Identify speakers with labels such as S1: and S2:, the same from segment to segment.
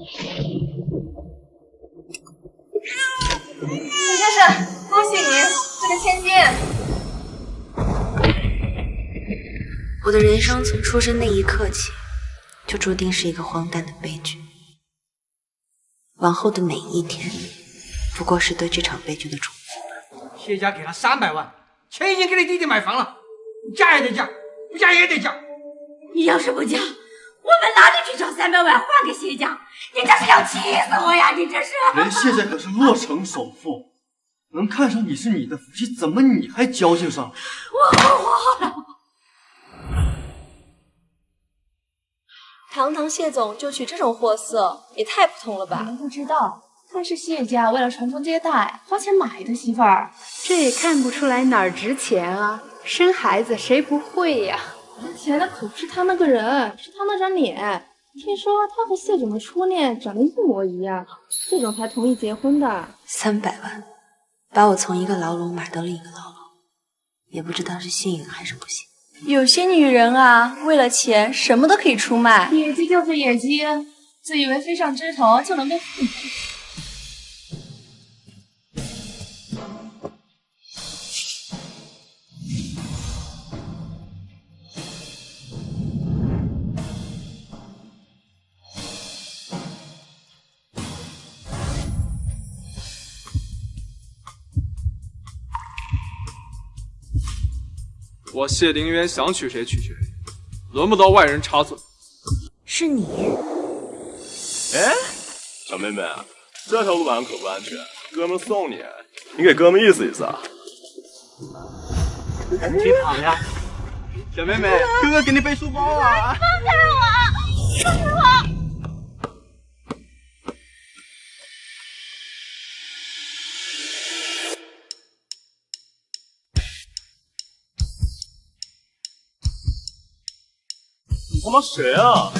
S1: 李先生，恭喜您，这个千金。
S2: 我的人生从出生那一刻起，就注定是一个荒诞的悲剧。往后的每一天，不过是对这场悲剧的重复。
S3: 谢家给他300万，钱已经给你弟弟买房了，你嫁也得嫁，不嫁也得嫁。
S4: 你要是不嫁，我们拿着这张300万还给谢家，你这是要气死我呀！你这是。
S5: 人谢家可是洛城首富，能看上你是你的福气，怎么你还矫情上了？
S4: 我好了。
S1: 堂堂谢总就娶这种货色，也太普通了吧？
S6: 你们不知道，他是谢家为了传宗接代花钱买的媳妇儿。
S7: 这也看不出来哪儿值钱啊！生孩子谁不会呀？
S6: 值钱的可不是他那个人，是他那张脸。听说他和谢总的初恋长得一模一样，谢总才同意结婚的。
S2: 300万，把我从一个牢笼买到另一个牢笼，也不知道是幸运还是不幸。
S1: 有些女人啊，为了钱什么都可以出卖。
S6: 野鸡就是野鸡，自以为飞上枝头就能被附体。
S8: 我谢凌渊想娶谁娶谁，轮不到外人插嘴。
S2: 是你？
S9: 哎，小妹妹，这条路晚上可不安全，哥们送你，你给哥们意思意思啊。
S3: 别跑呀，小妹妹，哥哥给你背书包啊！
S4: 放开我！放开我！
S9: 你他妈谁啊？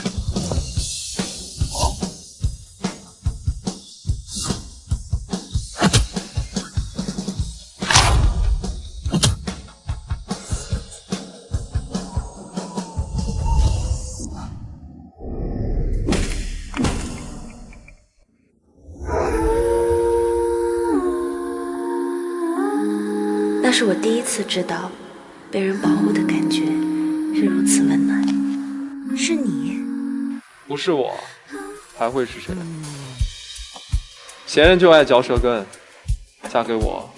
S2: 那是我第一次知道，被人保护的感觉是如此温暖。是你？
S8: 不是我，还会是谁？闲人就爱嚼舌根，嫁给我，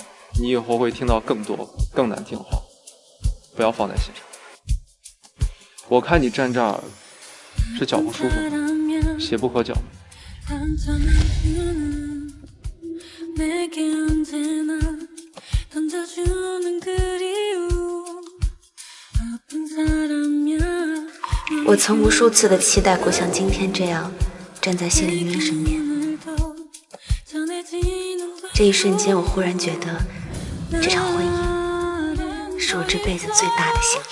S8: 你以后会听到更多更难听话，不要放在心上。我看你站这儿是脚不舒服吗？鞋不合脚吗？我曾无数次的期待过像今天这样站在谢凌渊身边。这一瞬间，我忽然觉得这场婚姻是我这辈子最大的幸运。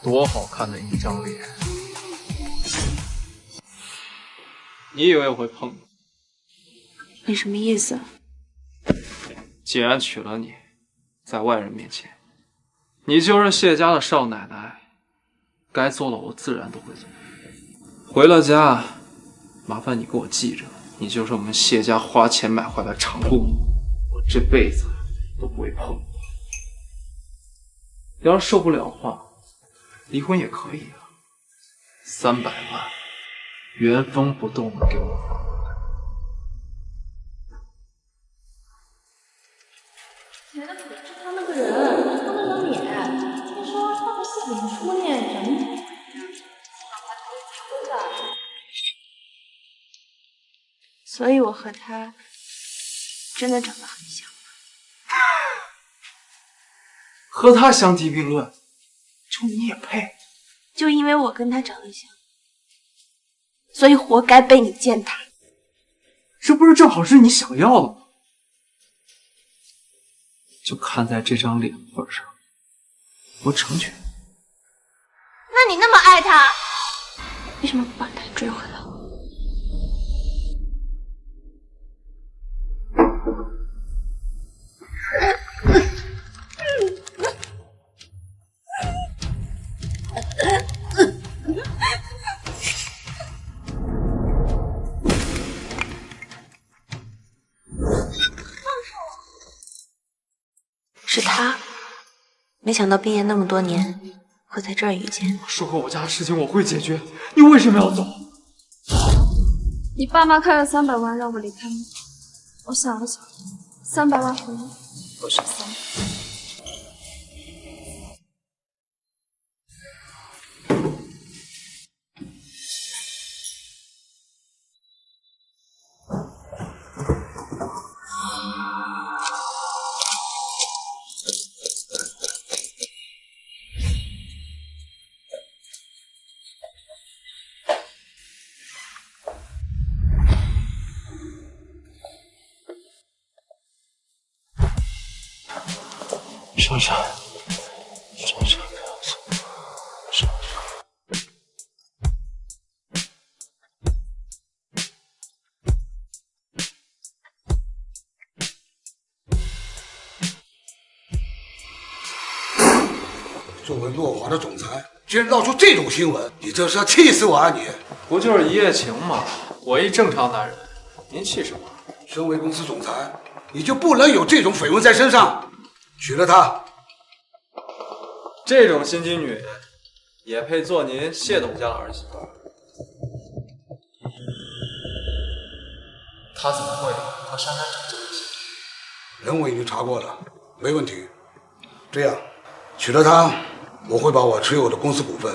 S8: 多好看的一张脸！你以为我会碰你？
S2: 你什么意思？
S8: 既然娶了你，在外人面前，你就是谢家的少奶奶，该做的我自然都会做。回了家，麻烦你给我记着，你就是我们谢家花钱买回来的长工，我这辈子都不会碰你。要是受不了的话，离婚也可以啊。300万，原封不动的给我放。
S6: 钱的可是他那个人，他那张脸。听说他和谢总的初恋长得一模一样，他才同意结婚的。
S2: 所以我和他真的长得很像。
S8: 和他相提并论，
S5: 就你也配？
S2: 就因为我跟他长得像，所以活该被你践踏。
S8: 这不是正好是你想要的吗？就看在这张脸份上，我成全你。
S2: 那你那么爱他，为什么不把他追回来？是他，没想到毕业那么多年，会在这儿遇见。
S8: 说过我家的事情我会解决，你为什么要走？
S6: 你爸妈开了300万让我离开你，我想了想，300万和你不是300。
S8: 上上，
S10: 作为洛华的总裁，居然闹出这种新闻，你这是要气死我啊你！
S8: 不就是一夜情吗？我一正常男人，您气什么？
S10: 身为公司总裁，你就不能有这种绯闻在身上？娶了她，
S8: 这种心机女也配做您谢董家的儿媳妇？她怎么会和珊珊长这么像？
S10: 人我已经查过了，没问题。这样，娶了她，我会把我持有的公司股份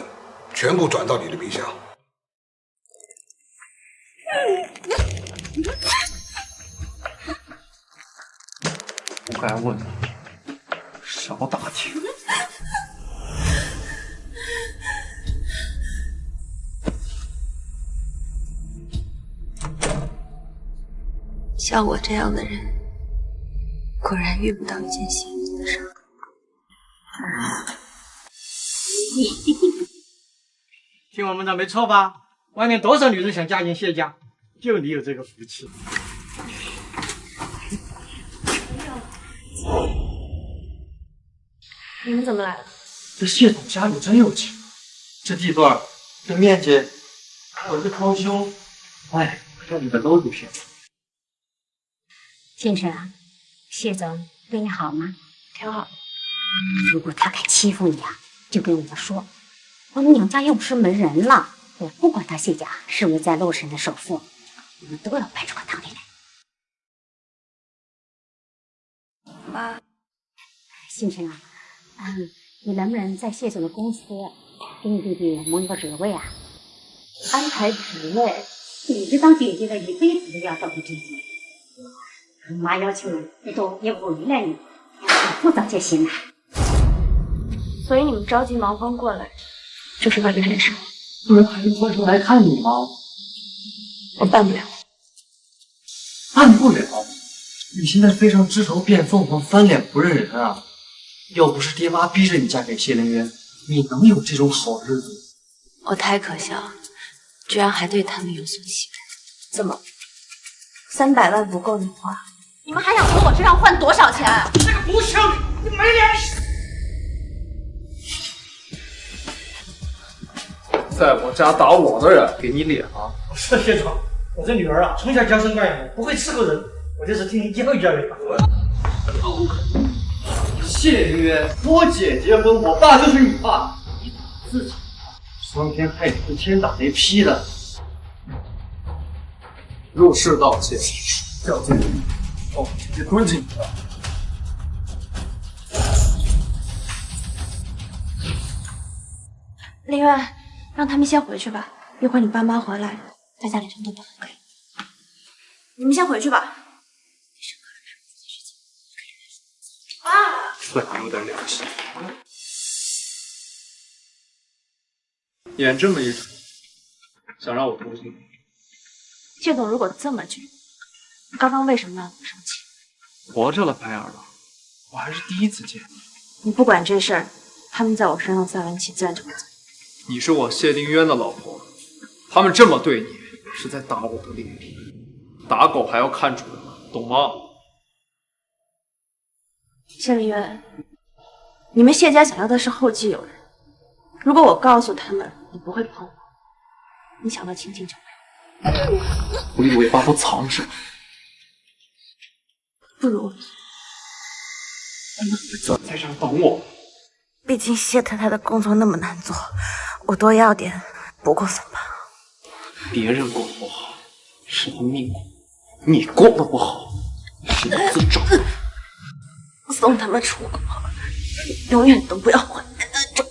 S10: 全部转到你的名下。
S8: 不该问的，少打听。
S2: 像我这样的人，果然遇不到一件幸运的事儿。
S3: 听我们的没错吧？外面多少女人想嫁进谢家，就你有这个福气。
S6: 你们怎么来了？
S5: 这谢总家里真有钱，这地段，这面积，还有这装修，哎，这里边都是骗子。
S4: 先生啊，谢总对你好吗？
S2: 挺好。
S4: 如果他敢欺负你啊，就跟我说，我们娘家又不是没人了，我不管他谢家是不是在洛神的首富，我们都要搬出个堂弟来。
S2: 妈，
S4: 先生啊，你能不能在谢总的公司给你弟弟谋一个职位啊？安排职位？你这当姐姐的一辈子都要照顾自己。妈要求你都也为了你，不早些行啊。
S6: 所以你们着急忙慌过来，就是为了这事？
S5: 不是还是专程来看你吗？
S6: 我办不了。
S5: 办不了？你现在非常只头变凤凰，翻脸不认人啊！要不是爹妈逼着你嫁给谢凌渊，你能有这种好日子？
S2: 我太可笑了，居然还对他们有所期待。
S6: 怎么，300万不够你花？你们还想从我身上换多少钱？
S3: 这个不孝女，你没良心！
S8: 在我家打我的人，给你脸啊！
S3: 是谢总，我这女儿啊，从小娇生惯养，不会伺候人，我这是替您教育教育她。
S5: 谢凌渊，我姐结婚，我爸就是你爸，你打自己，伤天害理，天打雷劈的。
S8: 入室盗窃，叫进来，把我直接蹲进去。
S2: 林渊，让他们先回去吧，一会儿你爸妈回来，在家里什么都不能干。你们先回去吧。
S8: 算你有点良心。
S5: 算你有点良心。
S8: 演这么一出，想让我同情你？
S2: 谢总如果这么绝，刚刚为什么让你生气？
S8: 活着了，白眼狼，我还是第一次见你。
S2: 你不管这事儿，他们在我身上再玩起自然就不走。
S8: 你是我谢丁渊的老婆，他们这么对你，是在打我的脸。打狗还要看主人，懂吗？
S2: 谢凌渊，你们谢家想要的是后继有人。如果我告诉他们你不会碰我，你想得清清楚楚。
S8: 狐狸尾巴都藏着。
S2: 不如
S8: 在这儿等我。
S2: 毕竟谢太太的工作那么难做，我多要点不过分吧。
S8: 别人过得不好是他命苦，你过得不好是你自找。
S2: 送他们出国，永远都不要回来那种。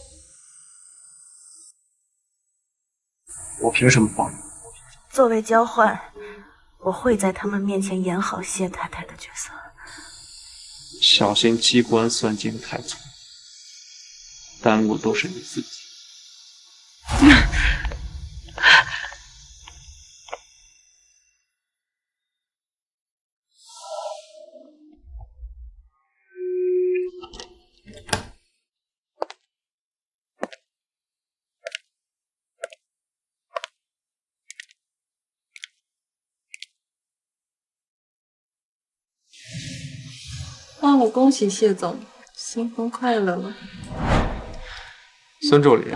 S8: 我凭什么帮你？
S2: 作为交换，我会在他们面前演好谢太太的角色。
S8: 小心机关算尽太聪明，耽误都是你自己。
S6: 那我恭喜谢总，新婚快乐！
S8: 孙助理，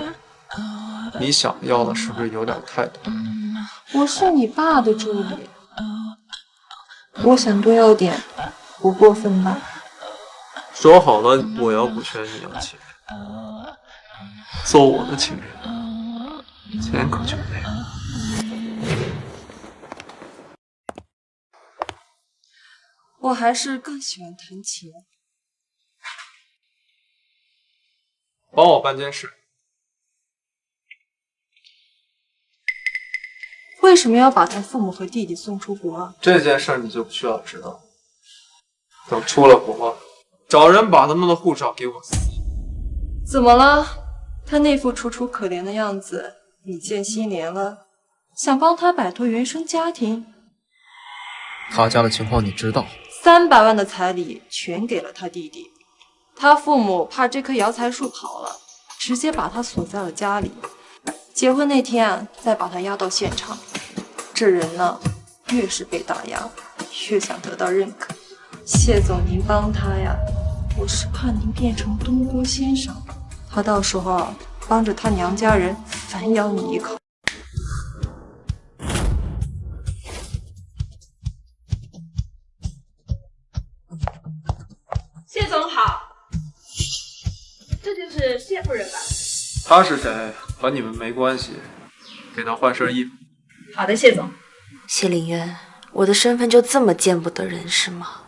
S8: 你想要的是不是有点太多？
S6: 我是你爸的助理，我想多要点，不过分吧？
S8: 说好了，我要股权，你要钱，做我的情人，钱可就没了。
S6: 我还是更喜欢弹琴。
S8: 帮我办件事。
S6: 为什么要把他父母和弟弟送出国啊？
S8: 这件事你就不需要知道。等出了国，找人把他们的护照给我撕。
S6: 怎么了？他那副楚楚可怜的样子，你见心怜了？想帮他摆脱原生家庭？
S8: 他家的情况你知道
S6: ？300万的彩礼全给了他弟弟，他父母怕这棵摇财树跑了，直接把他锁在了家里。结婚那天啊，再把他押到现场。这人呢，越是被打压，越想得到认可。谢总，您帮他呀，我是怕您变成东郭先生，他到时候啊，帮着他娘家人反咬你一口。
S11: 谢总好，这就是谢夫人吧？
S8: 他是谁和你们没关系，给他换身衣服。
S11: 好的，谢总。
S2: 谢凌渊，我的身份就这么见不得人是吗？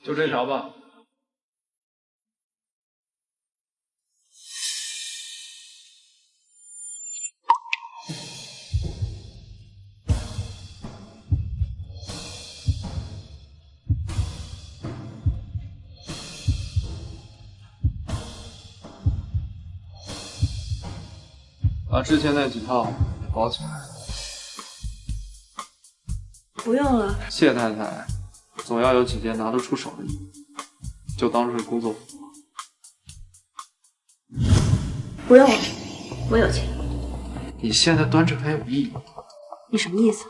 S8: 就这条吧。把之前那几套也包起来。
S6: 不用了。
S8: 谢太太，总要有几件拿得出手的衣服，就当是工作服。
S2: 不用了，我有钱。
S8: 你现在端着还有意义？
S2: 你什么意思？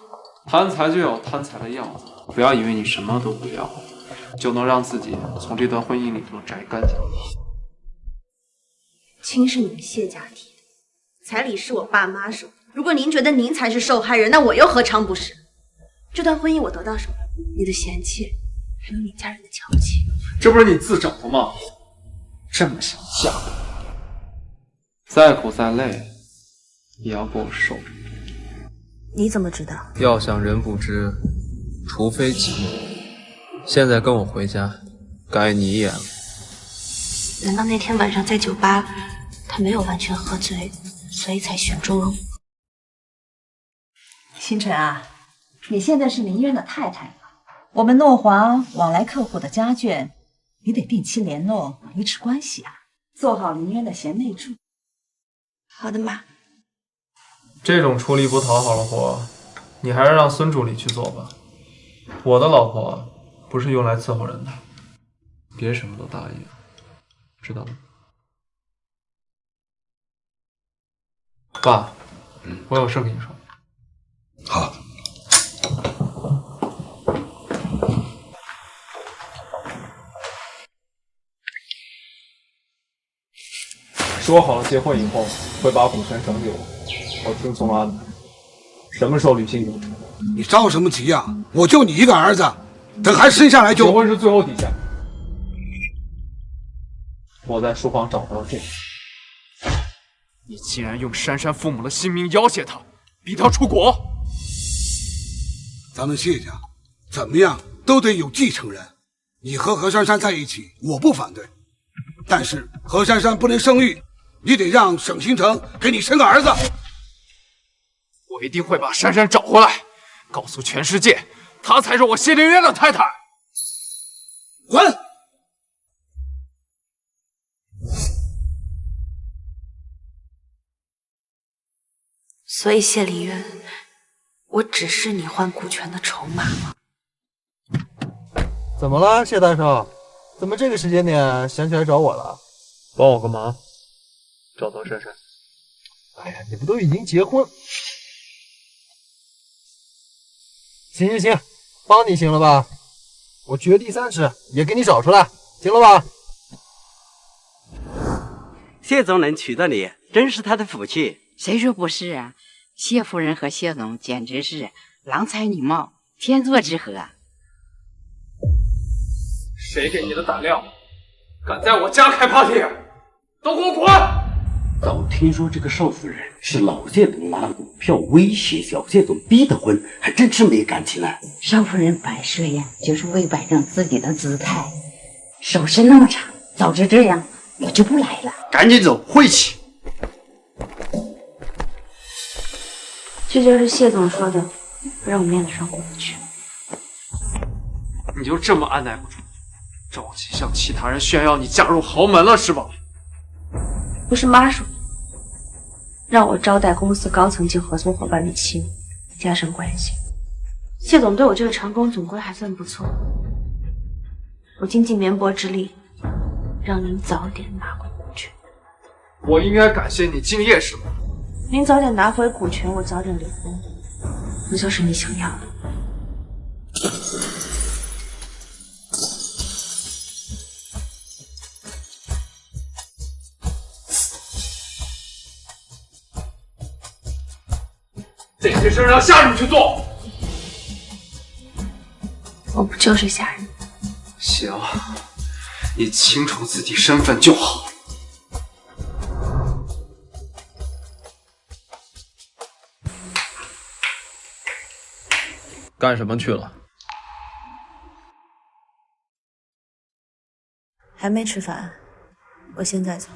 S8: 贪财就有贪财的样子，不要以为你什么都不要，就能让自己从这段婚姻里头摘干净。
S2: 亲是你们谢家提的，彩礼是我爸妈收的。如果您觉得您才是受害人，那我又何尝不是？这段婚姻我得到什么？你的嫌弃，还有你家人的瞧不起。
S8: 这不是你自找的吗？这么想嫁给我，再苦再累，也要给我受着。
S2: 你怎么知道？
S8: 要想人不知，除非急。现在跟我回家，该你演了。
S2: 难道那天晚上在酒吧，他没有完全喝醉，所以才选中了我？
S12: 星辰啊，你现在是林渊的太太了。我们诺华往来客户的家眷，你得定期联络，维持关系啊，做好林渊的贤内助。
S2: 好的，妈。
S8: 这种出力不讨好的活，你还是让孙助理去做吧。我的老婆不是用来伺候人的，别什么都答应，知道吗？爸，我有事跟你说。
S10: 好。
S8: 说好了结婚以后会把股权转给我，我听从了安排。什么时候履行你的承诺？
S10: 你着什么急呀？我就你一个儿子，等孩子生下来就……
S8: 结婚是最后底线。我在书房找到这个，你竟然用珊珊父母的性命要挟她，逼她出国。
S10: 咱们谢家怎么样都得有继承人。你和何珊珊在一起，我不反对，但是何珊珊不能生育，你得让沈星辰给你生个儿子。
S8: 我一定会把珊珊找回来，告诉全世界，她才是我谢灵渊的太太。
S10: 滚！
S2: 所以谢灵渊，我只是你换股权的筹码吗？
S5: 怎么了，谢大少？怎么这个时间点想起来找我了？
S8: 帮我个忙，找到珊珊。
S5: 哎呀，你不都已经结婚？行，帮你行了吧？我掘地3尺也给你找出来，行了吧？
S13: 谢总能娶到你，真是他的福气。
S4: 谁说不是啊？谢夫人和谢总简直是郎才女貌，天作之合。
S8: 谁给你的胆量，敢在我家开 party？ 都给我滚！
S14: 早听说这个邵夫人是老谢总拿股票威胁小谢总逼的婚，还真是没感情呢。
S4: 邵夫人摆设呀，就是为摆正自己的姿态，手伸那么长，早知这样我就不来了。
S14: 赶紧走，晦气！
S2: 这就是谢总说的，不让我面子上过不去。
S8: 你就这么按耐不住，着急向其他人炫耀你嫁入豪门了是吧？
S2: 不是妈说，让我招待公司高层及合作伙伴的亲，加深关系。谢总对我这个成功总归还算不错，我尽尽绵薄之力，让您早点拿回股权。
S8: 我应该感谢你敬业是吗？
S2: 您早点拿回股权，我早点离婚，不就是你想要的？
S8: 这些事让下人去做，
S2: 我不就是下人？
S8: 行，你清楚自己身份就好。干什么去了？
S2: 还没吃饭，我现在走。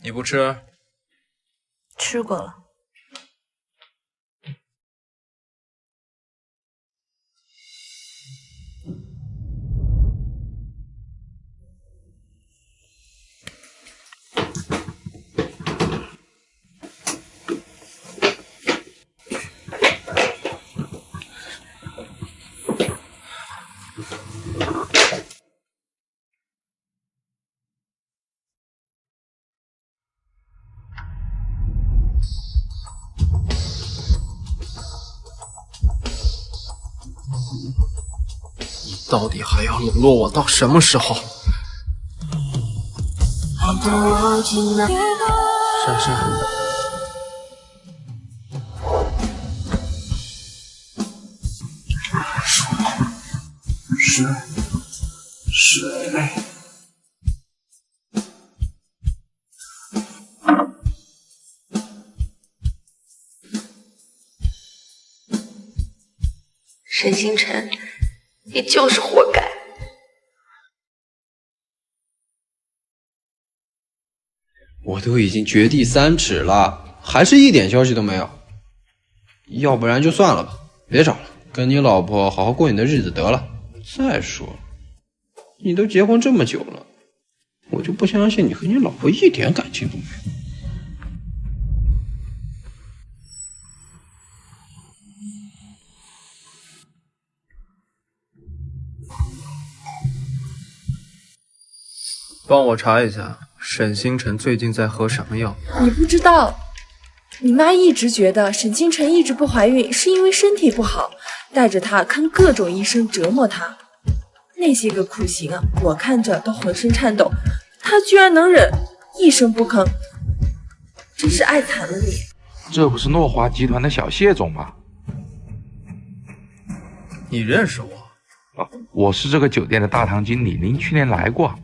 S8: 你不吃？
S2: 吃过了。
S8: 到底还要冷落我到什么时候？珊珊，
S14: 是
S5: 水。
S2: 沈星辰，你就是活该。
S15: 我都已经掘地3尺了，还是一点消息都没有。要不然就算了吧，别找了，跟你老婆好好过你的日子得了。再说了，你都结婚这么久了，我就不相信你和你老婆一点感情都没有。
S8: 帮我查一下沈星辰最近在喝什么药。
S6: 你不知道，你妈一直觉得沈清晨一直不怀孕是因为身体不好，带着她看各种医生折磨她。那些个苦刑啊，我看着都浑身颤抖，她居然能忍，一声不吭，真是爱惨了你。
S16: 这不是诺华集团的小谢总吗？
S8: 你认识我？
S16: 我是这个酒店的大堂经理，您去年来过，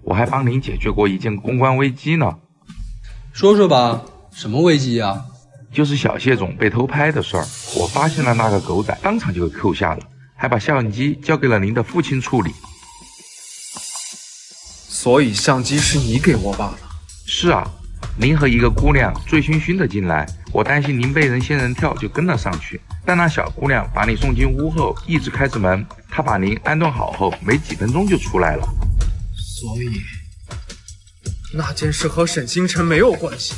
S16: 我还帮您解决过一件公关危机呢。
S15: 说说吧，什么危机啊？
S16: 就是小谢总被偷拍的事儿，我发现了那个狗仔，当场就给扣下了，还把相机交给了您的父亲处理。
S8: 所以相机是你给我爸的？
S16: 是啊，您和一个姑娘醉醺醺的进来，我担心您被人仙人跳，就跟了上去。但那小姑娘把你送进屋后，一直开着门，她把您安顿好后，没几分钟就出来了。
S8: 所以那件事和沈星辰没有关系。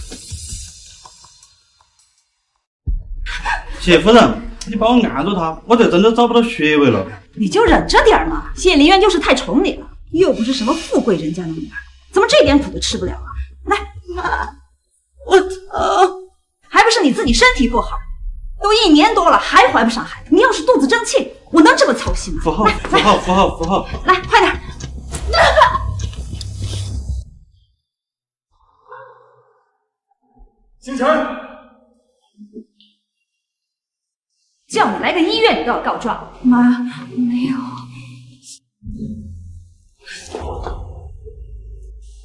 S17: 谢夫人，你把我按住他，我这真的找不到穴位了。
S12: 你就忍着点嘛，谢林渊就是太宠你了，又不是什么富贵人家的女儿，怎么这点苦都吃不了啊？来，妈，我疼，还不是你自己身体不好，都1年多了还怀不上孩子。你要是肚子争气，我能这么操心吗？
S17: 符号，符号，符号，符号，
S12: 来，快点！
S8: 星辰，
S12: 叫你来个医院，你都要告状。
S1: 妈，没有。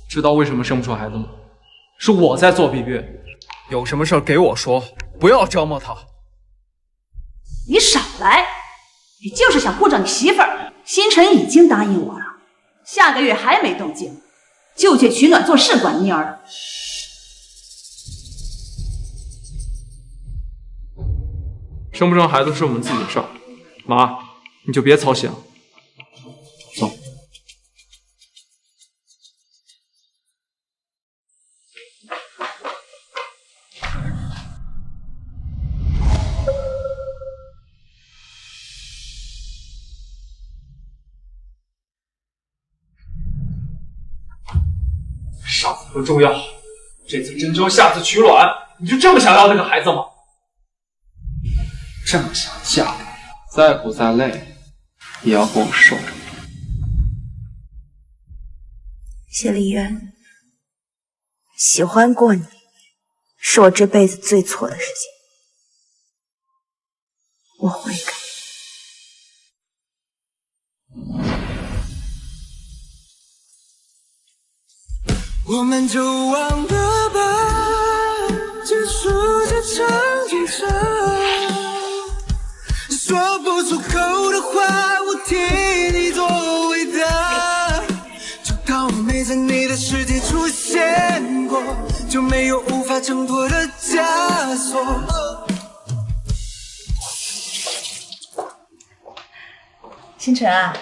S8: 知道为什么生不出孩子吗？是我在做避孕。有什么事给我说，不要折磨他。
S12: 你少来！你就是想护着你媳妇儿。星辰已经答应我了，下个月还没动静，就去取暖做试管婴儿。
S8: 生不生孩子是我们自己的事儿，妈，你就别操心了。走。上次不重要，这次针灸，下次取卵，你就这么想要这个孩子吗？这么想嫁给我，再苦再累，也要跟我受着。
S2: 谢丽渊，喜欢过你，是我这辈子最错的事情，我会改。
S18: 我们就忘了吧，结束这场竞争。说不出口的话，我替你做回答。就当我没在你的世界出现过，就没有无法挣脱的枷锁。
S12: 星辰啊，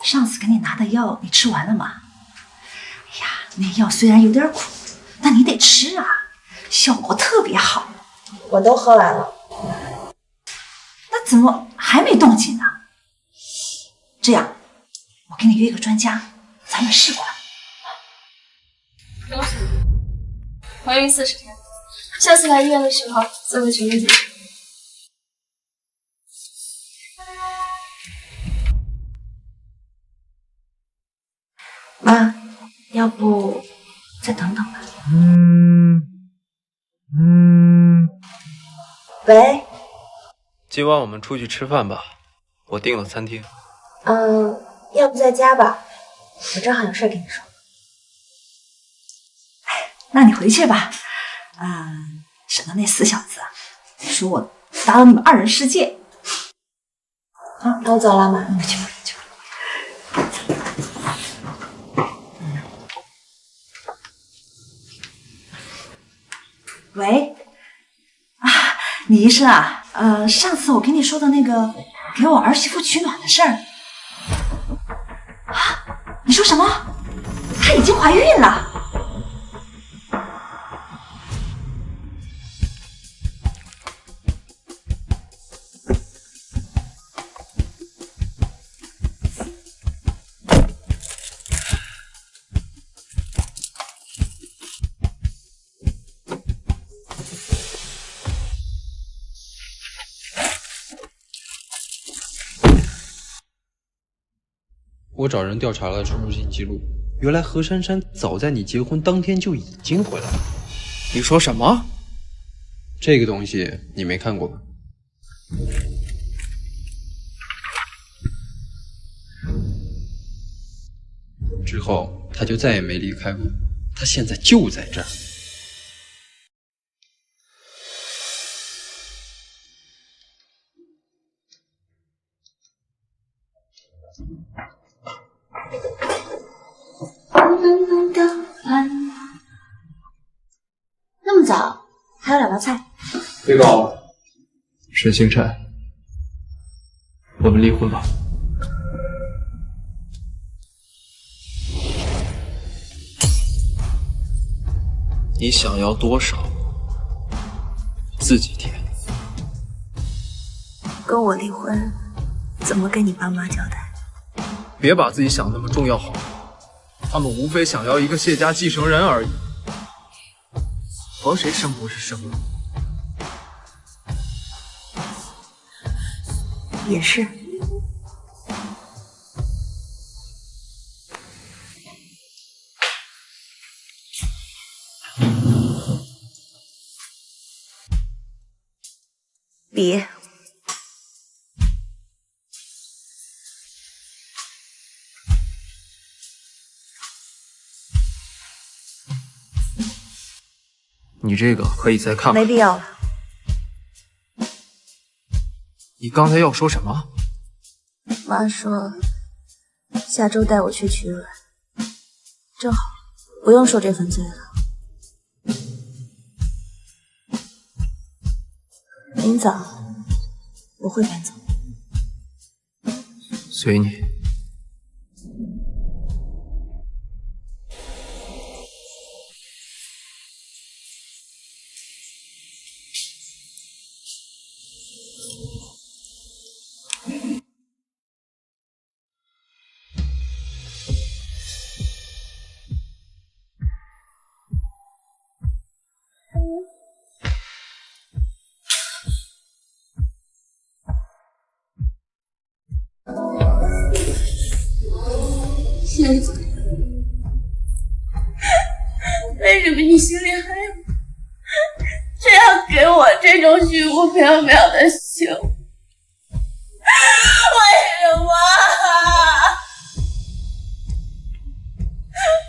S12: 上次给你拿的药你吃完了吗？哎呀，那药虽然有点苦，但你得吃啊，效果特别好。
S2: 我都喝完了。
S12: 那怎么还没动静呢？这样，我给你约一个专家，咱们试管。
S11: 恭喜你，怀孕40天，下次来医院的时候做个全面检查。
S2: 妈，要不再等等吧。喂。
S8: 今晚我们出去吃饭吧，我订了餐厅。
S2: 要不在家吧，我正好有事跟你说。
S12: 那你回去吧，省得那死小子说我打扰你们2人世界。
S2: 好，那我走了，妈。
S12: 去吧，去吧。喂，李医生啊，上次我跟你说的那个给我儿媳妇取暖的事儿，你说什么？她已经怀孕了？
S15: 我找人调查了出入境记录，原来何珊珊早在你结婚当天就已经回来了。
S8: 你说什么？
S15: 这个东西你没看过吧？之后他就再也没离开过，他现在就在这儿。
S2: 那么早，还有2道菜。
S8: 被告沈星辰，我们离婚吧。你想要多少，自己填。
S2: 跟我离婚，怎么跟你爸妈交代？
S8: 别把自己想那么重要好吗？他们无非想要一个谢家继承人而已，和谁生不是生了？
S2: 也是。别。
S8: 你这个可以再看看。
S2: 没必要了。
S8: 你刚才要说什么？
S2: 妈说下周带我去取卵，正好不用受这份罪了。明早我会搬走。
S8: 随你。
S11: 星子，为什么你心里还有这样给我这种虚无缥缈的幸福？为什么？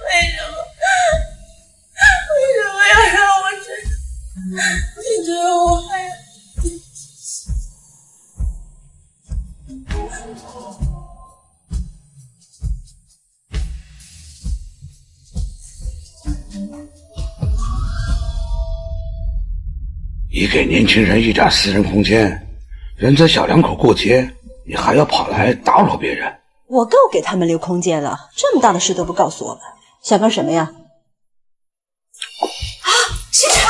S11: 为什么要让我这样？你对我还有
S10: 你给年轻人一点私人空间，人家小两口过节，你还要跑来打扰别人。
S12: 我够给他们留空间了，这么大的事都不告诉我们，想干什么呀？啊，星辰，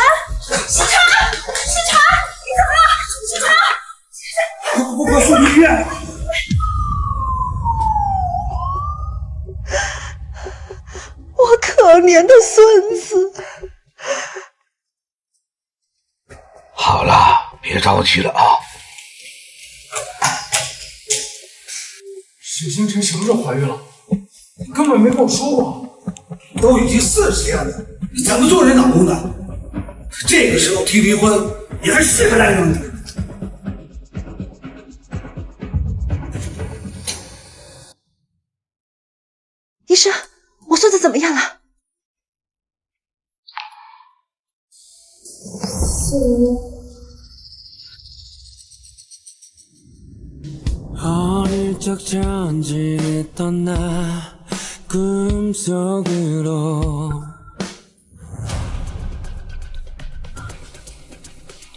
S12: 星辰，星辰，你怎么了？星辰，星辰，
S10: 快送医院！
S12: 我可怜的孙子。
S10: 好了，别着急了啊。
S8: 许星辰什么时候怀孕了？你根本没跟我说过。
S10: 都已经40天了，你怎么做人老公的？这个时候提离婚，你还是个男人？
S12: 医生。生，我孙子怎么样了？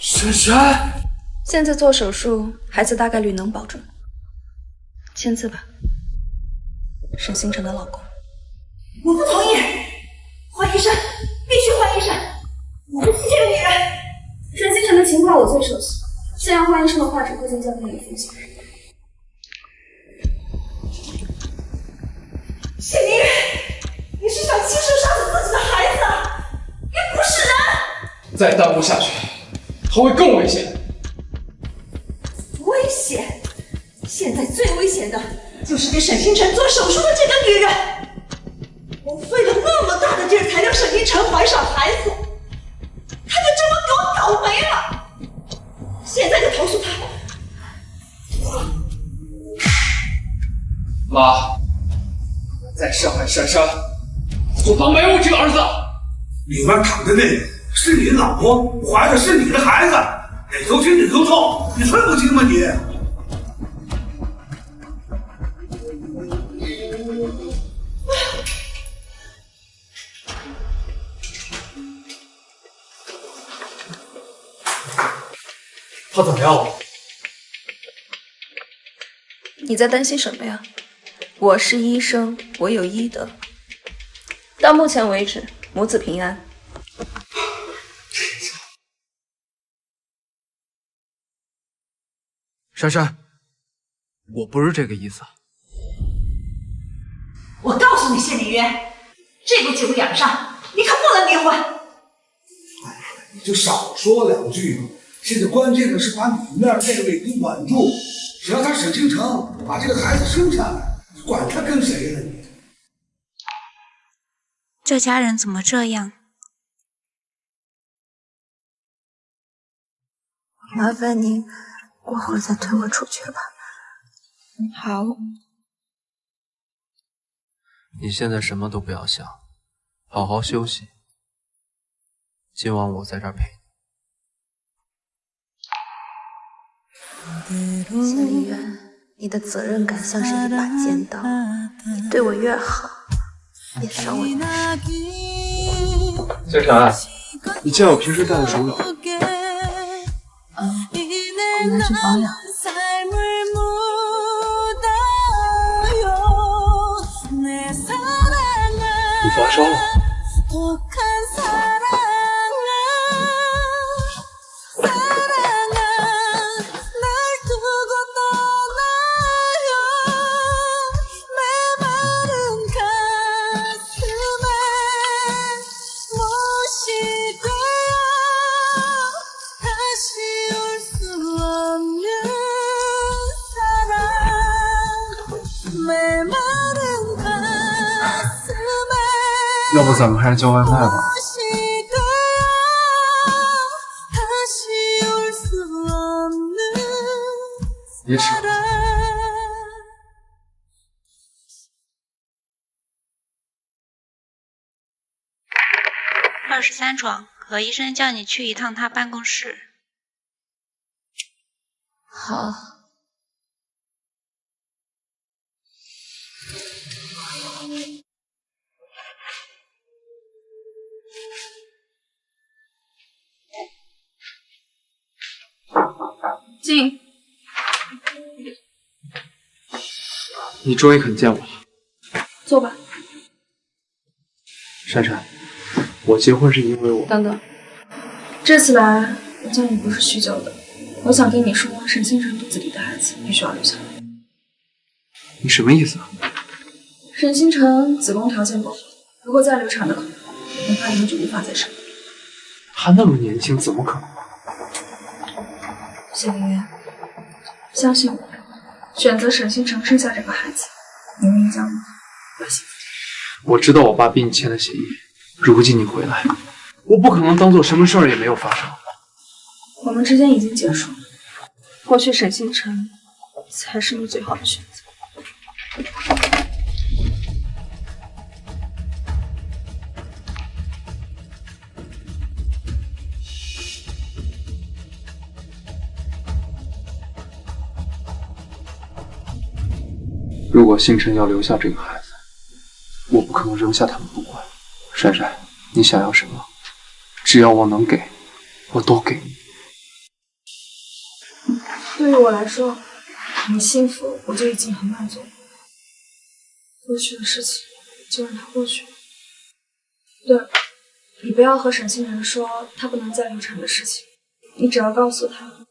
S1: 珊珊，现在做手术，孩子大概率能保住。签字吧，沈星辰的老公。
S12: 我不同意，换医生，必须换医生！我不信这个女人。
S11: 沈星辰的情况我最熟悉，现在换医生的话，只会增加你的风险。
S12: 谢明月，你是想亲手杀死自己的孩子啊！你不是人！
S8: 再耽误下去，他会更危险。
S12: 危险！现在最危险的就是给沈星辰做手术的这个女人。我费了那么大的劲儿才让沈星辰怀上孩子，她就这么给我搞没了！现在就投诉她！
S8: 妈，再伤害珊珊，就当没有这个儿子。
S10: 里面躺的那人是你的老婆，怀的是你的孩子，哪头轻哪头重，你分不清吗你？
S8: 他怎么样了？
S1: 你在担心什么呀？我是医生，我有医德。到目前为止，母子平安。
S8: 珊珊，我不是这个意思。
S12: 我告诉你，谢明渊，这步酒养上，你可不能离婚。
S10: 你就少说两句嘛。现在关键的是把里面那位给稳住，只要他沈清城把这个孩子生下来，管他跟谁呢你？
S19: 这家人怎么这样？
S2: 麻烦你过会儿再推我出去吧。
S1: 好。
S8: 你现在什么都不要想，好好休息。今晚我在这儿陪你。
S2: 谢明渊，你的责任感像是一把尖刀，你对我越好，越伤我越
S8: 星辰，你见我平时戴的手表？
S2: 我拿去保养。
S8: 你发烧了？要不咱们还是叫外卖吧。别吃了。
S19: 23床，何医生叫你去一趟他办公室。
S2: 好。
S1: 进。
S8: 你终于肯见我了。
S1: 坐吧。
S8: 珊珊，我结婚是因为我……
S1: 等等，这次来我见你不是叙旧的，我想跟你说，沈星辰肚子里的孩子必须要留下来。
S8: 你什么意思啊？
S1: 沈星辰子宫条件不好，如果再流产的可能，恐怕以后就无法再生。
S8: 他那么年轻，怎么可能？
S1: 谢明渊，相信我，选择沈星辰生下这个孩子，你们一家会幸福。
S8: 我知道我爸逼你签的协议，如今你回来，我不可能当做什么事儿也没有发生。
S1: 我们之间已经结束了，或许沈星辰才是你最好的选择。
S8: 如果星辰要留下这个孩子，我不可能扔下他们不管。珊珊，你想要什么？只要我能给，我都给你。
S1: 对于我来说，你幸福我就已经很满足了。过去的事情就让它过去。对了，你不要和沈星辰说他不能再流产的事情，你只要告诉他，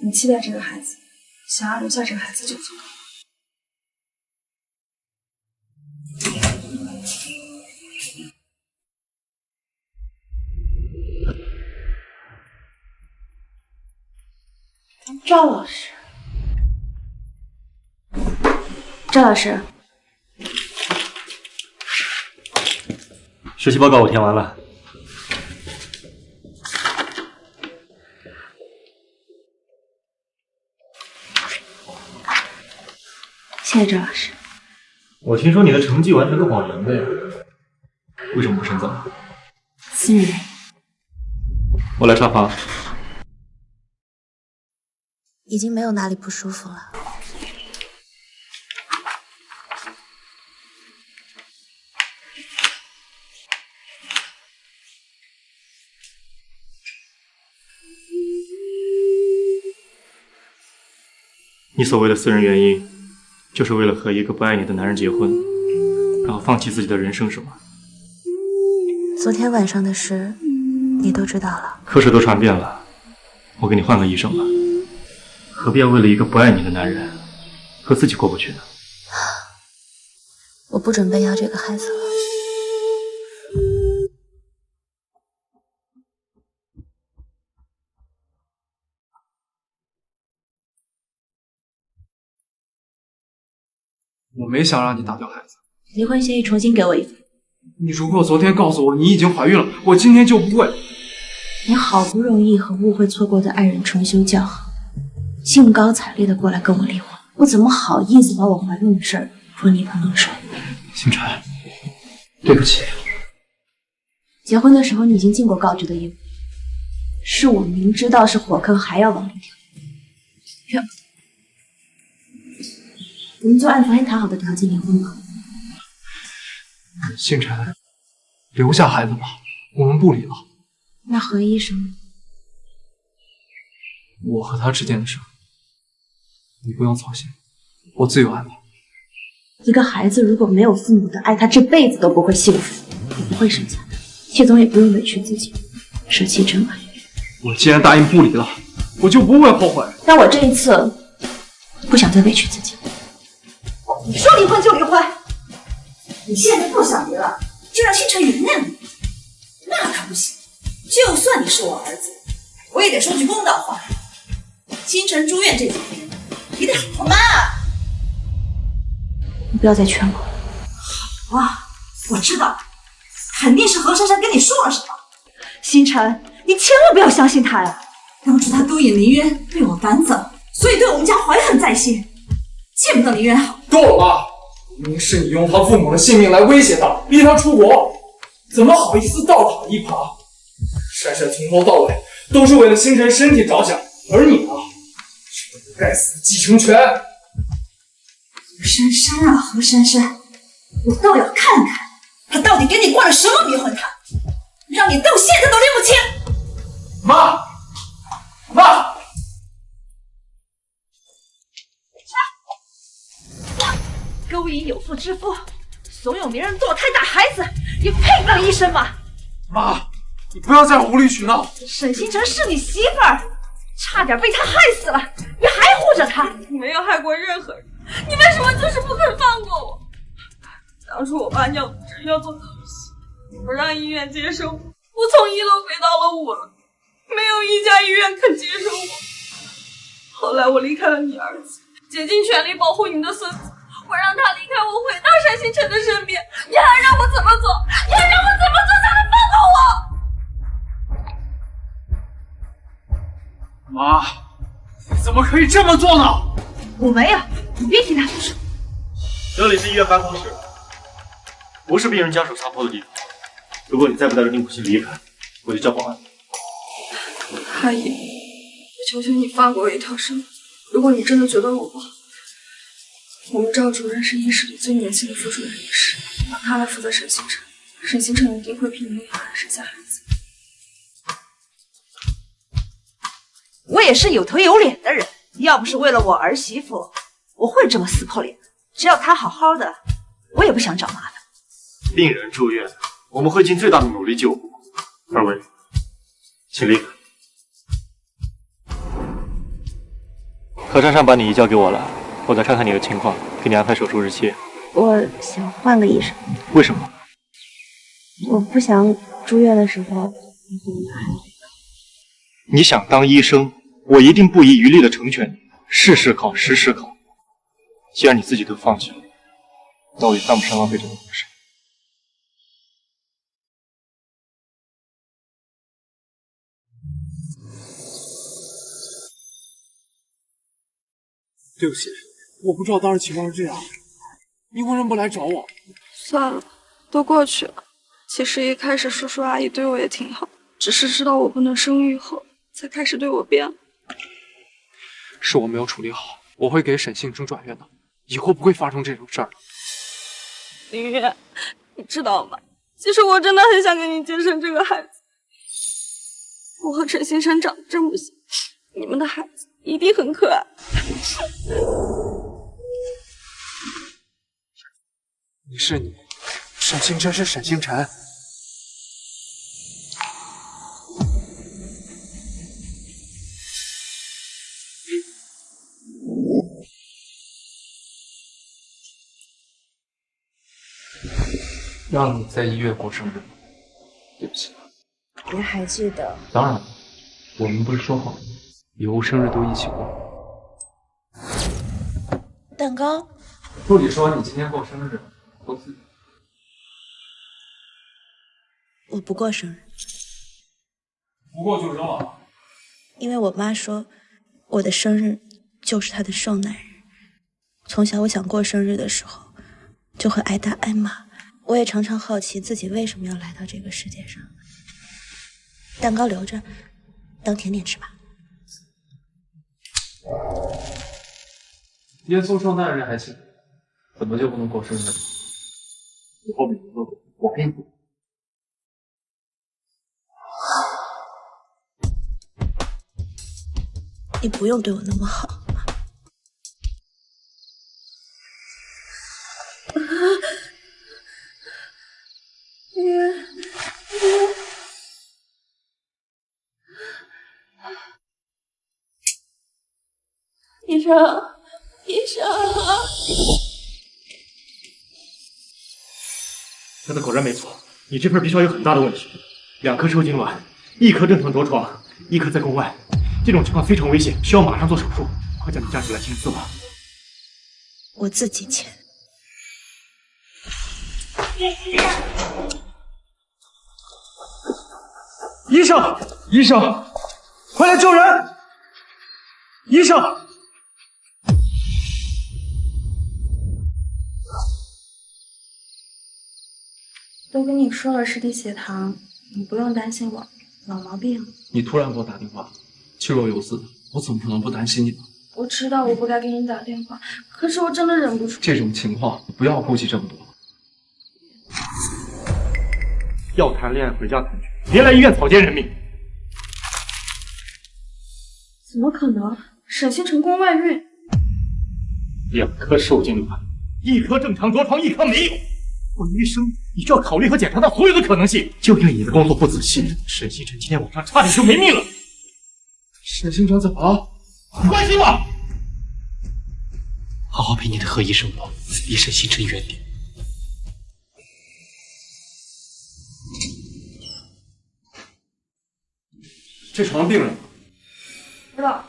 S1: 你期待这个孩子，想要留下这个孩子就足够了。
S2: 赵老师，赵老师，
S5: 实习报告我填完了。
S2: 谢谢赵老师。
S5: 我听说你的成绩完全是谎言的呀，为什么不深造？
S2: 私人原因。
S5: 我来查房。
S2: 已经没有哪里不舒服了。
S5: 你所谓的私人原因，就是为了和一个不爱你的男人结婚，然后放弃自己的人生，是吗？
S2: 昨天晚上的事，你都知道了。
S5: 科室都传遍了，我给你换个医生吧。何必要为了一个不爱你的男人和自己过不去呢？
S2: 我不准备要这个孩子了。
S8: 我没想让你打掉孩子。
S2: 离婚协议重新给我一份。
S8: 你如果昨天告诉我你已经怀孕了，我今天就不会。
S2: 你好不容易和误会错过的爱人重修旧好，兴高采烈的过来跟我离婚，我怎么好意思把我怀孕的事儿泼你盆冷水？
S8: 星辰，对不起。
S2: 结婚的时候你已经尽过告知的义务，是我明知道是火坑还要往里跳。我们就按昨天谈好的条件离婚吧。
S8: 星辰，留下孩子吧，我们不离了。
S2: 那何医生呢？
S8: 我和他之间的事，你不用操心，我自有安排。
S2: 一个孩子如果没有父母的爱，他这辈子都不会幸福，也不会生下他。谢总也不用委屈自己，舍弃真爱。
S8: 我既然答应不离了，我就不会后悔。
S2: 但我这一次不想再委屈自己。
S12: 你说离婚就离婚，你现在不想离了，就让星辰原谅你，那可不行。就算你是我儿子，我也得说句公道话。星辰住院这几天，你得好好妈啊！
S2: 你不要再劝我了。
S12: 好啊，我知道，肯定是何珊珊跟你说了什么。星辰，你千万不要相信她呀！当初她勾引林渊，被我赶走，所以对我们家怀恨在心，见不得林渊好。
S8: 够了！明明是你用他父母的性命来威胁他，逼他出国，怎么好意思倒打一耙？珊珊从头到尾都是为了星辰身体着想，而你呢，是为了该死的继承权。
S12: 何珊珊啊，何珊珊，我倒要看看他到底给你灌了什么迷魂汤，让你到现在都拎不清。
S8: 妈，妈！
S12: 勾引有妇之夫，怂恿别人堕胎打孩子，你配当医生吗？
S8: 妈，你不要再无理取闹。
S12: 沈星辰是你媳妇儿，差点被他害死了，你还护着他？
S1: 我没有害过任何人，你为什么就是不肯放过我？当初我爸尿毒症要做透析，不让医院接受我，我从1楼飞到了5楼，没有一家医院肯接受我。后来我离开了你儿子，竭尽全力保护你的孙子，我让他离开我，回到单星辰的身边，你还让我怎么做？你还让我怎么做才能放过我？
S8: 妈，你怎么可以这么做呢？
S12: 我没有，你别听他说。
S5: 这里是医院办公室，不是病人家属撒泼的地方。如果你再不带着宁普西离开，我就叫保安。
S1: 阿姨，我求求你放过我一条生路。如果你真的觉得我不好，我们赵主任是医室里最年轻的副主任医师，让他来负责沈星辰，沈星辰一定会拼命生下孩子。
S12: 我也是有头有脸的人，要不是为了我儿媳妇，我会这么撕破脸？只要她好好的，我也不想找麻烦。
S20: 病人住院，我们会尽最大的努力救活。二位，请离开。何珊珊把你移交给我了，我再看看你的情况，给你安排手术日期。
S2: 我想换个医生。
S20: 为什么？
S2: 我不想住院的时候
S20: 你想当医生，我一定不遗余力的成全你，事事考，时时考。既然你自己都放弃了，那我也犯不上浪费这么多事。
S5: 对不起，我不知道当时情况是这样，你为什么不来找我？
S1: 算了，都过去了。其实一开始叔叔阿姨对我也挺好，只是知道我不能生育后，才开始对我变。
S8: 是我没有处理好，我会给沈星辰转院的，以后不会发生这种事儿。
S1: 林月，你知道吗？其实我真的很想给你接生这个孩子。我和陈星辰长得真不像，你们的孩子一定很可爱。
S8: 你是你，沈星辰是沈星辰。让你在医院过生日，对不起。
S2: 你还记得？
S8: 当然了，我们不是说好以后生日都一起过。
S2: 蛋糕。
S8: 助理说你今天过生日，公司。
S2: 我不过生日。
S8: 不过就扔了。
S2: 因为我妈说，我的生日就是她的受难日。从小我想过生日的时候，就会挨打挨骂。我也常常好奇自己为什么要来到这个世界上。蛋糕留着，当甜点吃吧。
S8: 耶稣受难日还行，怎么就不能过生日？以后每年都我给你过。
S2: 你不用对我那么好。
S11: 医生，医生，
S20: 他的果然没错，你这份 B 超有很大的问题，2颗受精卵，1颗正常着床，1颗在宫外，这种情况非常危险，需要马上做手术。快叫你家属来签字吧。
S2: 我自己签。
S20: 医生，医生，快来救人！医生。
S1: 都跟你说了是低血糖，你不用担心我，老毛病。
S8: 你突然给我打电话，气若游丝，我怎么可能不担心你呢？
S1: 我知道我不该给你打电话，可是我真的忍不住。
S8: 这种情况你不要顾忌这么多。
S20: 要谈恋爱回家谈去，别来医院草菅人命。
S1: 怎么可能？沈星辰宫外孕
S20: ，2颗受精卵，1颗正常着床，1颗没有。作为医生，你就要考虑和检查到所有的可能性。就因为你的工作不仔细，沈星辰今天晚上差点就没命了。
S8: 沈星辰怎么了？
S20: 关心我！
S14: 好好陪你的何医生吧，离沈星辰远点。
S8: 这床上病人。
S1: 知道。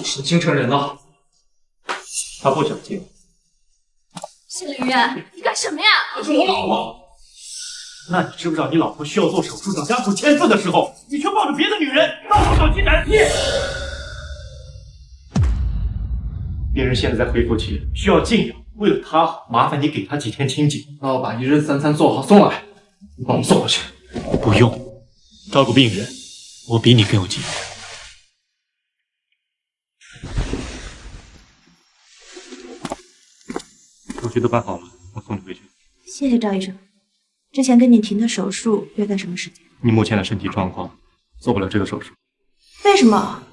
S8: 沈星辰人呢？
S20: 他不想见。
S11: 谢凌渊，你干什么呀？
S20: 她是我老婆。那你知不知道，你老婆需要做手术让家属签字的时候，你却抱着别的女人到处找进展？病人现在在恢复期，需要静养。为了她，麻烦你给她几天清静。
S8: 那我把1日3餐做好送来，你帮我送过去。
S20: 不用，照顾病人，我比你更有经验。手续都办好了，我送你回去。
S2: 谢谢赵医生。之前跟你停的手术约在什么时间？
S20: 你目前的身体状况做不了这个手术。
S2: 为什么？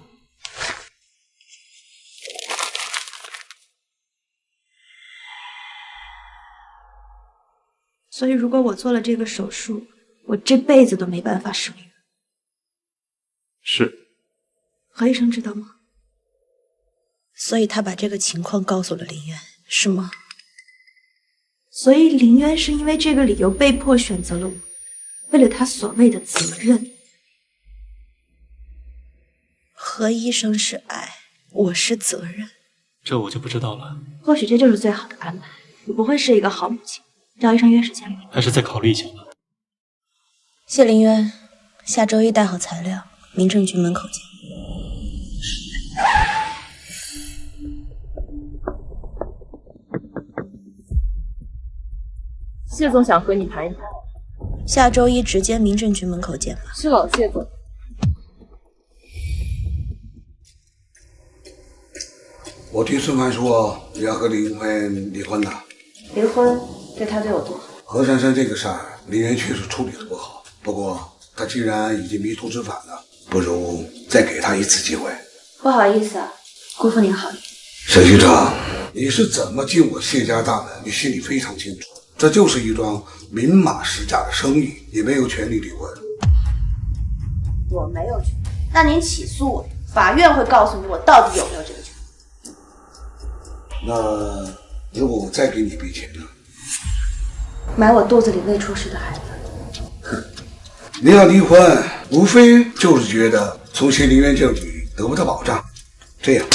S2: 所以如果我做了这个手术，我这辈子都没办法生育。
S20: 是。
S2: 何医生知道吗？所以他把这个情况告诉了林渊，是吗？所以林渊是因为这个理由被迫选择了我，为了他所谓的责任。何医生是爱，我是责任。
S20: 这我就不知道了。
S2: 或许这就是最好的安排。我不会是一个好母亲。赵医生约时间了，
S20: 还是再考虑一下吧。
S2: 谢林渊，下周一带好材料，民政局门口见。
S6: 谢总想和你谈一谈。
S2: 下周一直接民政局门口见吧。
S6: 是老谢总。
S10: 我听孙凡说你要和林渊离婚了。
S2: 离婚对他对我多好？
S10: 何珊珊这个事儿，林渊确实处理的不好。不过他既然已经迷途知返了，不如再给他一次机会。
S2: 不好意思啊，辜负您好意。
S10: 沈局长，你是怎么进我谢家大门，你心里非常清楚。这就是一桩明码实价的生意，你没有权利离婚。
S2: 我没有权，那您起诉我，法院会告诉你我到底有没有这个权。
S10: 那如果我再给你一笔钱呢？
S2: 买我肚子里未出世的孩子。
S10: 你要离婚，无非就是觉得从谢林渊这里得不到保障。这样，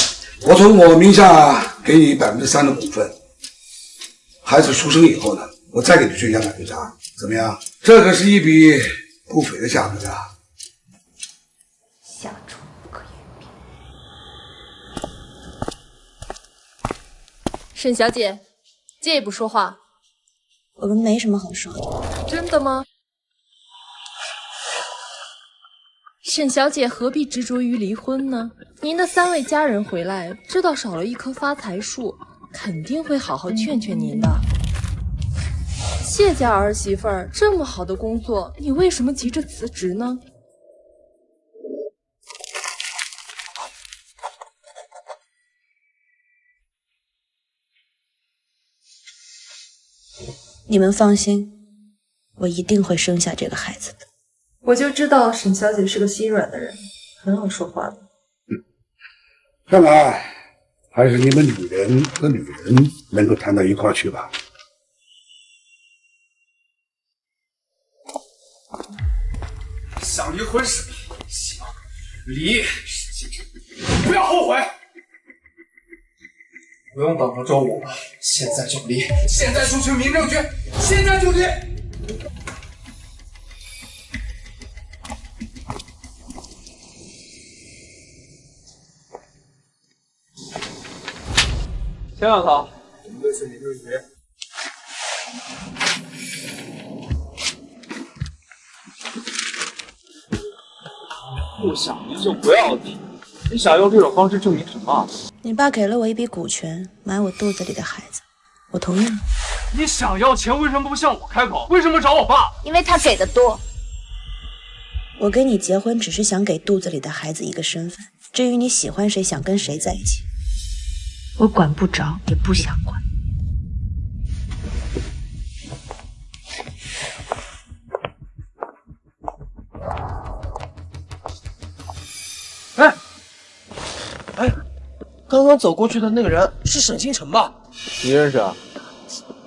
S10: 我从我名下给你3%的股份，孩子出生以后呢，我再给你追加2%，怎么样？这可是一笔不菲的价格啊！
S2: 下处不可言辩。
S6: 沈小姐，借一步说话。
S2: 我们没什么好说的。
S6: 真的吗？沈小姐何必执着于离婚呢？您的3位家人回来，知道少了一棵发财树，肯定会好好劝劝您的。谢家儿媳妇儿这么好的工作，你为什么急着辞职呢？
S2: 你们放心，我一定会生下这个孩子的。
S6: 我就知道沈小姐是个心软的人，很好说话的。
S10: 看来还是你们女人和女人能够谈到一块去吧。
S5: 想离婚是你，行，离，沈星辰，不要后悔。不用等到周5了，现在就离，现在就去民政局，现在就离。
S8: 先让他，我们得去民政局。不想离就不要离，你想用这种方式证明什么？
S2: 你爸给了我一笔股权，买我肚子里的孩子，我同意了。
S5: 你想要钱，为什么不向我开口？为什么找我爸？
S2: 因为他给的多。我跟你结婚，只是想给肚子里的孩子一个身份。至于你喜欢谁，想跟谁在一起，我管不着，也不想管。
S5: 哎，刚刚走过去的那个人是沈星辰吧？
S8: 你认识啊？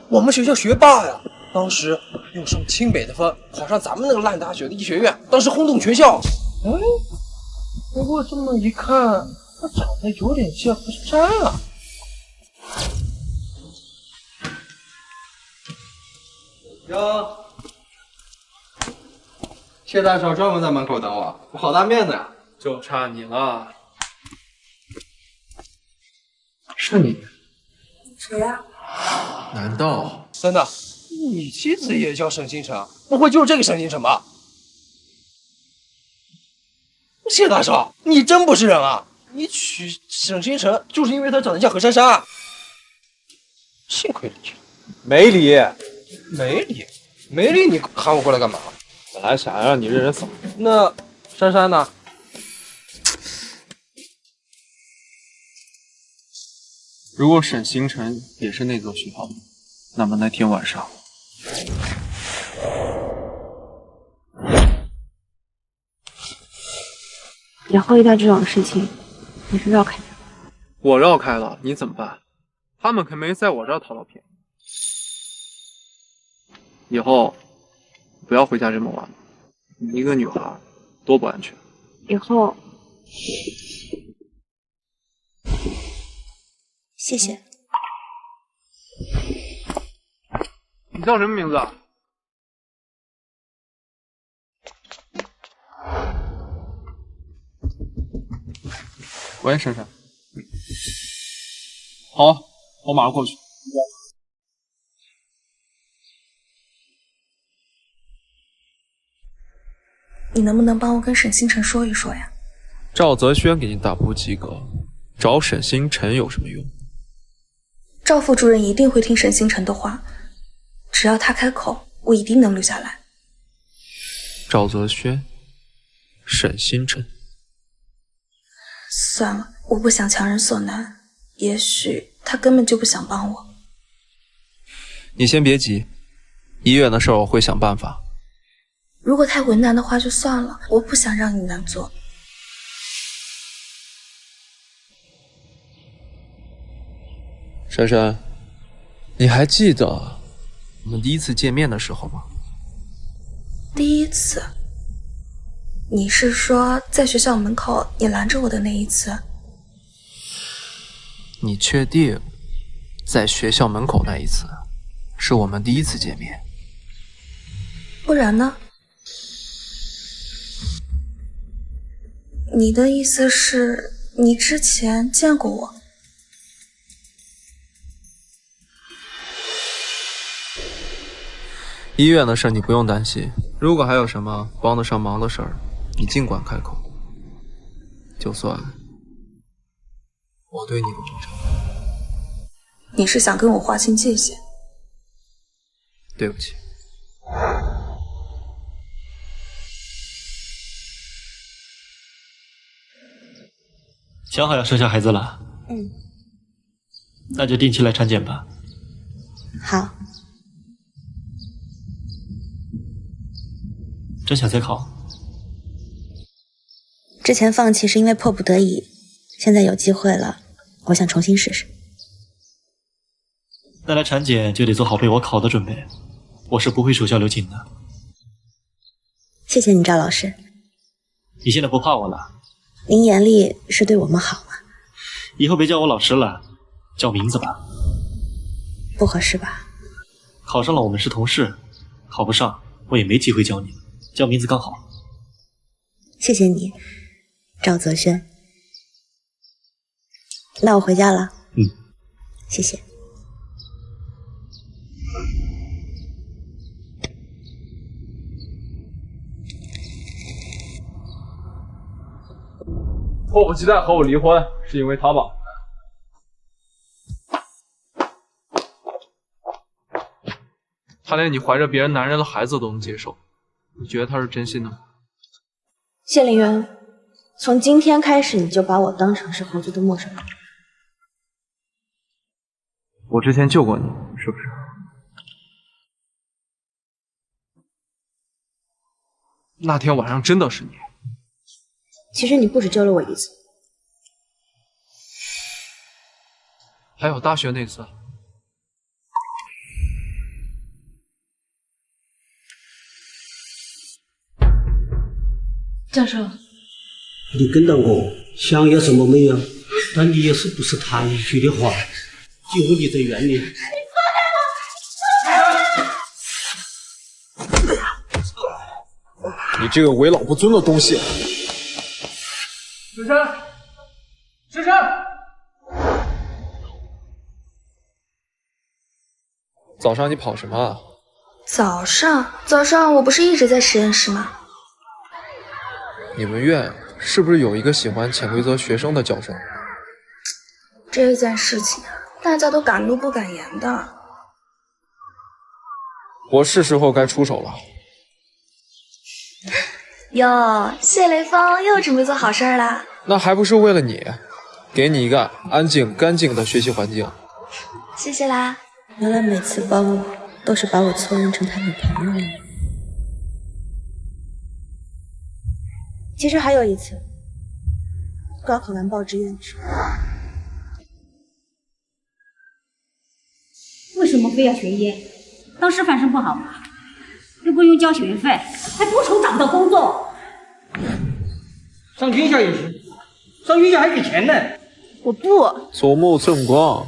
S5: 我们学校学霸呀，当时用上清北的分，考上咱们那个烂大学的医学院，当时轰动全校。哎，不过这么一看，他长得有点像何珊啊。
S15: 哟，谢大少专门在门口等我，我好大面子呀！
S8: 就差你了。
S5: 是你？
S2: 谁呀？
S15: 难道
S5: 真的？你妻子也叫沈星辰？不会就是这个沈星辰吧？谢大少，你真不是人啊！你娶沈星辰就是因为他长得像何珊珊？幸亏理智，
S8: 没理，
S5: 没理，没理，你喊我过来干嘛？
S8: 本来想让你认认嫂。
S5: 那珊珊呢？
S8: 如果沈星辰也是那座学校的，那么那天晚上，
S2: 以后遇到这种事情，你是绕开他。
S8: 我绕开了，你怎么办？他们可没在我这儿讨到便宜。以后不要回家这么晚了，你一个女孩多不安全。
S2: 以后，谢谢。
S8: 你叫什么名字啊？喂，珊珊。好，我马上过去。
S1: 你能不能帮我跟沈星辰说一说呀？
S8: 赵泽轩给你打不及格，找沈星辰有什么用？
S1: 赵副主任一定会听沈星辰的话，只要他开口，我一定能留下来。
S8: 赵泽轩，沈星辰。
S1: 算了，我不想强人所难，也许他根本就不想帮我。
S8: 你先别急，医院的事儿我会想办法。
S1: 如果太为难的话就算了，我不想让你难做。
S8: 珊珊，你还记得我们第一次见面的时候吗？
S1: 第一次？你是说在学校门口你拦着我的那一次？
S8: 你确定在学校门口那一次是我们第一次见面？
S1: 不然呢？你的意思是你之前见过我？
S8: 医院的事你不用担心，如果还有什么帮得上忙的事儿，你尽管开口。就算我对你不忠诚，
S1: 你是想跟我划清界限？
S8: 对不起。
S20: 想好要生下孩子了？那就定期来产检吧。
S2: 好。
S20: 真想再考？
S2: 之前放弃是因为迫不得已，现在有机会了，我想重新试试。
S20: 那来产检就得做好被我考的准备，我是不会手下留情的。
S2: 谢谢你，赵老师。
S20: 你现在不怕我了？
S2: 您严厉是对我们好啊。
S20: 以后别叫我老师了，叫名字吧。
S2: 不合适吧？
S20: 考上了我们是同事，考不上我也没机会教你，叫名字刚好。
S2: 谢谢你，赵泽轩。那我回家了。谢谢。
S8: 迫不及待和我离婚，是因为他吧？他连你怀着别人男人的孩子都能接受，你觉得他是真心的吗？
S2: 谢凌渊，从今天开始你就把我当成是合租的陌生人。
S8: 我之前救过你，是不是？那天晚上真的是你。
S2: 其实你不止救了我一次，
S8: 还有大学那次。
S1: 教授，
S14: 你跟到我，想要什么没有？但你也是不是他一句的话，就会你在院里。
S8: 你这个为老不尊的东西！
S20: 珊珊，珊珊，
S8: 早上你跑什么啊？
S1: 早上我不是一直在实验室吗？
S8: 你们院是不是有一个喜欢潜规则学生的教授？
S1: 这件事情大家都敢怒不敢言的。
S8: 我是时候该出手了。
S1: 哟，谢雷锋又准备做好事啦？
S8: 那还不是为了你，给你一个安静干净的学习环境。
S1: 谢谢啦。
S2: 原来每次帮我都是把我错认成他女朋友了。其实还有一次，高考完报志愿的时候。
S4: 为什么非要学医？当师范生不好吗？又不用交学费，还不愁找不到工作。
S3: 上军校也行，上军校还给钱呢。
S1: 我不。
S8: 左目寸光。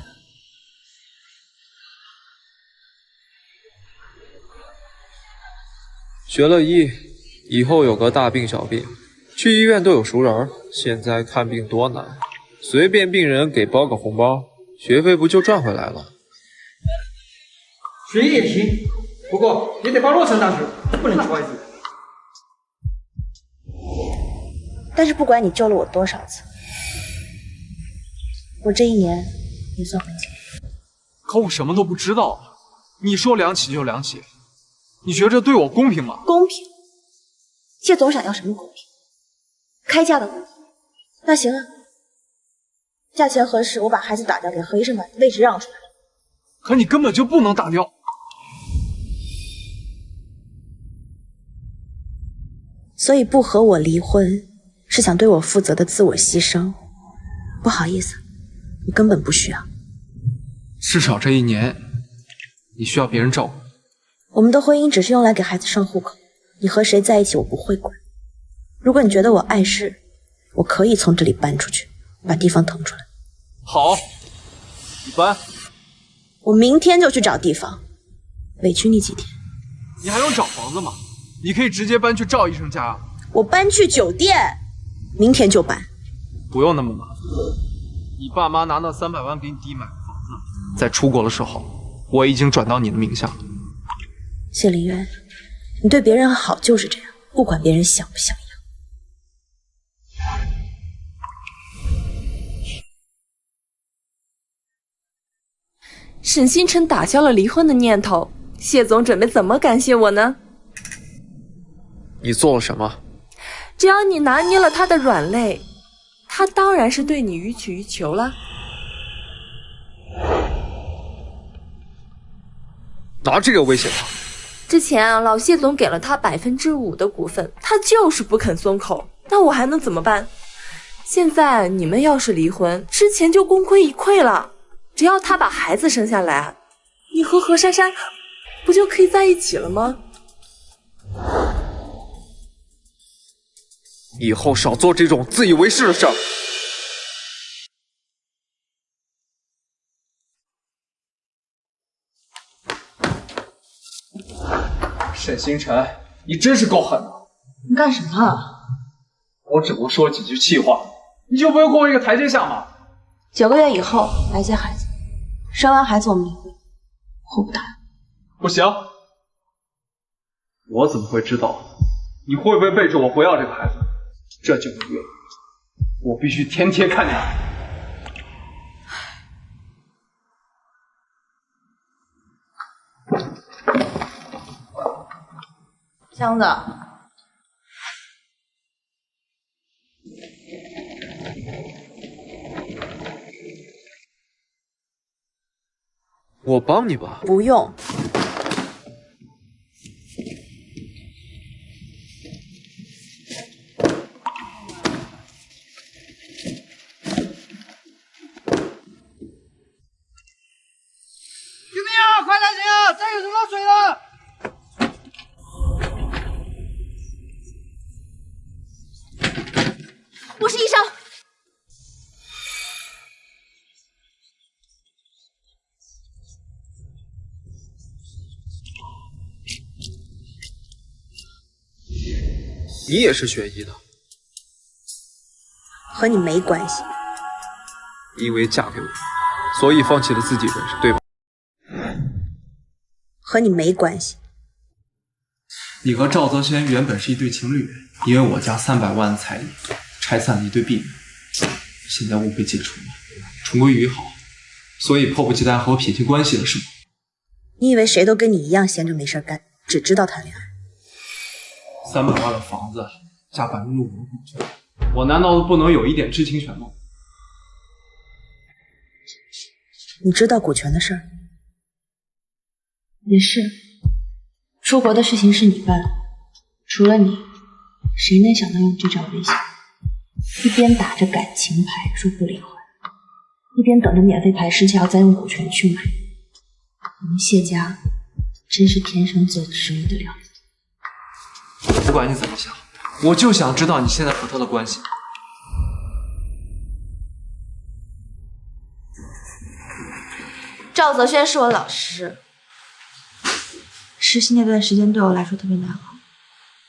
S8: 学了医，以后有个大病小病，去医院都有熟人。现在看病多难，随便病人给包个红包，学费不就赚回来了？
S3: 学医也行，不过也得报洛城大学，不能去外地。
S2: 但是不管你救了我多少次，我这一年也算回去。
S8: 可我什么都不知道，你说两起就两起，你觉着对我公平吗？
S2: 公平？谢总想要什么公平？开价的公平？那行啊，价钱合适，我把孩子打掉，给何医生把位置让出来。
S8: 可你根本就不能打掉。
S2: 所以不和我离婚，是想对我负责的自我牺牲。不好意思，我根本不需要。
S8: 至少这一年，你需要别人照顾。
S2: 我们的婚姻只是用来给孩子上户口，你和谁在一起我不会管。如果你觉得我碍事，我可以从这里搬出去，把地方腾出来。
S8: 好，你搬。
S2: 我明天就去找地方，委屈你几天。
S8: 你还用找房子吗？你可以直接搬去赵医生家。
S2: 我搬去酒店，明天就搬。
S8: 不用那么麻烦，你爸妈拿那300万给你弟买个房子，在出国的时候，我已经转到你的名下。
S2: 谢林渊，你对别人好就是这样，不管别人想不想要。
S6: 沈星辰打消了离婚的念头，谢总准备怎么感谢我呢？
S8: 你做了什么？
S6: 只要你拿捏了他的软肋，他当然是对你予取予求了。
S8: 拿这个威胁他？
S6: 之前啊，老谢总给了他5%的股份，他就是不肯松口，那我还能怎么办？现在你们要是离婚，之前就功亏一篑了。只要他把孩子生下来，你和何珊珊不就可以在一起了吗？
S8: 以后少做这种自以为是的事儿。沈星辰，你真是够狠的！
S12: 你干什么？
S8: 我只不过说几句气话，你就不会给我一个台阶下吗
S2: ？9个月以后来接孩子，生完孩子我们离婚，互不打扰。
S8: 不行，我怎么会知道你会不会背着我不要这个孩子？这9个月，我必须天天看见
S12: 你。箱子。
S8: 我帮你吧。
S2: 不用。
S3: 救命啊！快来人啊！这有人落水了！
S2: 我是医生。
S8: 你也是学医的，
S2: 和你没关系。
S8: 因为嫁给我，所以放弃了自己人生，对吧？
S2: 和你没关系。
S8: 你和赵泽轩原本是一对情侣，因为我家300万彩礼，拆散了一对婢女，现在误会解除了，重归于好，所以迫不及待和我撇清关系了，是吗？
S2: 你以为谁都跟你一样闲着没事干，只知道谈恋爱
S8: ？300万的房子加5%的股权，我难道不能有一点知情权吗？
S2: 你知道股权的事儿？
S11: 也是，出国的事情是你办的，除了你，谁能想到用这招威胁？一边打着感情牌说不离婚，一边等着免费排尸条再用股权去买。我们谢家真是天生做生意的料子。
S8: 不管你怎么想，我就想知道你现在和他的关系。
S11: 赵泽轩是我老师，实习那段时间对我来说特别难熬，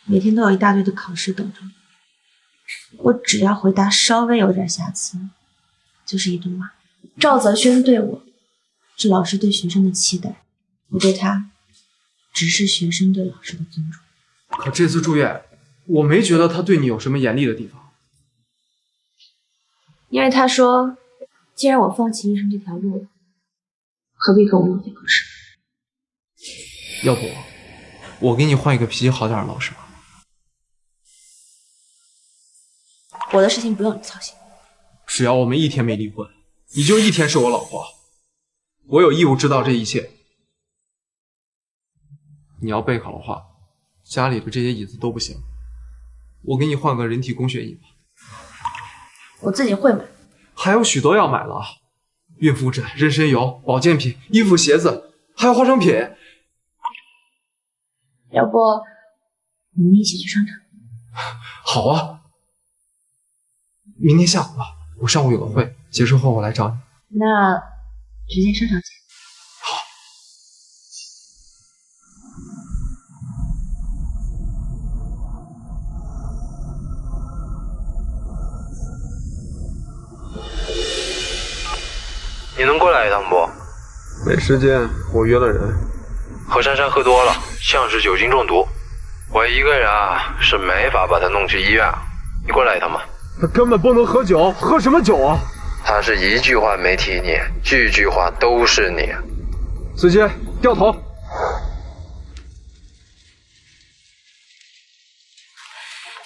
S11: 每天都有一大堆的考试等着我，只要回答稍微有点瑕疵，就是一顿骂。赵泽轩对我是老师对学生的期待，我对他只是学生对老师的尊重。
S8: 可这次住院，我没觉得他对你有什么严厉的地方。
S11: 因为他说，既然我放弃医生这条路了，何必跟我浪费考试？
S8: 要不，我给你换一个脾气好点的老师吧。
S11: 我的事情不用你操心。
S8: 只要我们一天没离婚，你就一天是我老婆。我有义务知道这一切。你要备考的话，家里的这些椅子都不行，我给你换个人体工学椅吧。
S11: 我自己会买。
S8: 还有许多要买了，孕妇枕、人参油、保健品、衣服、鞋子，还有化妆品。
S11: 要不我们一起去商场？
S8: 好啊，明天下午吧，我上午有个会，结束后我来找你。
S11: 那直接商场见。
S15: 你能过来一趟不？
S8: 没时间，我约了人。
S15: 何珊珊喝多了，像是酒精中毒。我一个人啊是没法把她弄去医院。你过来一趟吧。
S8: 他根本不能喝酒，喝什么酒啊？
S15: 他是一句话没提你，句句话都是你。
S8: 司机，掉头。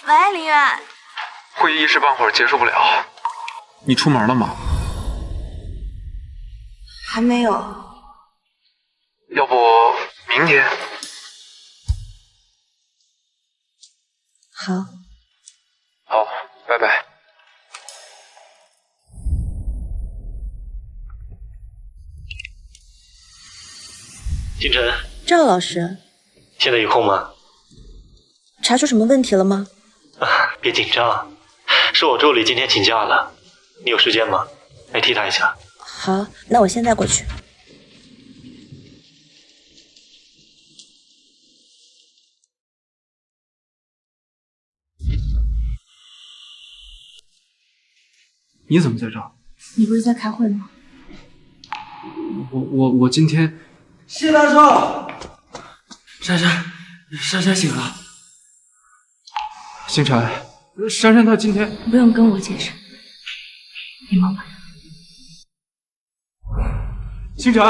S11: 喂，林远。
S8: 会议一时半会儿结束不了。你出门了吗？
S2: 还没有。
S8: 要不明天？
S2: 好。
S8: 好，拜拜。
S21: 金晨，
S2: 赵老师，
S21: 现在有空吗？
S2: 查出什么问题了吗？
S21: 别紧张，是我助理今天请假了，你有时间吗？来替他一下。
S2: 好，那我现在过去。
S8: 你怎么在这儿？
S11: 你不是在开会吗？
S8: 我今天。
S3: 谢大少，珊珊醒了。
S8: 星辰，珊珊她今天
S11: 不用跟我解释，你忙吧。
S8: 星辰，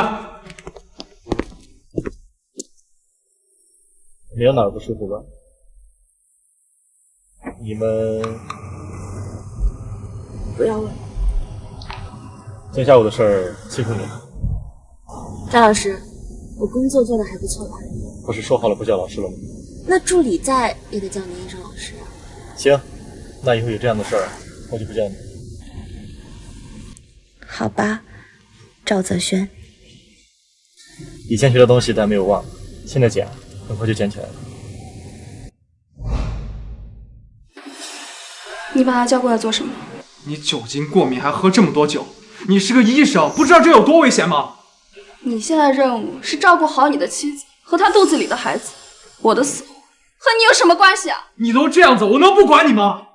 S21: 没有哪儿不舒服吧？你们
S11: 不要问。
S21: 今天下午的事儿辛苦你了。
S11: 张老师，我工作做得还不错吧？
S21: 不是说好了不叫老师了吗？
S11: 那助理在也得叫您一声老师啊。
S21: 行，那以后有这样的事儿，我就不叫你。
S2: 好吧，赵泽轩。
S21: 以前学的东西但没有忘，现在捡，很快就捡起来了。
S6: 你把他叫过来做什么？
S8: 你酒精过敏还喝这么多酒，你是个医生，不知道这有多危险吗？
S6: 你现在任务是照顾好你的妻子和她肚子里的孩子，我的死活和你有什么关系啊？
S8: 你都这样子，我能不管你吗？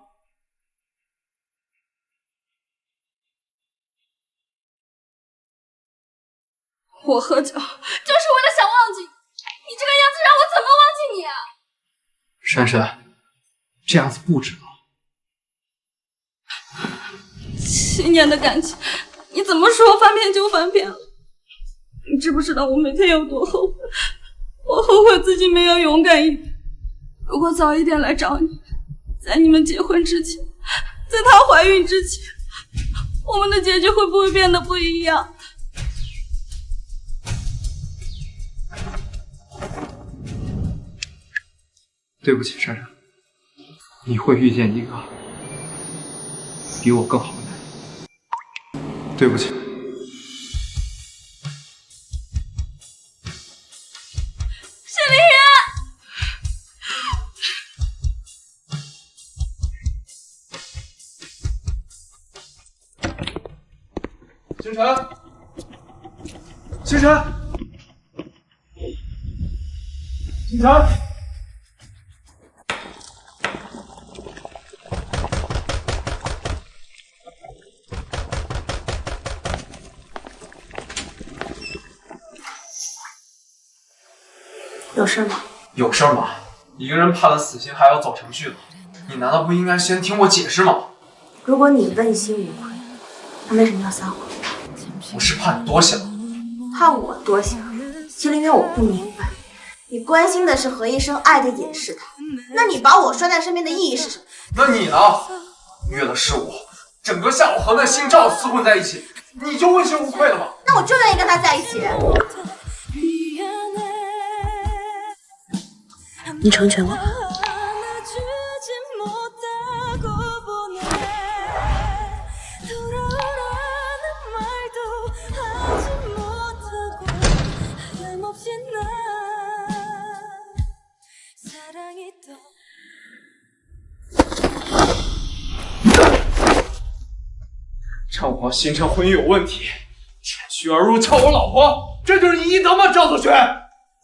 S6: 我喝酒就是为了想忘记你，你这个样子让我怎么忘记你啊？
S8: 珊珊，这样子不值得。
S1: 7年的感情，你怎么说翻篇就翻篇了？你知不知道我每天有多后悔？我后悔自己没有勇敢一点。如果早一点来找你，在你们结婚之前，在她怀孕之前，我们的结局会不会变得不一样？
S8: 对不起，珊珊，你会遇见一个比我更好的男人。对不起。
S1: 谢凌云。
S5: 星辰，星辰，星辰。
S2: 有事吗？
S8: 有事吗？一个人判了死刑还要走程序的，你难道不应该先听我解释吗？
S2: 如果你问心无愧，那为什么要撒谎？
S8: 不是怕你多想，
S2: 怕我多想？谢凌云，我不明白，你关心的是何医生，爱的也是他，那你把我拴在身边的意义是什么？
S8: 那你呢？虐的是我，整个下午和那姓赵厮混在一起，你就问心无愧了吗？
S2: 那我就愿意跟他在一起。你成全我吧。
S8: 趁我新城婚姻有问题，趁虚而入撬我老婆，这就是你应得吗？赵子轩，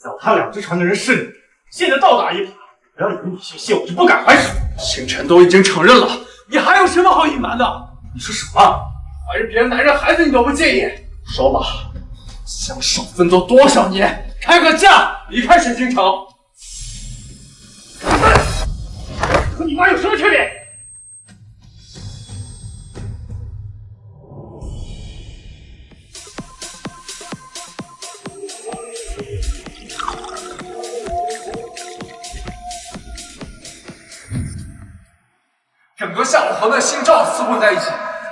S20: 脚踏两只船的人是你，现在倒打一耙，不要以为你姓谢我就不敢还手。
S8: 星辰都已经承认了，你还有什么好隐瞒的？
S20: 你说什么？
S8: 怀着别人男人孩子你都不介意？说吧，相守奋斗多少年，开个价离开水晶城。
S20: 和你妈有什么区别？
S8: 整个下午和那姓赵厮混在一起，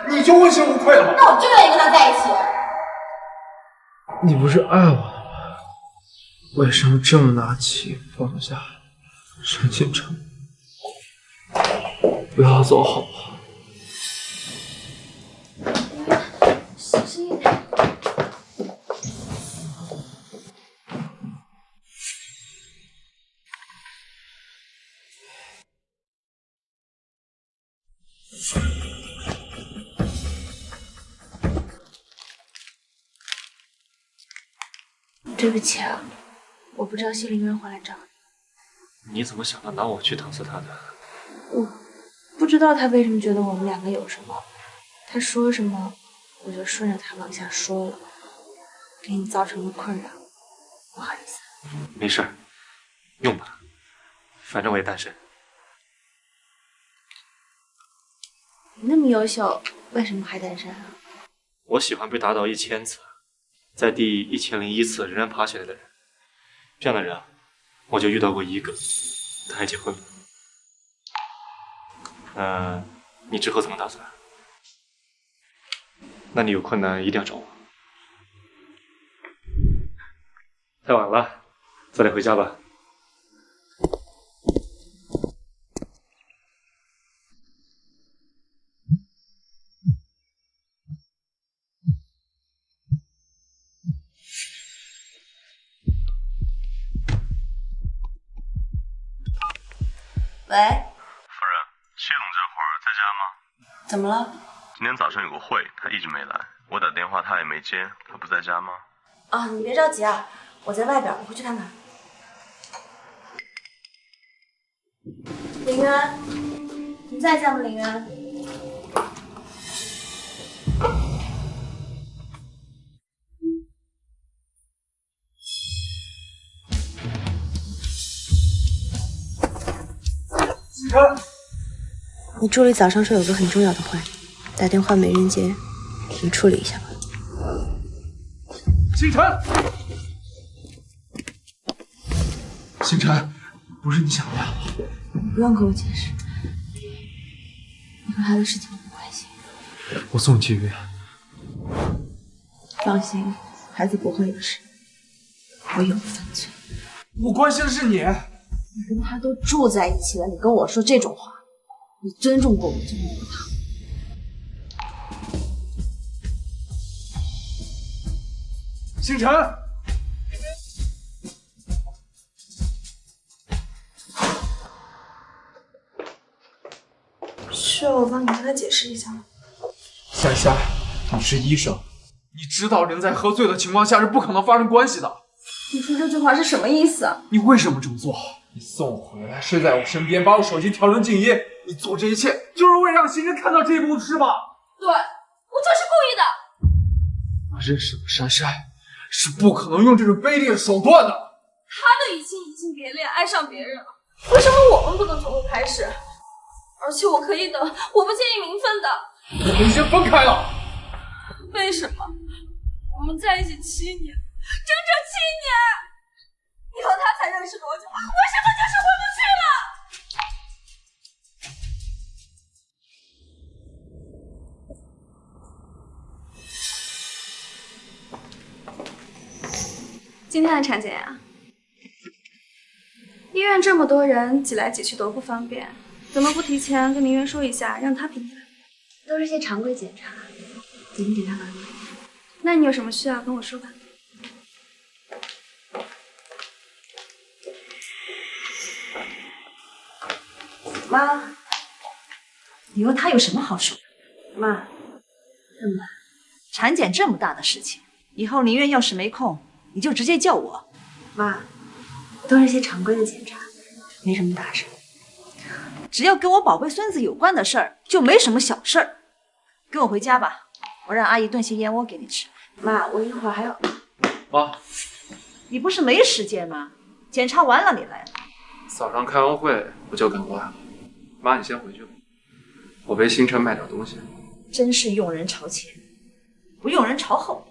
S8: 你就问心无愧了吗？
S2: 那我就愿意跟他在一起。
S8: 你不是爱我的吗？为什么这么拿起放下沈锦城？不要走好不好？
S2: 对不起啊，我不知道谢凌云会来找你。
S21: 你怎么想到拿我去搪塞他的？
S2: 我不知道他为什么觉得我们两个有什么，他说什么我就顺着他往下说了，给你造成了困扰，不好意思。
S21: 没事儿，用吧，反正我也单身。
S2: 你那么优秀，为什么还单身啊？
S21: 我喜欢被打倒1000次，在第1001次仍然爬起来的人。这样的人，我就遇到过一个，他还结婚了。你之后怎么打算？那你有困难一定要找我。太晚了，早点回家吧。
S2: 喂，
S9: 夫人，谢总这会儿在家吗？
S2: 怎么了？
S9: 今天早上有个会，他一直没来，我打电话他也没接，他不在家吗？
S2: 啊，你别着急啊，我在外边，我回去看看。凌渊，你在家吗？凌渊。你助理早上说有个很重要的会，待打电话没人接，你处理一下吧。
S8: 星辰，星辰，不是你想的呀。
S2: 不用跟我解释，你和他的事情没关系。
S8: 我送你去医院。
S2: 放心，孩子不会有事，我有犯罪。
S8: 我关心的是你。
S11: 你跟他都住在一起了，你跟我说这种话，你尊重过我就没有他。
S8: 星辰，
S1: 需要我帮你跟他解释一下吗？
S8: 夏夏，你是医生，你知道人在喝醉的情况下是不可能发生关系的。
S1: 你说这句话是什么意思啊？
S8: 你为什么这么做？你送我回来，睡在我身边，把我手机调成静音，你做这一切就是为了让星辰看到这一幕，是吧？
S1: 对，我就是故意的。
S8: 我认识的珊珊是不可能用这种卑劣的手段的。
S1: 他都已经移情别恋，爱上别人了，为什么我们不能从头开始？而且我可以等，我不介意名分的。
S8: 我们已经分开了。
S1: 为什么？我们在一起7年，整整7年，你和他才认识多久？为什么就是回不去了？今天的产检呀，医院这么多人，挤来挤去多不方便，怎么不提前跟明媛说一下，让他评判？
S2: 都是些常规检查，你们检查完了？
S1: 那你有什么需要跟我说吧。
S12: 妈，你说他有什么好说的？妈，产检这么大的事情，以后宁愿要是没空，你就直接叫我。
S2: 妈，都是些常规的检查，没什么大事。
S12: 只要跟我宝贝孙子有关的事儿，就没什么小事儿。跟我回家吧，我让阿姨炖些燕窝给你吃。
S2: 妈，我一会儿还要……
S8: 妈，
S12: 你不是没时间吗？检查完了你来了。
S8: 早上开完会我就赶过来了。妈，你先回去吧，我陪星辰买点东西。
S12: 真是用人朝前，不用人朝后。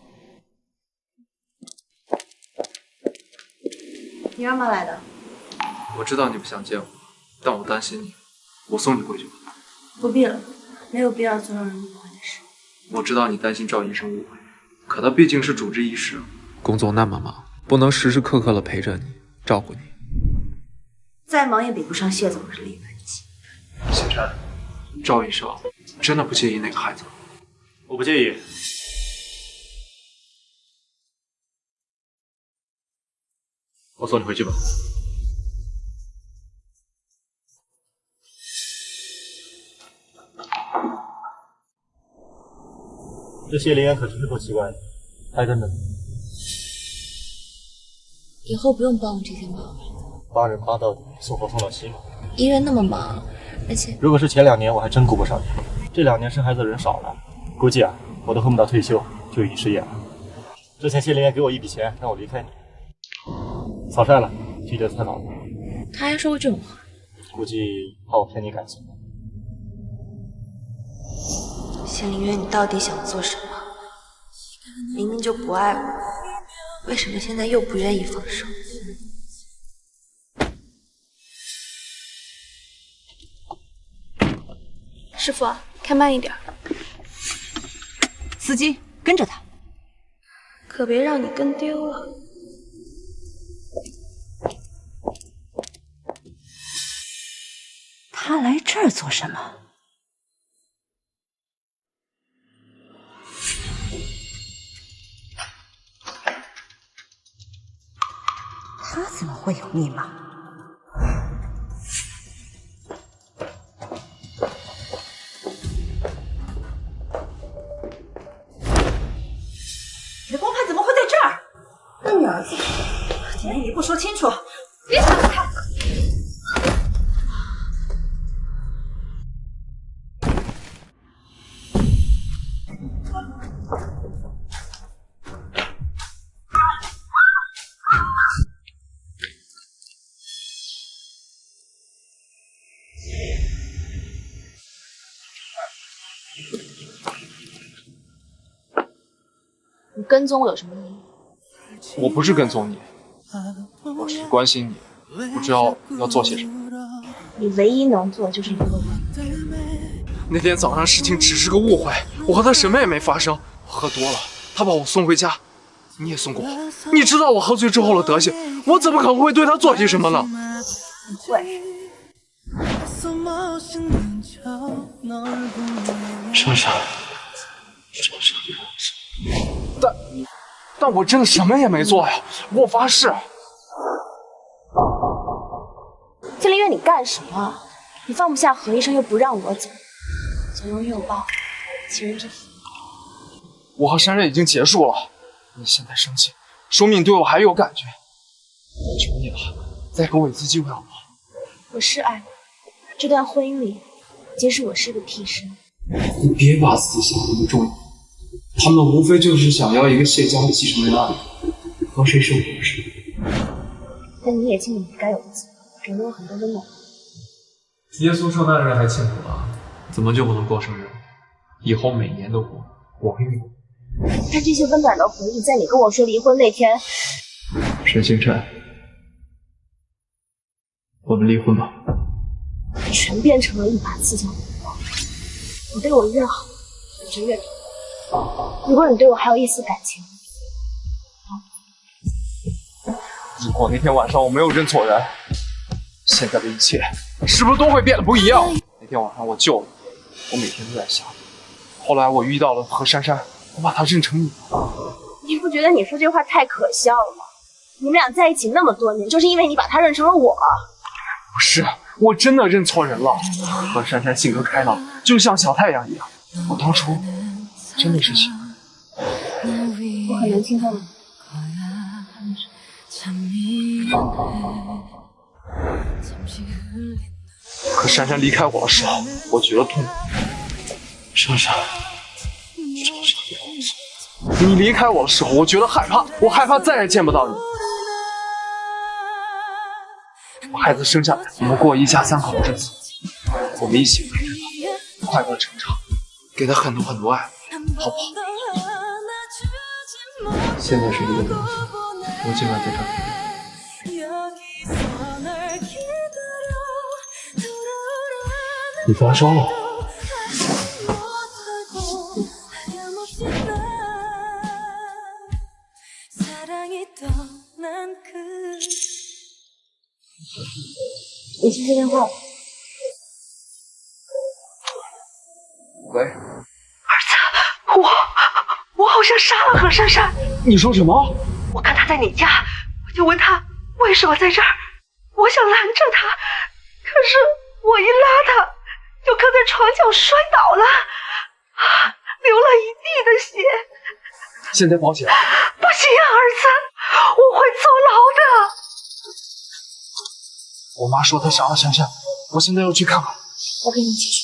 S2: 你干嘛来的？
S8: 我知道你不想见我，但我担心你，我送你回去吧。
S2: 不必了，没有必要做让人误会的事。
S8: 我知道你担心赵医生误会，可他毕竟是主治医师，工作那么忙，不能时时刻刻的陪着你，照顾你。
S2: 再忙也比不上谢总日理万机。
S8: 星辰，赵医生真的不介意那个孩子？
S21: 我不介意。我送你回去吧。这谢灵言可真是够奇怪的，还跟着你。
S2: 以后不用帮我这些忙，
S21: 帮人帮到底，送活送到西嘛。
S2: 医院那么忙，而且
S21: 如果是前2年，我还真顾不上你。这2年生孩子的人少了，估计啊，我都恨不得退休就已经失业了。之前谢灵言给我一笔钱，让我离开你，草率了，拒绝太早了。
S2: 他还说过这种话，
S21: 估计怕我骗你感情。
S2: 谢灵渊，你到底想做什么？明明就不爱我，为什么现在又不愿意放手？
S1: 师傅，开慢一点。
S12: 司机，跟着他，
S1: 可别让你跟丢了。
S12: 他来这儿做什么？他怎么会有密码？你的光盘怎么会在这儿？那你儿子，今天你不说清楚，别想离开！
S11: 跟踪我有什么意义？
S8: 我不是跟踪你，我只是关心你，不知道要做些什么。
S11: 你唯一能做的就是一个问。
S8: 那天早上事情只是个误会，我和他什么也没发生。我喝多了，他把我送回家，你也送过我。你知道我喝醉之后的德行，我怎么可能会对他做些什么呢？
S11: 你会。
S8: 珊珊，但我真的什么也没做呀，我发誓。
S11: 金林月，你干什么？你放不下何医生，又不让我走，左拥右抱，情人之福。
S8: 我和珊珊已经结束了，你现在生气，说明你对我还有感觉。我求你了，再给我一次机会好不好？
S11: 我是爱你，这段婚姻里，即使我是个替身。
S8: 你别把自己想那么重要，他们无非就是想要一个谢家的继承人而已，和谁是我的事。
S11: 但你也尽了你该有的责任，给了我很多温暖。
S8: 耶稣圣诞日还庆祝了，怎么就不能过生日？以后每年都过，我给你过。
S11: 但这些温暖的回忆，在你跟我说离婚那天，
S8: 沈星辰，我们离婚吧。
S11: 全变成了一把刺向我的刀。你对我越好，我就越痛。如果你对我还有一丝感情，
S8: 如果那天晚上我没有认错人，现在的一切是不是都会变得不一样？那天晚上我救了你，我每天都在想，后来我遇到了何珊珊，我把她认成你。
S11: 你不觉得你说这话太可笑了吗？你们俩在一起那么多年，就是因为你把她认成了我。
S8: 不是，我真的认错人了。何珊珊性格开朗，就像小太阳一样，我当初真的是喜欢。
S11: 我很能听到你。
S8: 可珊珊离开我的时候，我觉得痛苦。珊珊，你离开我的时候，我觉得害怕，我害怕再也见不到你。我孩子生下来，我们过一家三口的日子，我们一起陪着他，快乐成长，给他很多很多爱，好不好？现在是一个问题，我尽量对他好。你发烧了？
S11: 你去接电话吧。
S8: 喂，
S12: 儿子，我好像杀了何珊珊。
S8: 你说什么？
S12: 我看她在你家，我就问她为什么在这儿，我想拦着她，可是我一拉她，就磕在床角摔倒了，流了一地的血。
S8: 现在报警？
S12: 不行啊，儿子，我会坐牢的。
S8: 我妈说她杀了珊珊，我现在要去看看。
S11: 我跟你一起去。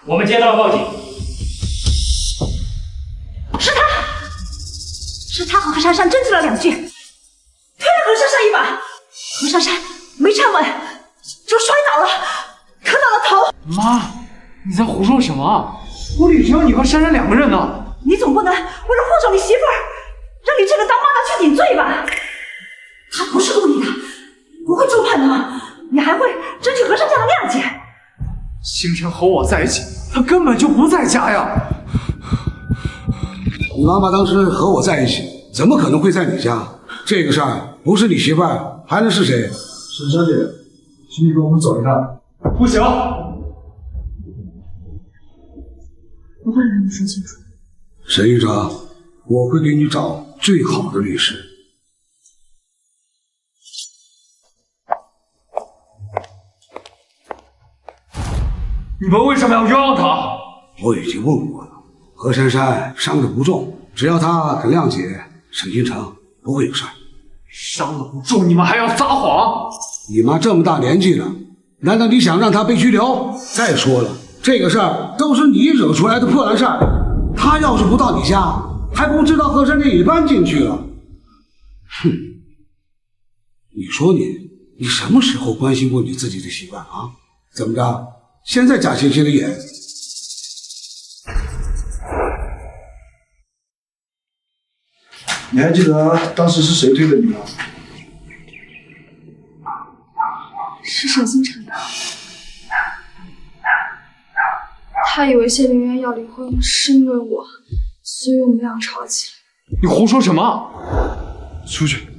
S20: 我们接到了报警，
S12: 是他和何珊珊争执了2句，推了何珊珊一把，何珊珊没站稳就摔倒了，磕到了头。
S8: 妈，你在胡说什么？屋里只有你和珊珊2个人呢。
S12: 你总不能为了护着你媳妇儿，让你这个当妈的去顶罪吧？他不是故意的，不会众叛的吗？你还会争取何珊珊的谅解？
S8: 星辰和我在一起，他根本就不在家呀。
S10: 你妈妈当时和我在一起，怎么可能会在你家？这个事儿不是你媳妇儿，还能是谁？
S8: 沈小姐，请你跟我们走一趟。不行，
S11: 不会让你说清楚。
S10: 沈院长，我会给你找最好的律师。
S8: 你们为什么要冤枉他？
S10: 我已经问过了，何珊珊伤得不重，只要她肯谅解，沈金城不会有事儿。
S8: 伤得不重，你们还要撒谎？
S10: 你妈这么大年纪了，难道你想让她被拘留？再说了，这个事儿都是你惹出来的破烂事儿，她要是不到你家，还不知道何珊珊也搬进去了。哼，你说你你什么时候关心过你自己的习惯啊？怎么着？现在假惺惺的演？
S7: 你还记得当时是谁推的你吗？
S1: 是沈星辰的。他以为谢凌渊要离婚是因为我，所以我们俩吵起来。
S8: 你胡说什么？出去！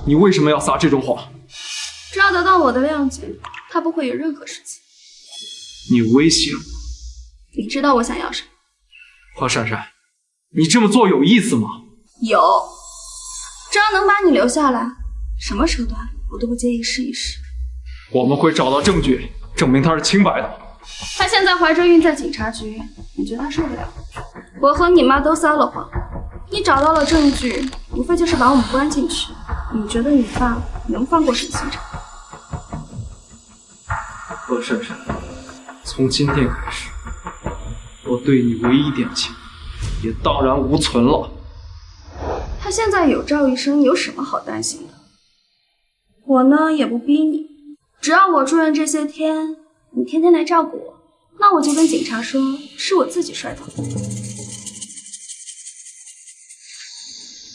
S8: 你为什么要撒这种谎？
S1: 只要得到我的谅解，他不会有任何事情。
S8: 你威胁我？
S1: 你知道我想要什么？
S8: 华珊珊，你这么做有意思吗？
S1: 有，只要能把你留下来，什么手段我都不介意试一试。
S8: 我们会找到证据，证明他是清白的。
S1: 他现在怀着孕在警察局，你觉得他受得了？我和你妈都撒了谎，你找到了证据，无非就是把我们关进去。你觉得你爸能放过沈星辰？
S8: 何珊珊，从今天开始，我对你唯一一点情也荡然无存了。
S1: 他现在有赵医生，有什么好担心的？我呢也不逼你，只要我住院这些天，你天天来照顾我，那我就跟警察说是我自己摔倒的。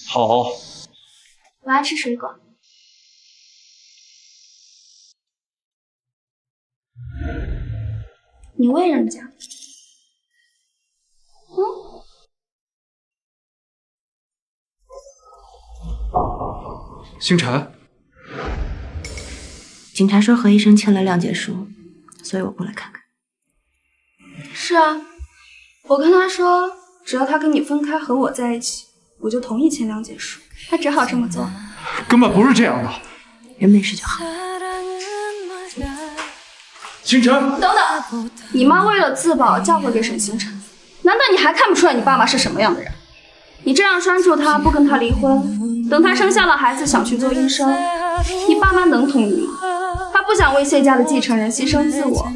S8: 好，
S1: 我爱吃水果。你喂人家。
S8: 星辰，
S2: 警察说何医生签了谅解书，所以我过来看看。
S1: 是啊，我跟他说，只要他跟你分开和我在一起，我就同意签谅解书。他只好这么做。
S8: 根本不是这样的。
S2: 人没事就好。
S8: 星辰，
S1: 等等，你妈为了自保嫁祸给沈星辰，难道你还看不出来你爸妈是什么样的人？你这样拴住他，不跟他离婚，等他生下了孩子想去做医生，你爸妈能同意吗？他不想为谢家的继承人牺牲自我，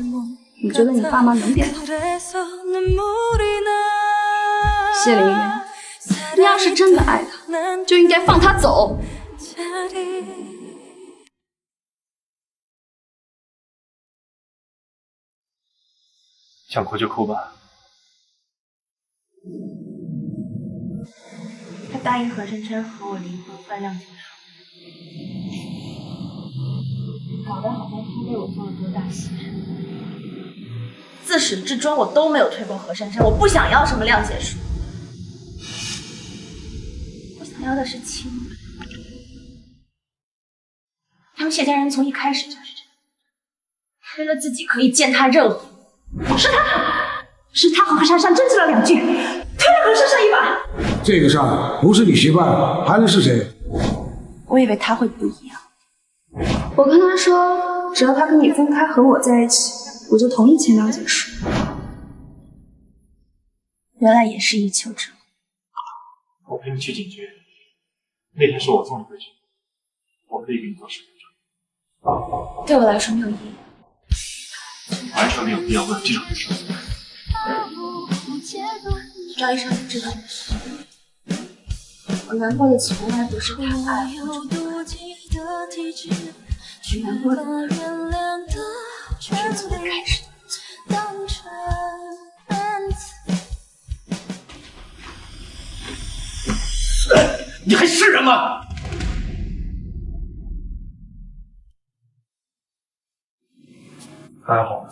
S1: 你觉得你爸妈能点头？谢凌渊，你要是真的爱他，就应该放他走。
S20: 想哭就哭吧。
S11: 他答应何珊珊和我离婚办谅解书，搞得好像他为我做了多大牺牲。自始至终我都没有推过何珊珊，我不想要什么谅解书，我想要的是清白。他们谢家人从一开始就是这样，为了自己可以践踏任何。是他和何珊珊争执了2句，推了何珊珊一把。
S10: 这个事儿不是你习惯了，还能是谁？
S11: 我以为他会不一样。
S1: 我跟他说，只要他跟你分开和我在一起，我就同意签谅解书。
S11: 原来也是一丘之貉。
S20: 我陪你去警局，那天是我送你回去，我可以给你做身份证。
S11: 对我来说没有意义。
S20: 完全没有必要为了这种事。
S11: 赵医生知道的是，我难过的从来不是他爱我这个，我难过的是从一开始
S20: 你还是人吗？还好，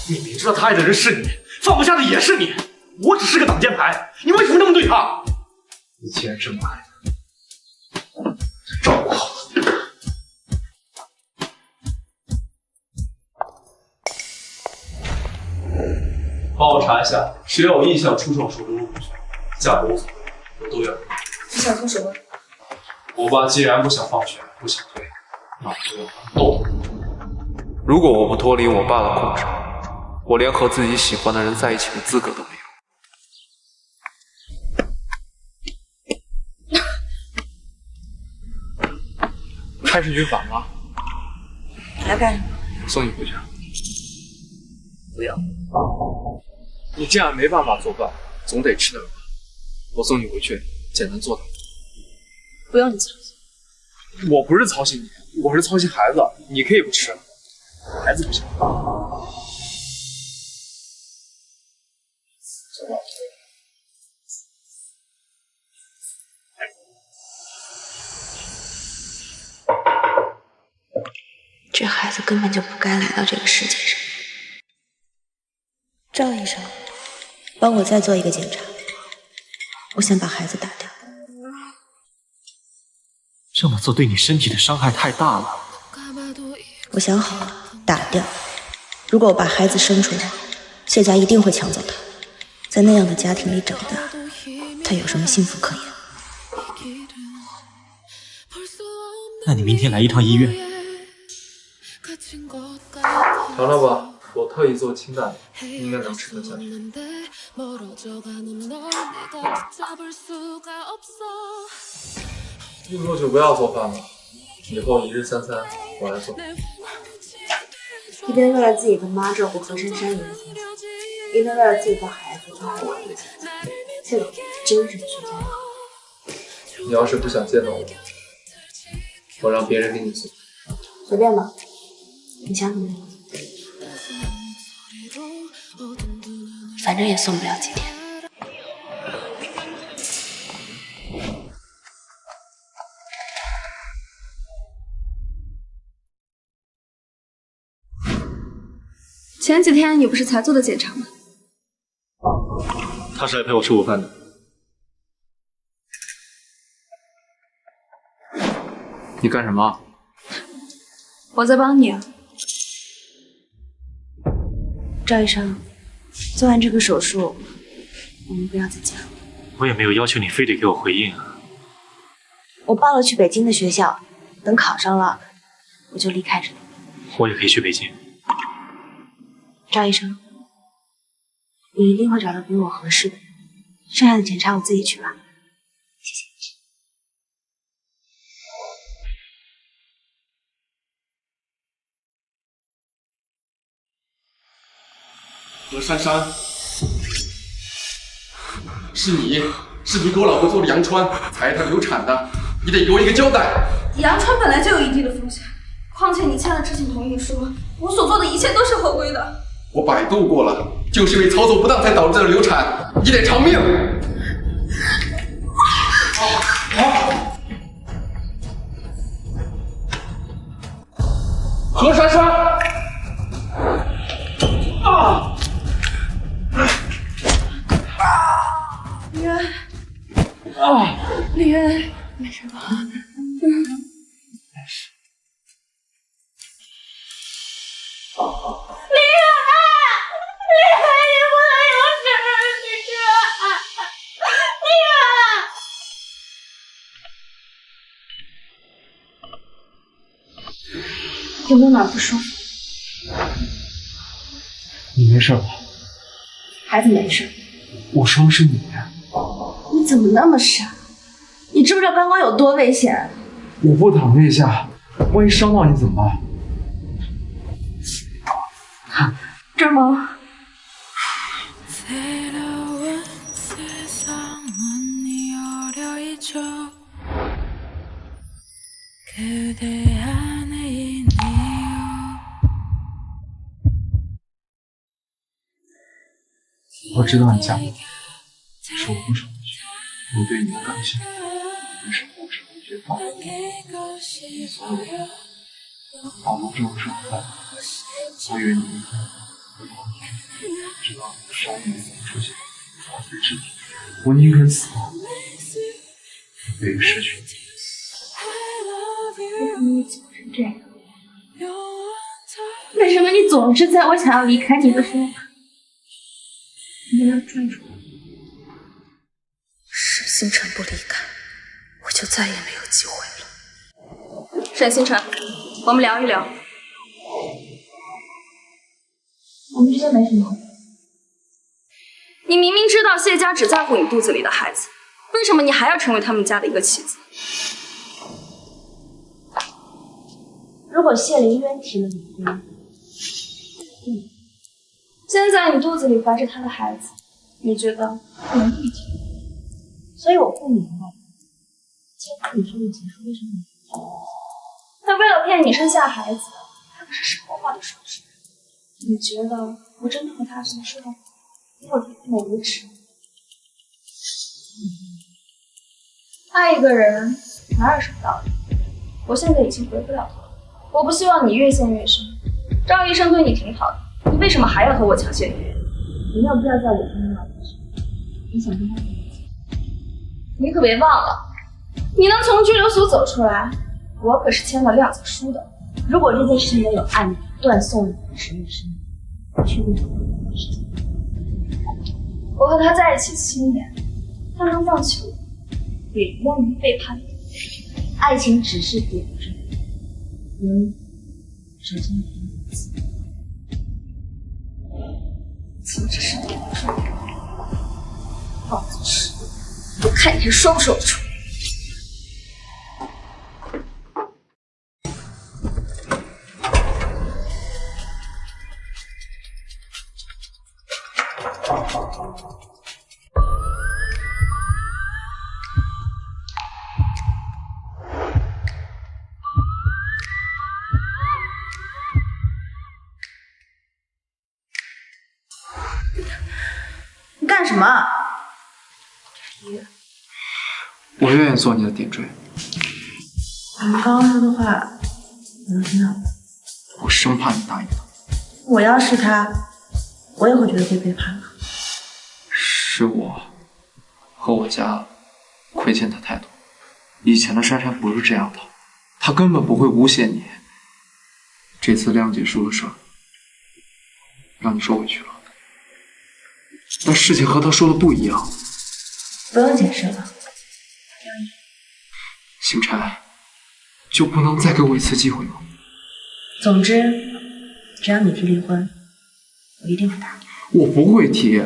S20: 你明知道他爱的人是你，放不下的也是你，我只是个挡箭牌，你为什么那么对他？你既然这么爱他，就照顾好自己。
S8: 帮我查一下，谁有意向出售手中物权，价格无所谓，我都愿意。
S11: 你想做什么？
S8: 我爸既然不想放权，不想退，那我就要斗。如果我不脱离我爸的控制，我连和自己喜欢的人在一起的资格都没有。开始军法吗？
S11: 来干什么？
S8: 送你回去。
S1: 不用。
S8: 你既然没办法做饭，总得吃点饭。我送你回去，简单做点。
S1: 不用你操心。
S8: 我不是操心你，我是操心孩子。你可以不吃，孩子不行。
S2: 这孩子根本就不该来到这个世界上。赵医生，帮我再做一个检查，我想把孩子打掉。
S21: 这么做对你身体的伤害太大了。
S2: 我想好了，打掉。如果我把孩子生出来，谢家一定会抢走他。在那样的家庭里长大，他有什么幸福可言？
S21: 那你明天来一趟医院。
S8: 尝尝吧，我特意做清淡的，应该能吃得下去。以后就不要做饭了，以后1日3餐我来做。
S2: 一边为了自己的妈照顾何珊珊一个星期，一边为了自己的孩子照顾我一个星期，这个真是缺家。
S8: 你要是不想见到我，我让别人给你做。
S2: 随便吧，你想怎么样？反正也送不了几天。
S1: 前几天你不是才做的检查吗？
S21: 他是来陪我吃午饭的。
S8: 你干什么？
S1: 我在帮你啊。
S2: 赵医生，做完这个手术，我们不要再见了。
S21: 我也没有要求你非得给我回应啊。
S2: 我报了去北京的学校，等考上了，我就离开这里。
S21: 我也可以去北京。
S2: 赵医生，你一定会找到比我合适的人，剩下的检查我自己去吧。谢谢。
S5: 何珊珊，是你给我老婆做的羊穿，才让她流产的，你得给我一个交代。
S1: 羊穿本来就有一定的风险，况且你签了知情同意书，我所做的一切都是合规的。
S5: 我百度过了，就是因为操作不当才导致的流产，你得偿命。何珊珊，
S1: 李渊，李渊，没事吧？
S5: 没事。
S1: 李渊，你不能有事，李渊，有没有哪不舒服？
S5: 你没事吧？
S1: 孩子没事。
S5: 我说的是你。
S1: 你怎么那么傻？你知不知道刚刚有多危险？
S8: 我不躺那一下，万一伤到你怎么办？
S1: 这儿吗？
S8: 我知道你嫁给我是我不舍得去，我对你的感谢也是不舍得去放。所以，老婆之后生孩子，我以为你离开会帮你，直到伤你的出现，我才知道，我宁肯死亡，也不失去你。
S1: 为什么你总是这样？为什么你总是在我想要离开你的时候，你要拽住我？
S2: 沈星辰不离开，我就再也没有机会了。
S1: 沈星辰，我们聊一聊。
S2: 我们之间没什么。
S1: 你明明知道谢家只在乎你肚子里的孩子，为什么你还要成为他们家的一个棋子？
S2: 如果谢凌渊提了离婚，
S1: 现在你肚子里怀着他的孩子，你觉得不能替替？
S11: 所以我不明白，既然你说的结束，为什么你不做？
S1: 他为了骗你生下孩子，他可是什么话都说出来。你觉得我真的和他什么说的话，或者那么无耻？爱一个人哪有什么道理？我现在已经回不了头了。我不希望你越陷越深。赵医生对你挺好的，你为什么还要和我抢谢灵运？
S11: 你要不要叫我跟你老婆说？你想跟他在一起？
S1: 你可别忘了，你能从拘留所走出来，我可是签了谅解书的。
S11: 如果这件事情没有按你断送你的职业生涯，我确定会有事情。
S1: 我和他在一起7年，他能放弃我，也原谅你背叛。
S11: 爱情只是点缀，人首先凭一次。
S1: 情只是点缀，放肆事，我看你还说不说得出。
S12: 你干什么？
S8: 我愿意做你的点缀。
S11: 你们刚刚说的话，我都听到了。
S8: 我生怕你答应他。
S11: 我要是他，我也会觉得被背叛了。
S8: 是我和我家亏欠他太多。以前的珊珊不是这样的，她根本不会诬陷你。这次谅解书的事儿，让你受委屈了。但事情和她说的不一样。
S11: 不用解释了。
S8: 星辰，就不能再给我一次机会吗？
S11: 总之，只要你提离婚，我一定会答应。
S8: 我不会提。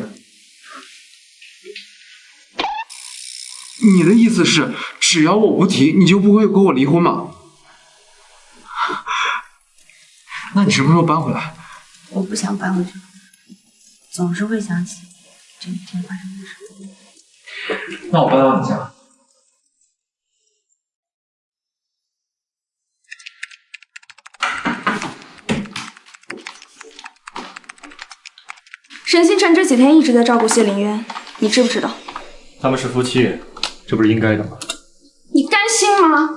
S8: 你的意思是，只要我不提，你就不会跟我离婚吗？那你什么时候搬回来？
S11: 我不想搬回去，总是会想起这一天发生的事。
S8: 那我搬到你家。
S1: 沈星辰这几天一直在照顾谢凌渊，你知不知道？
S21: 他们是夫妻，这不是应该的吗？
S1: 你甘心吗？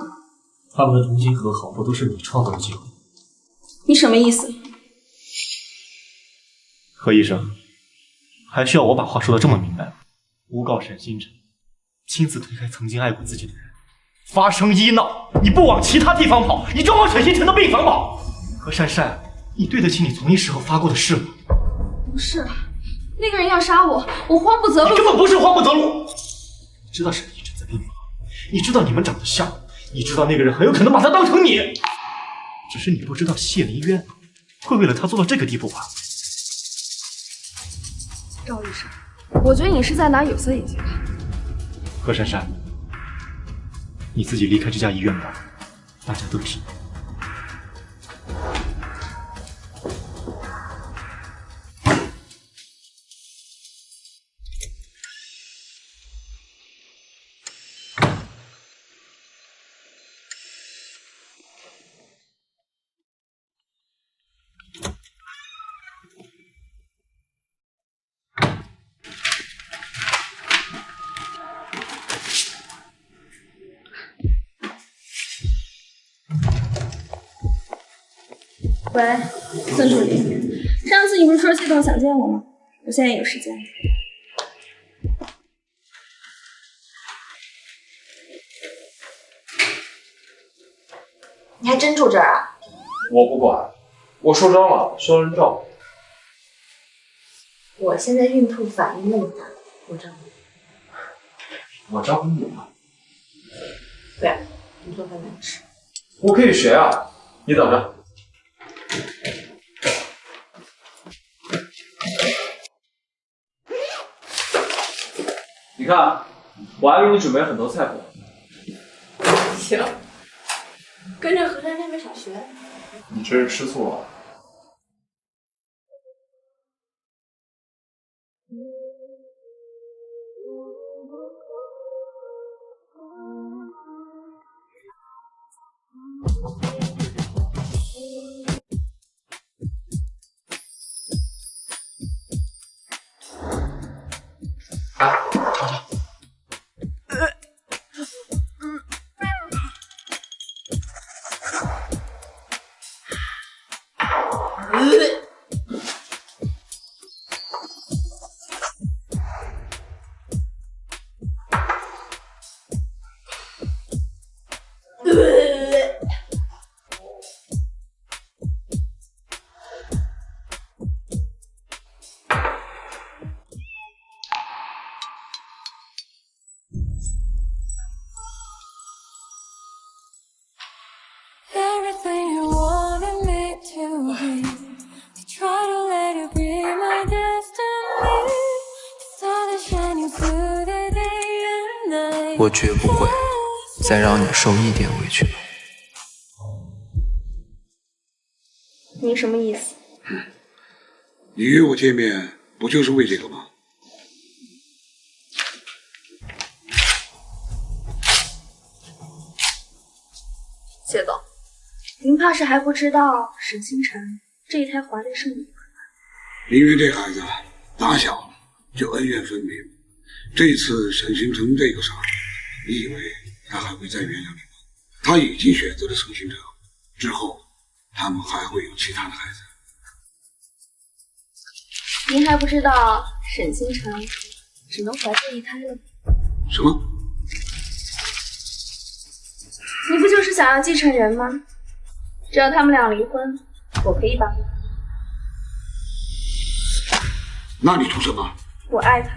S21: 他们的重新和好，不都是你创造的机会？
S1: 你什么意思？
S21: 何医生，还需要我把话说得这么明白吗？诬告沈星辰亲自推开曾经爱过自己的人，发生医闹，你不往其他地方跑，你就往沈星辰的病房跑。何珊珊，你对得起你从医时候发过的誓吗？
S1: 不是，那个人要杀我，我慌不择路。
S21: 你根本不是慌不择路。你知道沈星辰在病房，你知道你们长得像，你知道那个人很有可能把他当成你，只是你不知道谢凌渊会为了他做到这个地步吧？
S1: 赵医生，我觉得你是在拿有色眼镜看。
S21: 何珊珊，你自己离开这家医院吧，大家都知道。
S1: 喂，孙助理，上次你不是说系统想见我吗？我现在有时间。
S2: 你还真住这儿啊？
S8: 我不管，我受伤了，需要人照顾。
S2: 我现在孕吐反应那么大，我照顾你。
S8: 我照顾你吗？
S2: 不要，你做饭难吃。
S8: 我可以学啊，你等着。你看，我还给你准备很多菜谱。
S2: 行，跟着何珊珊没少学。
S8: 你这是吃醋了？我绝不会再让你受一点委屈。
S11: 你什么意思？
S10: 你约我见面，不就是为这个吗？
S11: 谢总，您怕是还不知道沈星辰这一胎怀的是你吧？
S10: 林渊这孩子打小就恩怨分明，这次沈星辰这个事儿，你以为他还会再原谅你吗？他已经选择了沈星辰，之后他们还会有其他的孩子。
S11: 您还不知道沈星辰只能怀这一胎了吗？
S10: 什么？
S11: 你不就是想要继承人吗？只要他们俩离婚，我可以帮你。
S10: 那你图什么？
S11: 我爱他，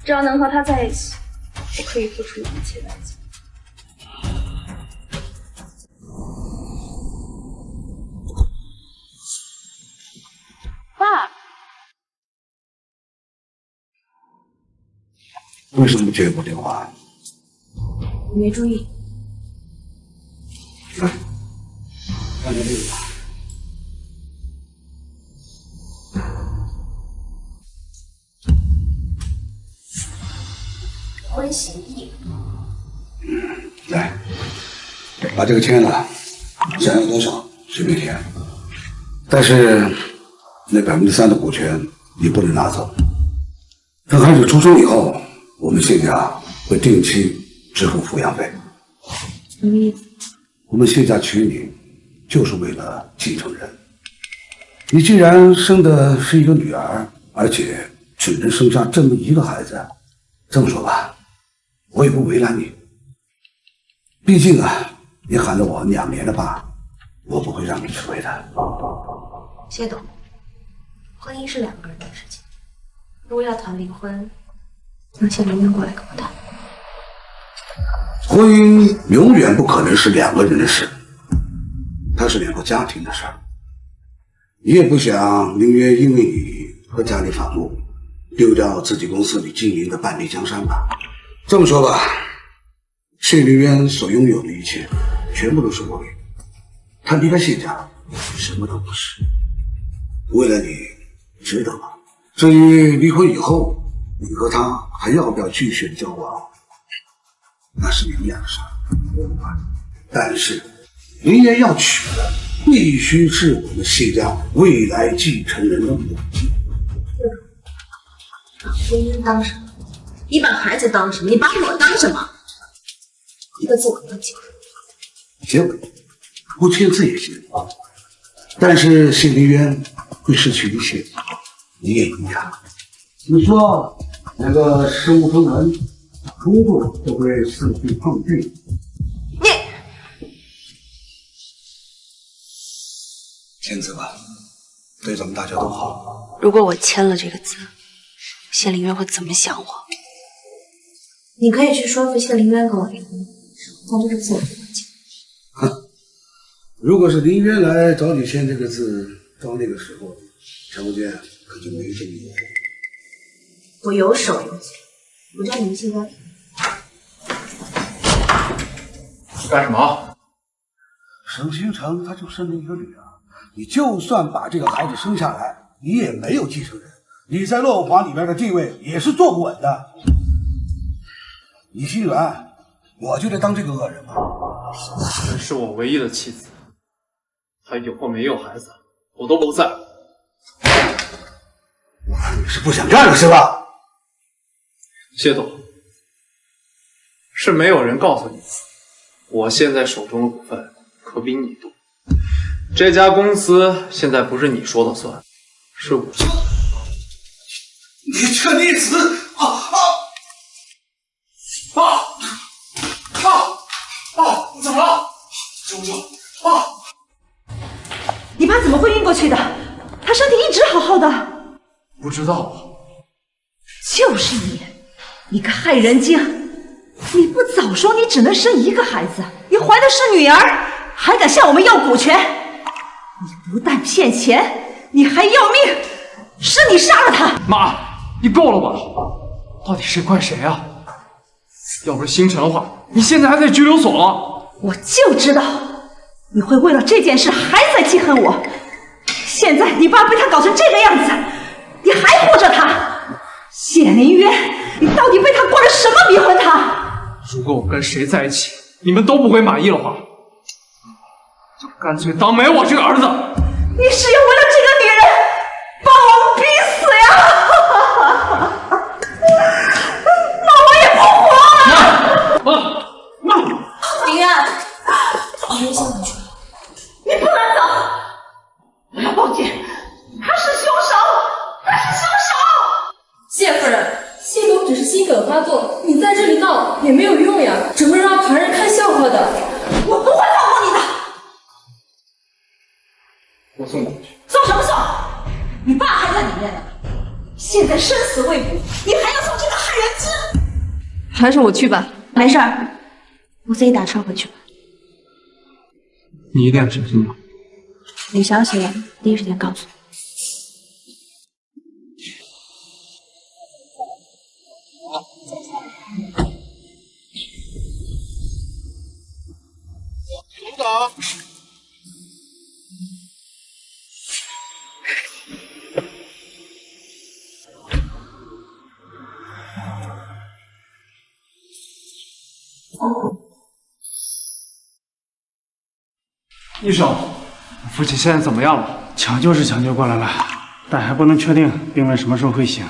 S11: 只要能和他在一起，我可以付出一切代价。爸，
S10: 为什么不接我电话？
S11: 我没注意。
S10: 来，看看这个吧。
S11: 婚协议。
S10: 来，把这个签了，想要多少随便填，但是那3%的股权你不能拿走。等孩子出生以后，我们谢家会定期支付抚养费。
S11: 什么意思？
S10: 我们谢家娶你，就是为了继承人。你既然生的是一个女儿，而且只能生下这么一个孩子，这么说吧，我也不为难你。毕竟啊，你喊了我2年的爸，我不会让你吃亏的。
S2: 谢董，婚姻是2个人的事情，如果要谈离婚，让谢林渊过来跟我谈。
S10: 婚姻永远不可能是2个人的事，它是2个家庭的事儿。你也不想林渊因为你和家里反目，丢掉自己公司里经营的半壁江山吧？这么说吧，谢林渊所拥有的一切，全部都是我给的。他离开谢家，什么都不是。为了你，值得吗？至于离婚以后，你和他还要不要继续交往，那是你们俩的事，我不管。但是林渊要娶的必须是我们谢家未来继承人的母亲。
S11: 把婚姻当什么？你把孩子当什么？你把我当什么？一个字我都记不住。
S10: 行，不签字也行。但是谢林渊会失去一切，你也一样。你说那个身无分文，工作都会四处碰壁。签字吧，对咱们大家都好。
S2: 如果我签了这个字，谢林渊会怎么想我？你可以去说服谢林渊跟我离婚，但这个字我不会签。
S10: 哼，如果是林渊来找你签这个字，到那个时候，陈无间可就没这么一回。
S2: 我有手有脚，我叫你们谢家平。
S5: 干什么？
S10: 沈星辰他就生了一个女儿，你就算把这个孩子生下来，你也没有继承人，你在乐华里边的地位也是坐不稳的。你心软，我就得当这个恶人吗？
S8: 沈是我唯一的妻子，她有或没有孩子，我都不在乎。
S10: 你是不想干了是吧？
S8: 谢董，是没有人告诉你，我现在手中的股份可比你多。这家公司现在不是你说了算，是我。
S10: 你这逆子！怎么了？救救！
S12: 你爸怎么会晕过去的？他身体一直好好的。
S8: 不知道。
S12: 就是你个害人精！你不早说你只能生一个孩子，你怀的是女儿，还敢向我们要股权？你不但骗钱，你还要命！是你杀了他！
S8: 妈，你够了吧？到底谁怪谁啊？要不是星辰的话，你现在还在拘留所了。
S12: 我就知道你会为了这件事还在记恨我。现在你爸被他搞成这个样子，你还护着他？谢凌渊，你到底为他过了什么迷魂汤？
S8: 如果我跟谁在一起，你们都不会满意的话，就干脆当没我这个儿子。
S12: 你是要为了这个女人把我们逼死呀？那我也不活了！
S8: 妈！
S1: 林渊，我先回去。你不能走！我要报警！他是凶手！他是凶手！
S6: 谢夫人，谢董只是心梗发作，你在这里闹也没有用呀，只会让旁人看笑话的。
S12: 我不会放过你的！
S8: 我送过去。
S12: 送什么送？你爸还在里面呢，现在生死未卜，你还要送这个害人精？
S6: 还是我去吧。
S11: 没事儿，我自己打车回去吧。
S8: 你一定要小心点。
S11: 有消息了，第一时间告诉你。
S5: 领导。
S8: 医生，父亲现在怎么样了？
S17: 抢救是抢救过来了，但还不能确定病人什么时候会醒，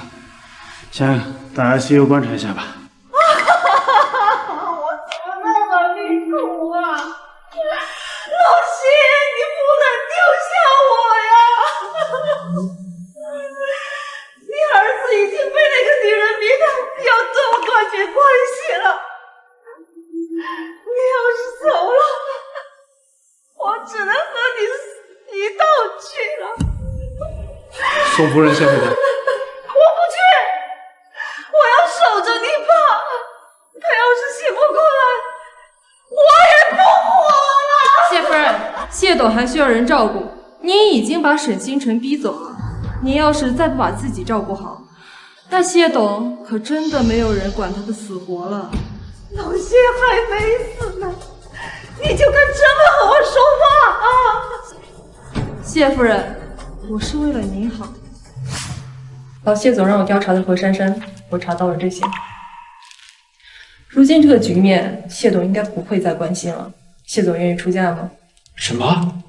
S17: 先到 ICU 观察一下吧。
S1: 我怎么那么命苦啊！老谢，你不能丢下我呀！你儿子已经被那个女人逼得要断绝关系了，你要是走了，我只能和你死一道去了。
S8: 宋夫人先回家。
S1: 我不去，我要守着你爸。他要是醒不过来，我也不活了。
S6: 谢夫人，谢董还需要人照顾，您已经把沈星辰逼走了。您要是再不把自己照顾好，那谢董可真的没有人管他的死活了。
S1: 老谢还没死呢，你就敢这么和我说话啊！
S6: 谢夫人，我是为了您好。老谢总让我调查的何珊珊，我查到了这些。如今这个局面，谢董应该不会再关心了。谢总愿意出价吗？
S8: 什么？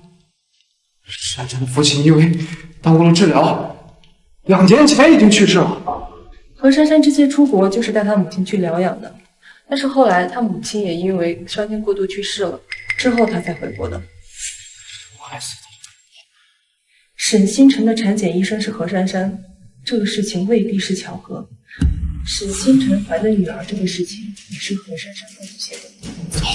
S8: 珊珊的父亲因为耽误了治疗，2年前已经去世了。
S6: 何珊珊之前出国就是带她母亲去疗养的，但是后来她母亲也因为伤心过度去世了，之后她才回国的。
S8: 害死他！
S6: 沈星辰的产检医生是何珊珊，这个事情未必是巧合。沈星辰怀的女儿这个事情也是何珊珊告诉谢董。走了。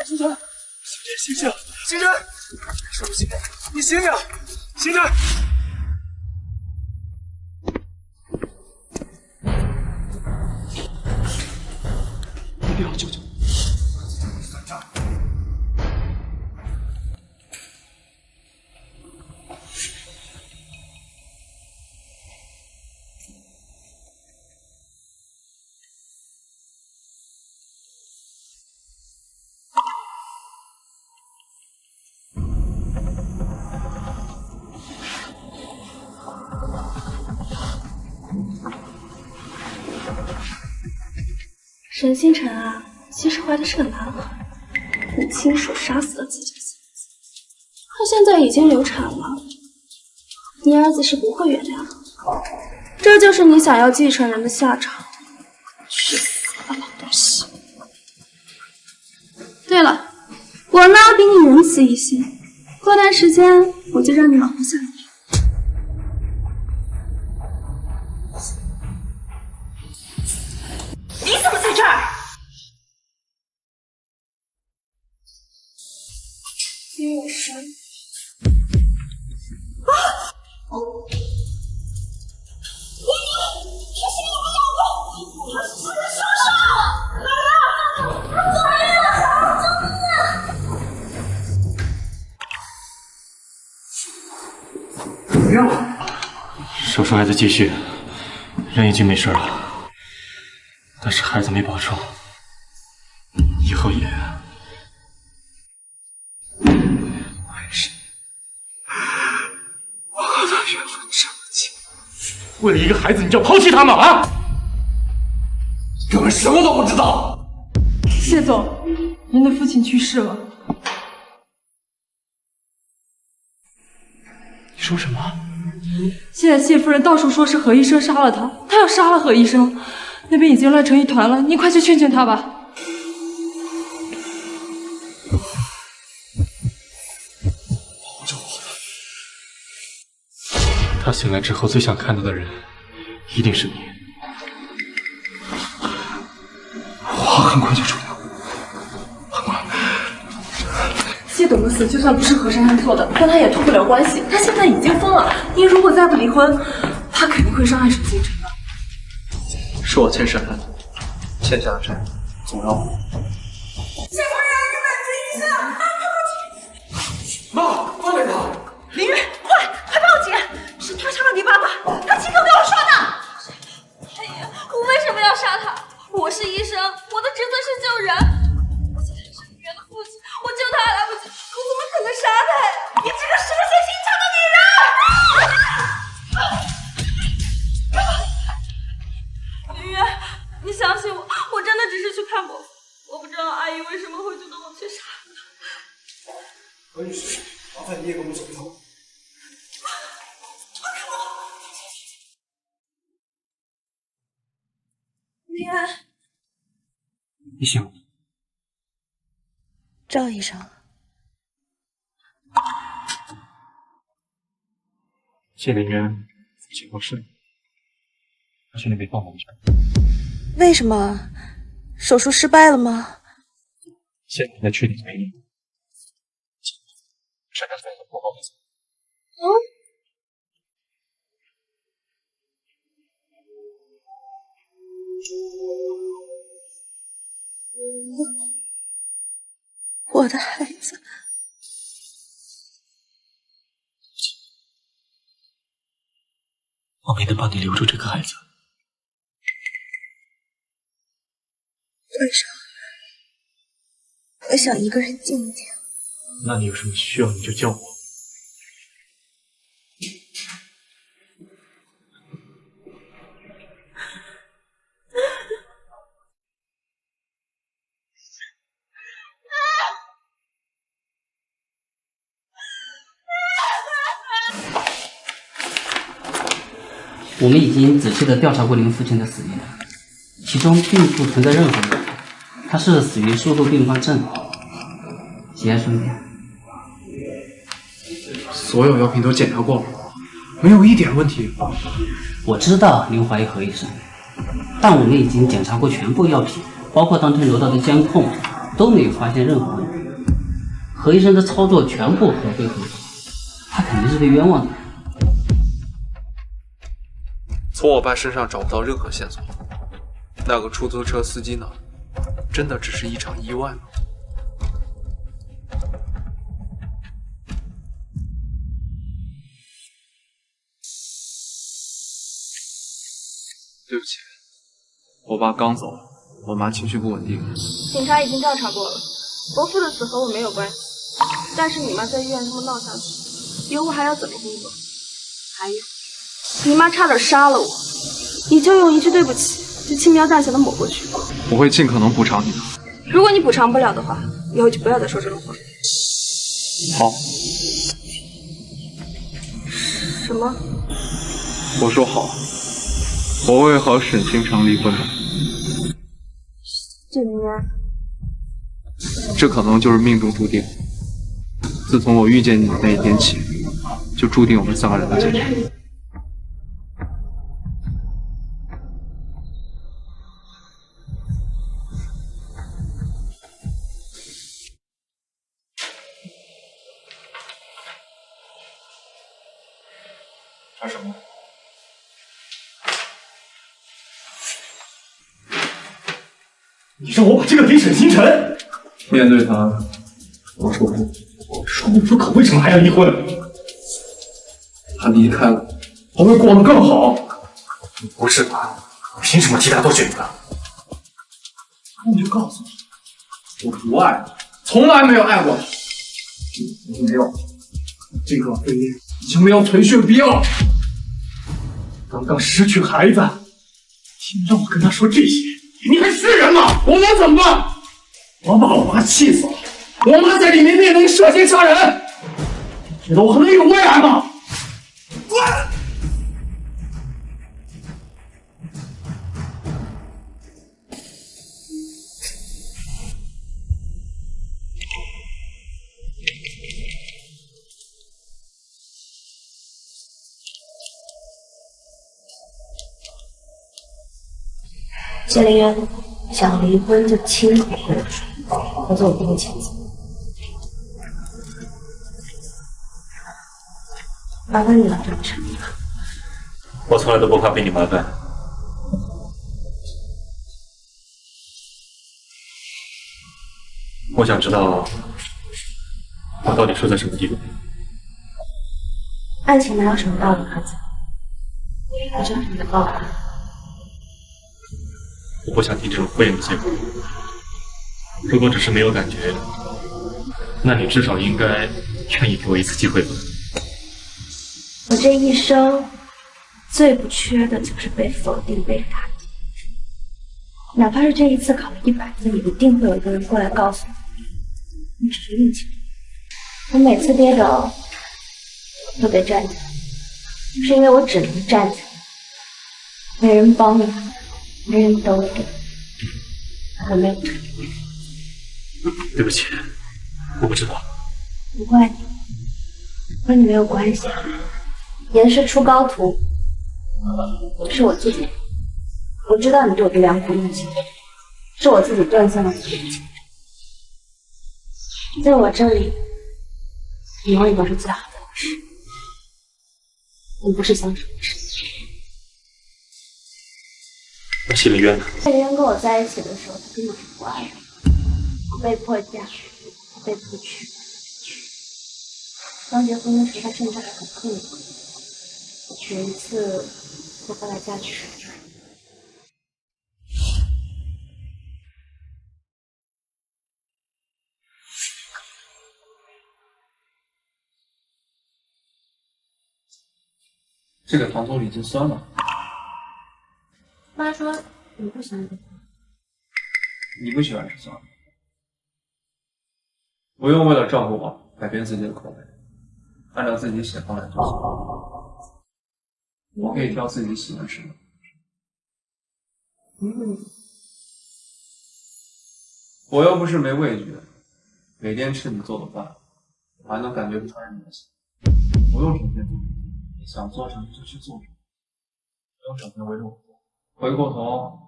S5: 星辰，星辰，星辰，什么星辰？你醒醒，星辰！一定要救救我！算账！
S1: 沈星辰啊，其实怀的是个男孩，你亲手杀死了自己的妻子，他现在已经流产了，你儿子是不会原谅的。这就是你想要继承人的下场。去死吧，老东西！对了，我呢比你仁慈一些，过段时间我就让你老婆下来。
S12: 你怎么在这儿？
S1: 因为我杀你。
S20: 手术还在继续，人已经没事了，但是孩子没保住，以后也……
S9: 我和他缘分这么近，
S20: 为了一个孩子，你就要抛弃他吗？啊！
S9: 根本什么都不知道。
S6: 谢总，您的父亲去世了。
S20: 你说什么？
S6: 现在谢夫人到处说是何医生杀了他，他要杀了何医生，那边已经乱成一团了，你快去劝劝他吧。
S20: 保着我！他醒来之后最想看到的人，一定是你。
S9: 我很快就出来。
S6: 谢董的死就算不是何珊珊做的，跟他也脱不了关系。他现在已经疯了，您如果再不离婚，他肯定会伤害沈星辰的。
S8: 是我欠沈寒的，欠下的债总要还。
S12: 谢夫人，你们这医生，
S9: 妈，放开他！
S12: 林月，快报警！是他杀了你爸爸，他亲口跟我说的。
S1: 哎呀，我为什么要杀他？我是医生，我的职责是救人。我现在是林月的父亲，我救他还来不及，我怎么可能杀他呀？
S12: 你这个蛇蝎心肠的女人！
S1: 林月，你相信我，我真的只是去看伯父，我不知道阿姨为什么会觉得我去杀他。
S7: 何女士，麻烦你也跟我们走一趟。
S1: 林安，
S20: 你醒了？
S2: 赵医生，
S20: 谢林渊父亲过世了，他去那边帮忙去。
S2: 为什么？手术失败了吗？
S20: 现在确定没你。珊珊做的不好意思。
S2: 我的孩子，
S20: 我没能帮你留住这个孩子。
S2: 为什么？我想一个人静静。
S20: 那你有什么需要你就叫我。
S13: 我们已经仔细地调查过您父亲的死因，其中并不存在任何问题，他是死于术后并发症。节哀顺变。
S8: 所有药品都检查过了，没有一点问题。
S13: 我知道您怀疑何医生，但我们已经检查过全部药品，包括当天楼道的监控，都没有发现任何问题。何医生的操作全部合规合法，他肯定是被冤枉的。
S8: 从我爸身上找不到任何线索，那个出租车司机呢？真的只是一场意外吗？对不起，我爸刚走，我妈情绪不稳定。
S1: 警察已经调查过了，伯父的死和我没有关系，但是你妈在医院这么闹下去，以后还要怎么工作？还有，你妈差点杀了我，你就用一句对不起就轻描淡写的抹过去。
S8: 我会尽可能补偿你的。
S1: 如果你补偿不了的话，以后就不要再说这种话。
S8: 好。
S1: 什么？
S8: 我说好，我会和沈星辰离婚的。
S1: 这明天，
S8: 这可能就是命中注定。自从我遇见你的那一天起，就注定我们3个人的结局。
S20: 查什么？你让我把这个给沈星辰？
S8: 面对他，我说不。
S20: 说不出口，为什么还要离婚？
S8: 他离开了，
S20: 我会过得更好。不是吧？凭什么替他做选择？那你就告诉我，我不爱你，从来没有爱过你。没有，这个飞燕已经没有存续必要了。刚刚失去孩子，你让我跟他说这些，你还是人吗？我妈怎么办？我把我妈气死了。我妈在你面前能涉嫌杀人，你觉得我和她有未来吗？滚！
S2: 谢凌渊，想离婚就亲口跟我说，否则我不会签字。麻烦你了，张晨。
S21: 我从来都不怕被你麻烦。我想知道我到底输在什么地方。
S2: 爱情哪有什么道理可讲？我就是你的报复。
S21: 我不想听这种敷衍的借口。如果只是没有感觉，那你至少应该愿意给我一次机会吧。
S2: 我这一生最不缺的就是被否定、被打击。哪怕是这一次考了100分，也一定会有一个人过来告诉你，你只是运气不好。我每次跌倒都得站起来，是因为我只能站起来，没人帮我，没人兜着，我没有成绩。
S21: 对不起，我不知道。
S2: 不怪你，和你没有关系。严师出高徒，是我自己。我知道你对我的良苦用心，是我自己断送了自己的前程。在我这里，你永远都是最好的老师。你不是相处的事情。
S21: 那谢凌渊呢？
S2: 谢凌渊跟我在一起的时候，他根本是不爱我，我被迫嫁，我被迫娶。刚结婚的时候，他甚至还很恨我。有一次，我把他家去。
S8: 这个糖葱已经酸了。
S2: 妈说你不喜欢吃，
S8: 你不喜欢吃酸，不用为了照顾我改变自己的口味，按照自己喜好来就行。我可以挑自己喜欢吃的。我又不是没味觉，每天吃你做的饭，我还能感觉不出来你的喜欢。不用整天做，你想做什么就去做什么，不用整天围着我做。回过头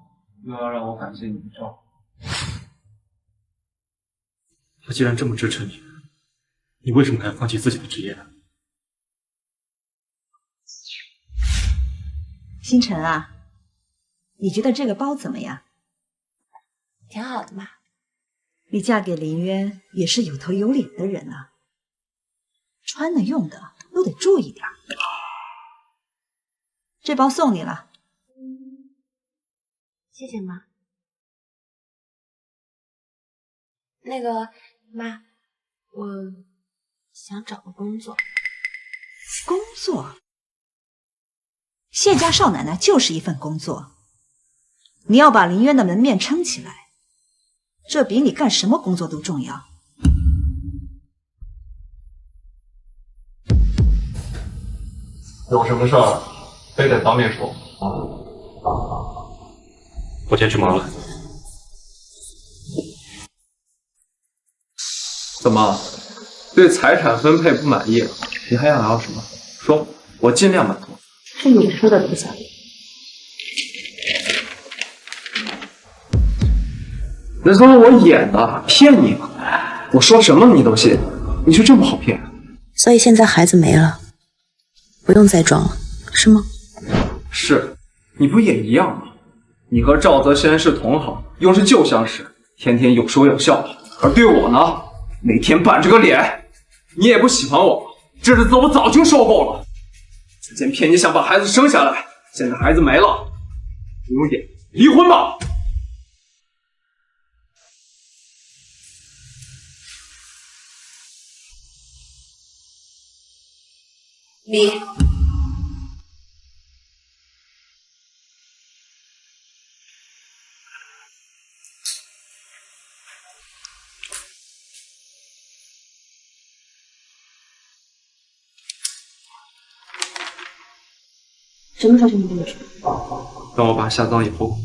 S8: 又要让我感谢你的照顾。
S21: 他既然这么支持你，你为什么还要放弃自己的职业呢？
S12: 星辰啊，你觉得这个包怎么样？
S2: 挺好的嘛。
S12: 你嫁给林渊也是有头有脸的人啊，穿的用的都得注意点。这包送你了。
S2: 谢谢妈。那个妈，我想找个工作。
S12: 工作？谢家少奶奶就是一份工作，你要把林渊的门面撑起来，这比你干什么工作都重要。
S8: 有什么事儿非得当面说啊？
S21: 我先去忙了。
S8: 怎么，对财产分配不满意？你还想要什么？说，我尽量满足。
S11: 是你说的多少？
S8: 人说我演的，骗你吗？我说什么你都信，你就这么好骗？
S2: 所以现在孩子没了，不用再装了，是吗？
S8: 是，你不也一样吗？你和赵泽先是同行，又是旧相识，天天有说有笑的。而对我呢，每天板着个脸，你也不喜欢我，这日子我早就受够了。之前骗你想把孩子生下来，现在孩子没了，不用演，离婚吧。
S2: 离。
S11: 什么时候就能跟你说？
S8: 等我爸下葬以后。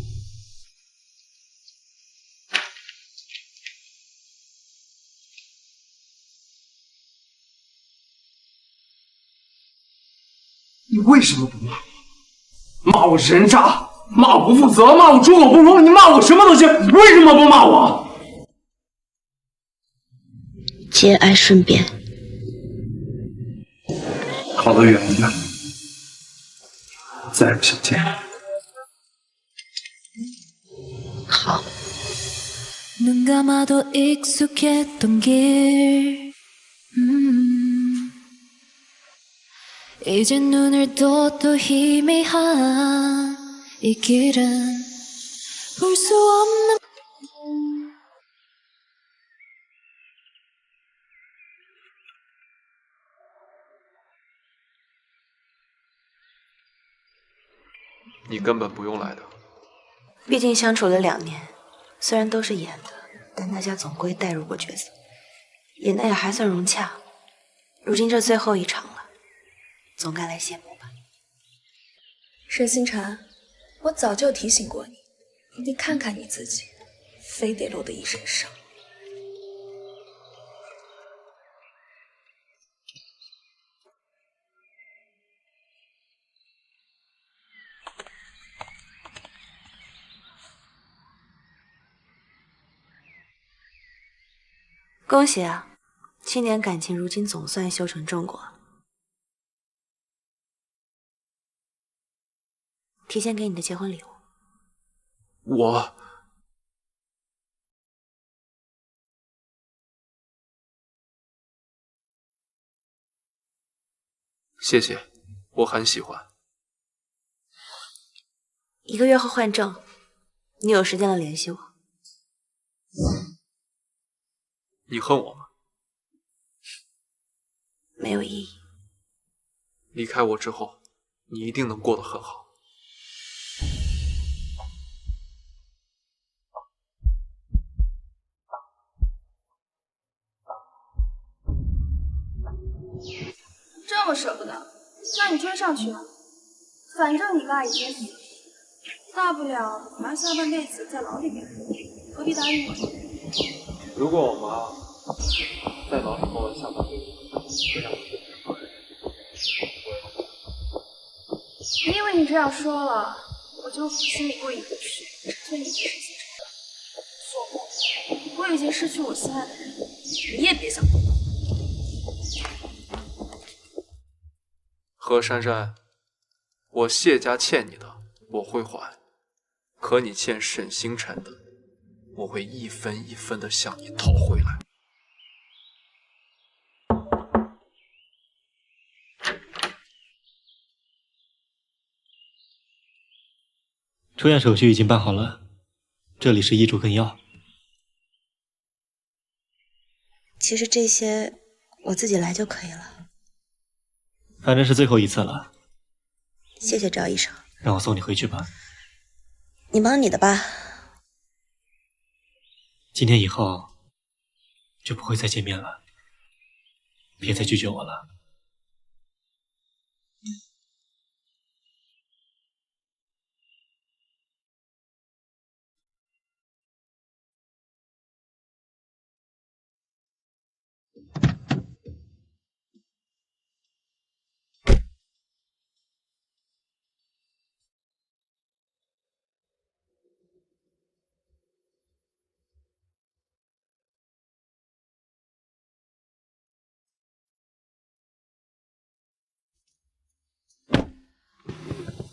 S8: 你为什么不骂我？骂我人渣，骂我不负责，骂我猪狗不如，你骂我什么都行，为什么不骂我？
S2: 节哀顺变。
S8: 靠得远一点，再不相见。
S2: 好。
S18: 눈 감아도 익숙했던 길 이제 눈을 떠도 희미한 이 길은 볼 수 없는
S8: 你根本不用来的。
S2: 毕竟相处了2年，虽然都是演的，但大家总归带入过角色，演的也还算融洽。如今这最后一场了，总该来谢幕吧。
S1: 沈星辰，我早就提醒过你，你看看你自己，非得落得一身伤。
S2: 恭喜啊，7年感情如今总算修成正果。提前给你的结婚礼物。
S8: 我谢谢，我很喜欢。
S2: 1个月后换证，你有时间了联系我。
S8: 你恨我吗？
S2: 没有意义。
S8: 离开我之后，你一定能过得很好。
S1: 这么舍不得，那你追上去啊！反正你爸已经死了，大不了你妈下半辈子在牢里面，何必答应我？
S8: 如果我妈在牢里过了下半辈子，会让我变成好人，
S1: 你以为你这样说了，我就心里过意不去，催你的事情做梦！我已经失去我心爱的人，你也别想动。
S8: 何珊珊，我谢家欠你的我会还，可你欠沈星辰的，我会一分一分的向你讨回来。
S21: 出院手续已经办好了，这里是遗嘱跟药。
S2: 其实这些我自己来就可以了。
S21: 反正是最后一次了。
S2: 谢谢赵医生。
S21: 让我送你回去吧。
S2: 你忙你的吧。
S20: 今天以后就不会再见面了，别再拒绝我了。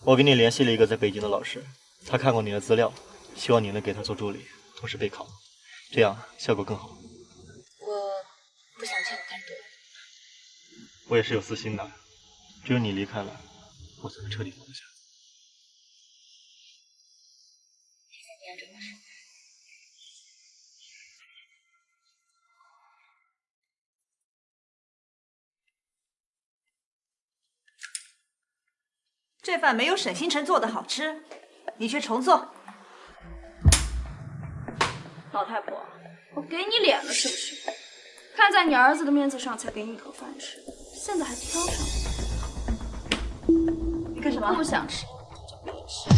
S20: 我给你联系了一个在北京的老师，他看过你的资料，希望你能给他做助理，同时备考，这样效果更好。
S11: 我不想欠你太多。
S20: 我也是有私心的，只有你离开了，我才能彻底放下。
S12: 这饭没有沈星辰做的好吃，你去重做。
S1: 老太婆，我给你脸了是不是？看在你儿子的面子上才给你一口饭吃，现在还挑上了。
S12: 你干什么？
S1: 不想吃就别吃。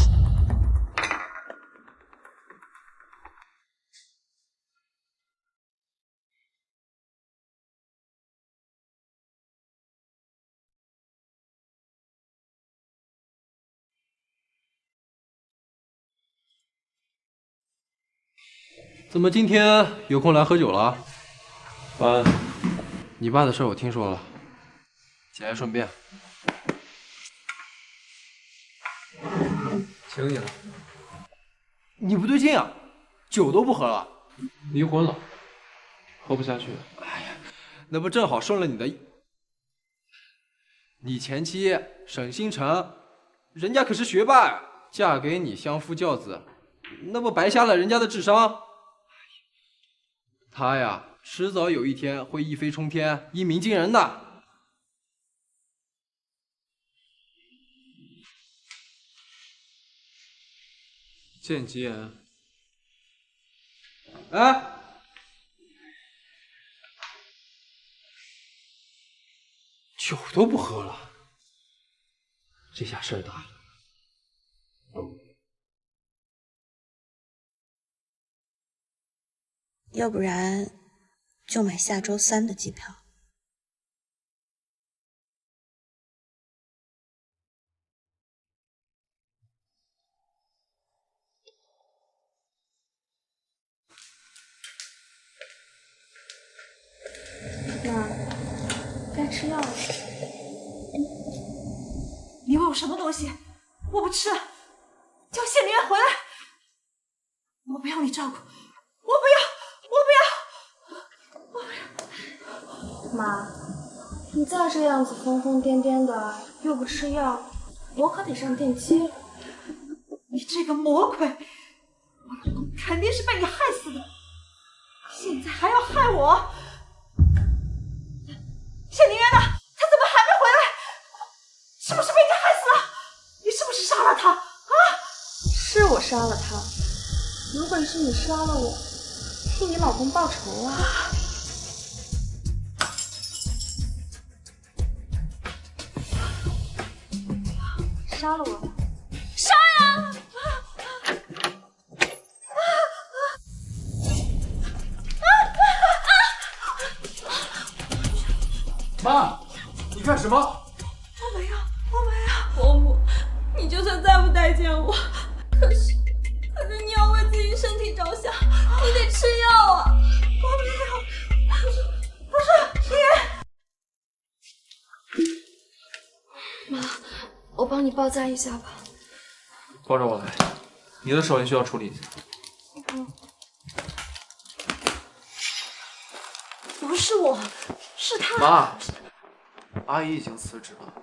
S15: 怎么今天有空来喝酒了？爸，你爸的事我听说了，节哀顺变，请你了。你不对劲啊，酒都不喝了。
S8: 离婚了，喝不下去。
S15: 哎呀，那不正好顺了你的意？你前妻沈星辰，人家可是学霸呀，嫁给你相夫教子，那不白瞎了人家的智商？她呀，迟早有一天会一飞冲天、一鸣惊人的。
S8: 见吉言。
S15: 哎，酒都不喝了，这下事儿大了。
S2: 要不然就买下周3的机票。
S1: 妈，该吃药了。
S12: 你喂我什么东西？我不吃，叫谢林远回来。我不要你照顾，我不要。
S1: 妈，你再这样子疯疯癫癫的，又不吃药，我可得上电击了。
S12: 你这个魔鬼，我老公肯定是被你害死的，现在还要害我。谢宁渊呢？他怎么还没回来？是不是被你害死了？你是不是杀了他？啊！
S1: 是我杀了他，有本事你杀了我，替你老公报仇啊！杀了我！杀呀！
S5: 妈，你干什么？
S1: 我没有。伯母，你就算再不待见我，可是你要为自己身体着想，你得吃药啊！
S12: 我没有，不是
S1: 你。妈，我帮你包扎一下吧。
S8: 拖着我来，你的手也需要处理一下。
S1: 不是我，是他。
S8: 妈，阿姨已经辞职了，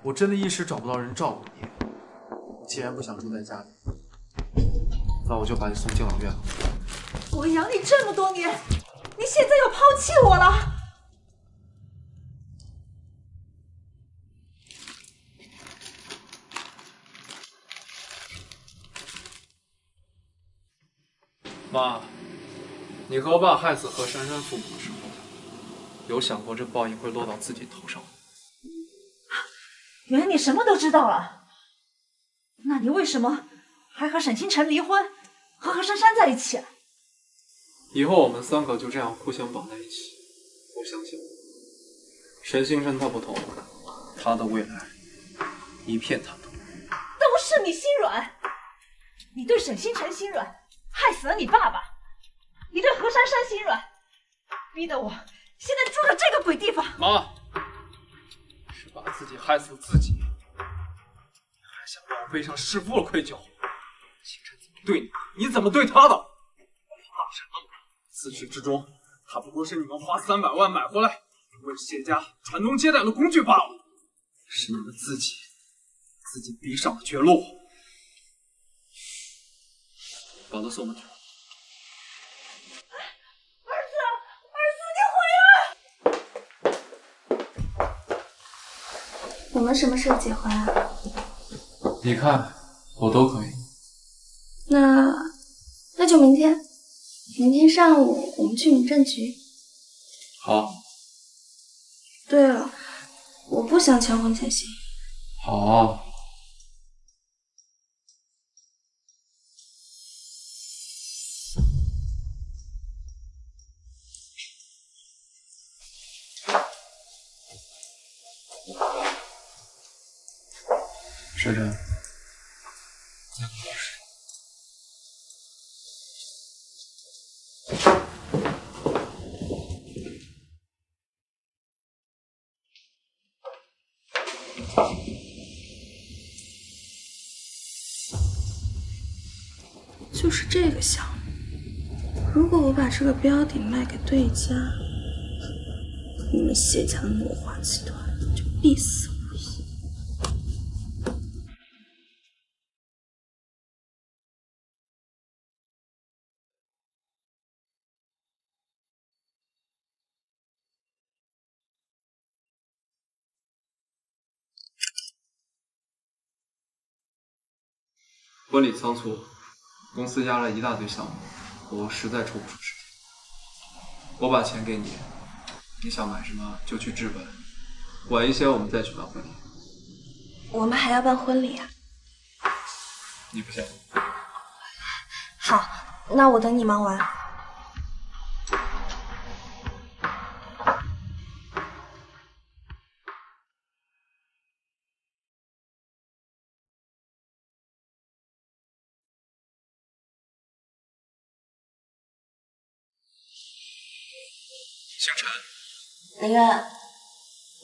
S8: 我真的一时找不到人照顾你。你既然不想住在家里，那我就把你送敬老院。
S12: 我养你这么多年，你现在又抛弃我了？
S8: 妈，你和爸害死何珊珊父母的时候，有想过这报应会落到自己头上吗？
S12: 原来你什么都知道了，那你为什么还和沈星辰离婚，和何珊珊在一起啊？
S8: 以后我们3个就这样互相绑在一起。我相信沈星辰他不同，他的未来一片坦途。
S12: 都是你心软，你对沈星辰心软，害死了你爸爸；你对何珊珊心软，逼得我现在住着这个鬼地方。
S8: 妈，是把自己害死自己，还想让我背上弑父的愧疚。星辰怎么对你，你怎么对他的？怕什么？自始至终，他不过是你们花300万买回来，为谢家传宗接代的工具罢了。是你们自己逼上了绝路。把他送回去。
S1: 我们什么时候结婚啊？
S8: 你看，我都可以。
S1: 那就明天，明天上午我们去民政局。
S8: 好。
S1: 对了，我不想签婚前协议。
S8: 好。珊珊，再给我10。
S1: 就是这个项目，如果我把这个标的卖给对家，你们谢家的诺华集团就必死无疑。
S8: 婚礼仓促，公司压了一大堆项目，我实在抽不出时间。我把钱给你，你想买什么就去置办，晚一些我们再举办婚礼。
S1: 我们还要办婚礼啊？
S8: 你不信？
S1: 好，那我等你忙完。
S8: 星辰，
S2: 林渊，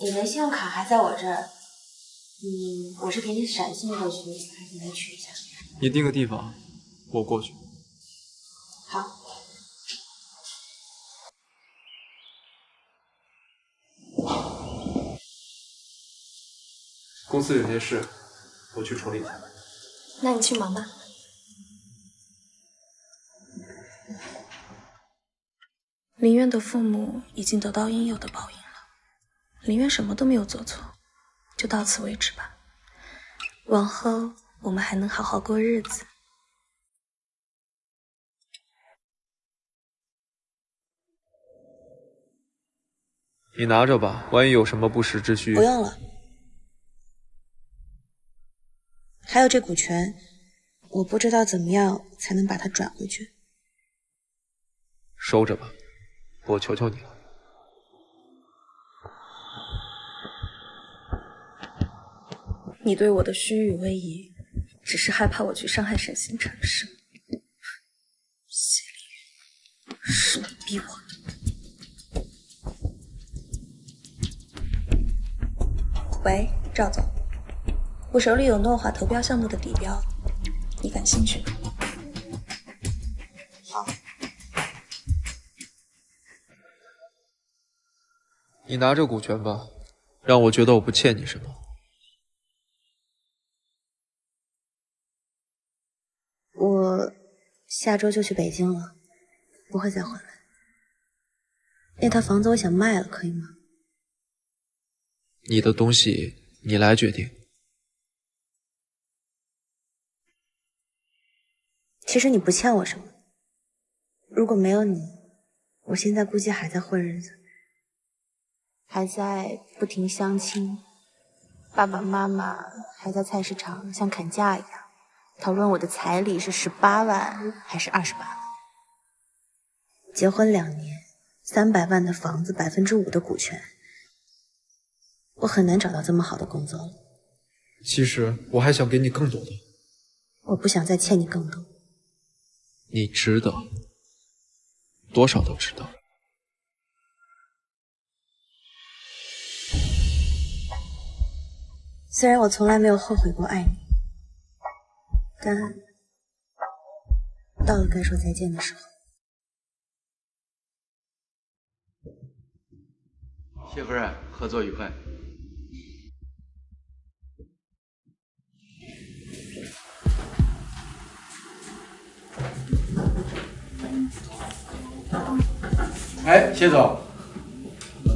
S2: 你的信用卡还在我这儿，我是给你闪信过去，还是你来取一下？
S8: 你定个地方，我过去。
S2: 好。
S8: 公司有些事，我去处理一下。
S1: 那你去忙吧。林渊的父母已经得到应有的报应了，林渊什么都没有做错，就到此为止吧。往后我们还能好好过日子。
S8: 你拿着吧，万一有什么不时之需。
S2: 不用了。还有这股权，我不知道怎么样才能把它转回去。
S8: 收着吧。我求求你了。
S1: 你对我的虚与委蛇，只是害怕我去伤害沈星辰，是吗？谢凌云，是你逼我的。喂，赵总，我手里有诺华投标项目的底标，你感兴趣吗？好。
S8: 你拿着股权吧，让我觉得我不欠你什么。
S2: 我下周就去北京了，不会再回来。那套房子我想卖了，可以吗？
S8: 你的东西你来决定。
S2: 其实你不欠我什么，如果没有你，我现在估计还在混日子，还在不停相亲，爸爸妈妈还在菜市场像砍价一样讨论我的彩礼是18万还是28万。结婚2年，300万的房子，5%的股权，我很难找到这么好的工作了。
S8: 其实我还想给你更多的。
S2: 我不想再欠你更多。
S8: 你值得，多少都值得。
S2: 虽然我从来没有后悔过爱你，但到了该说再见的时候。
S15: 谢夫人，合作愉快。
S14: 哎，谢总，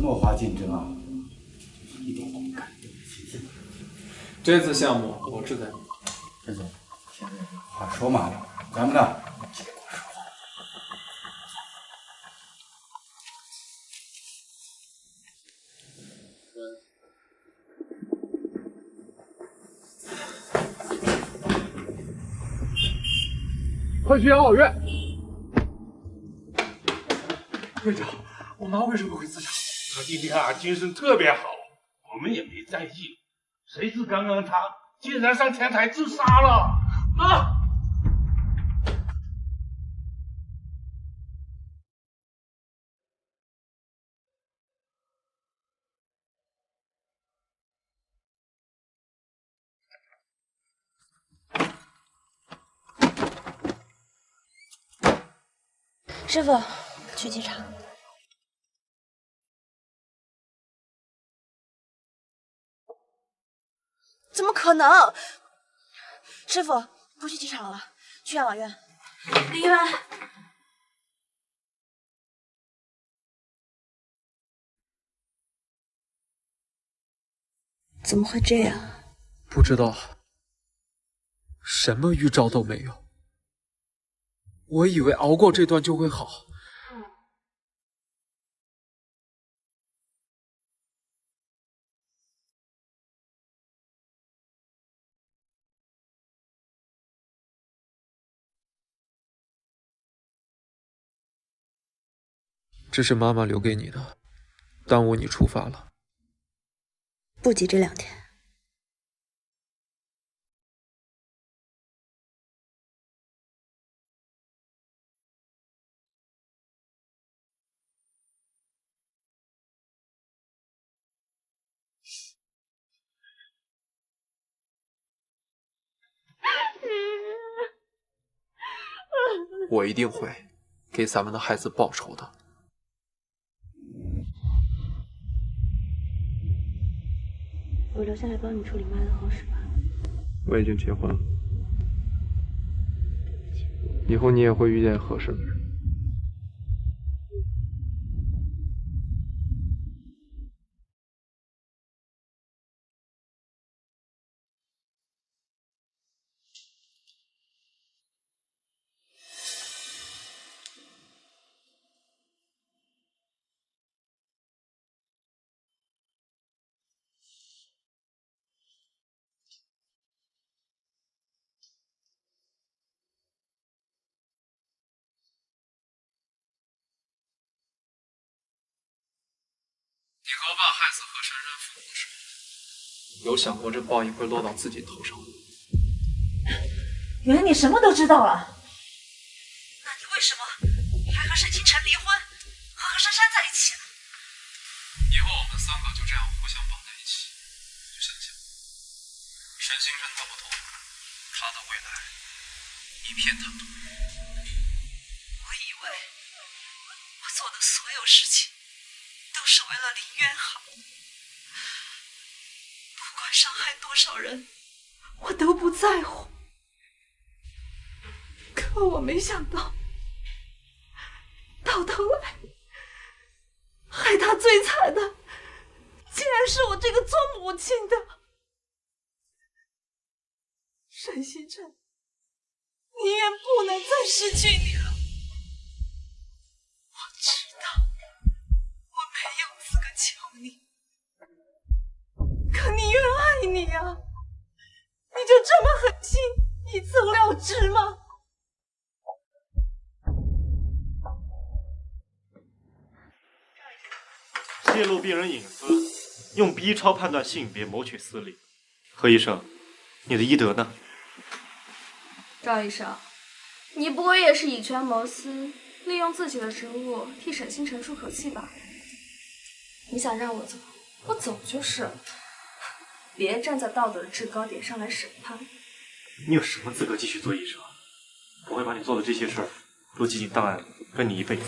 S14: 诺华竞争啊，一点都不敢。
S8: 这次项目我志在你。
S14: 谢总，现在话说嘛，咱们呢，结果说话。
S5: 快去养老院！院长，我妈为什么会自杀？
S16: 她今天啊精神特别好，我们也没在意。谁知刚刚她竟然上天台自杀了啊！
S2: 师傅，去机场。怎么可能？师傅，不去机场了，去养老院。林渊，怎么会这样？
S8: 不知道，什么预兆都没有。我以为熬过这段就会好。这是妈妈留给你的，耽误你出发了。
S2: 不急这2天。
S8: 我一定会给咱们的孩子报仇的。
S2: 我留下来帮你处理妈的后事吧。
S8: 我已经结婚了，以后你也会遇见合适的人。你和我爸害死何珊珊父母的时候，有想过这报应会落到自己头上吗？
S12: 原来你什么都知道了。那你为什么还和沈星辰离婚，和何珊珊在一起呢？
S8: 以后我们3个就这样互相绑在一起，我就想想，沈星辰他不同意，他的未来一片坦途。
S12: 我以为我做的所有事情都是为了林渊好，不管伤害多少人，我都不在乎。可我没想到，到头来害他最惨的，竟然是我这个做母亲的。沈星辰，宁愿不能再失去你了。
S21: 泄露病人隐私，用 B 超判断性别，谋取私利。何医生，你的医德呢？
S1: 赵医生，你不过也是以权谋私，利用自己的职务替沈星辰出口气吧？你想让我走，我走就是。别站在道德的制高点上来审判。
S21: 你有什么资格继续做医生？我会把你做的这些事儿都记进档案里，跟你一辈子。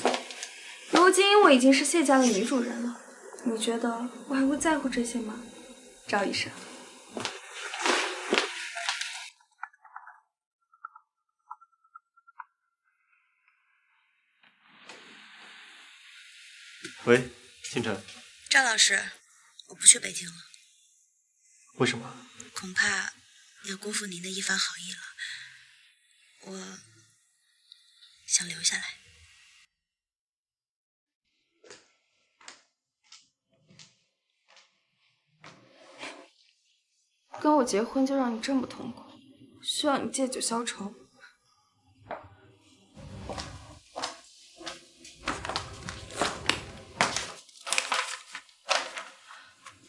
S1: 如今我已经是谢家的女主人了，你觉得我还会在乎这些吗，赵医生？
S21: 喂，星辰。
S2: 赵老师，我不去北京了。
S21: 为什么？
S2: 恐怕要辜负您的一番好意了。我想留下来。
S1: 跟我结婚就让你这么痛苦，需要你借酒消愁。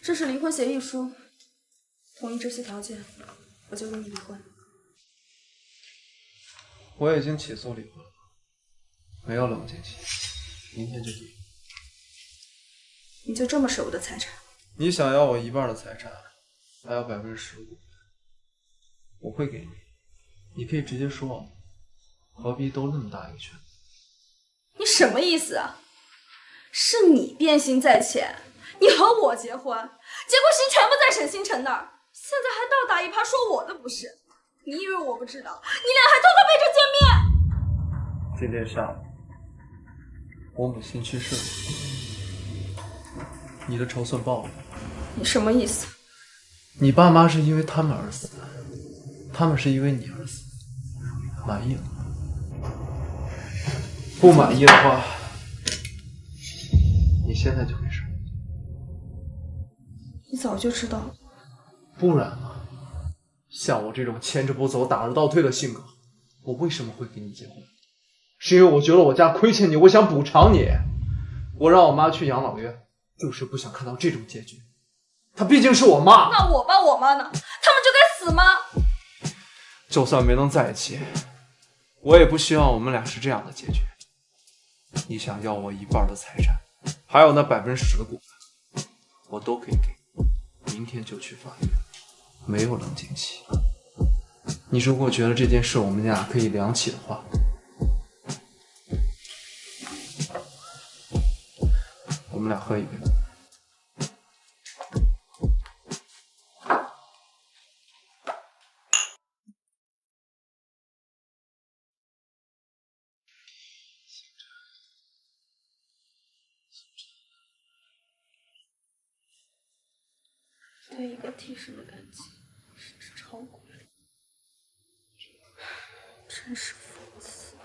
S1: 这是离婚协议书，同意这些条件，我就跟你离婚。
S8: 我已经起诉离婚了，没有冷静期，明天就离。
S1: 你就这么舍我的财产？
S8: 你想要我一半的财产，还有15%的股份，我会给你。你可以直接说，何必兜那么大一个圈子？
S1: 你什么意思啊？是你变心在前，你和我结婚，结果心全部在沈星辰那儿，现在还倒打一耙说我的不是。你以为我不知道？你俩还偷偷背着见面。
S8: 今天下午，我母亲去世了，你的仇算报了。
S1: 你什么意思？
S8: 你爸妈是因为他们而死，他们是因为你而死。满意了？不满意的话，你现在就可以上。
S1: 你早就知道了。
S8: 不然呢？像我这种牵着不走、打着倒退的性格，我为什么会跟你结婚？是因为我觉得我家亏欠你，我想补偿你。我让我妈去养老院，就是不想看到这种结局。她毕竟是我妈。
S1: 那我爸我妈呢？他们就该死吗？
S8: 就算没能在一起，我也不希望我们俩是这样的结局。你想要我一半的财产，还有那10%的股份，我都可以给你。明天就去法院，没有冷静期。你如果觉得这件事我们俩可以两起的话，我们俩喝一杯。
S1: 对一个替身的感情，甚至超过了，真是讽刺。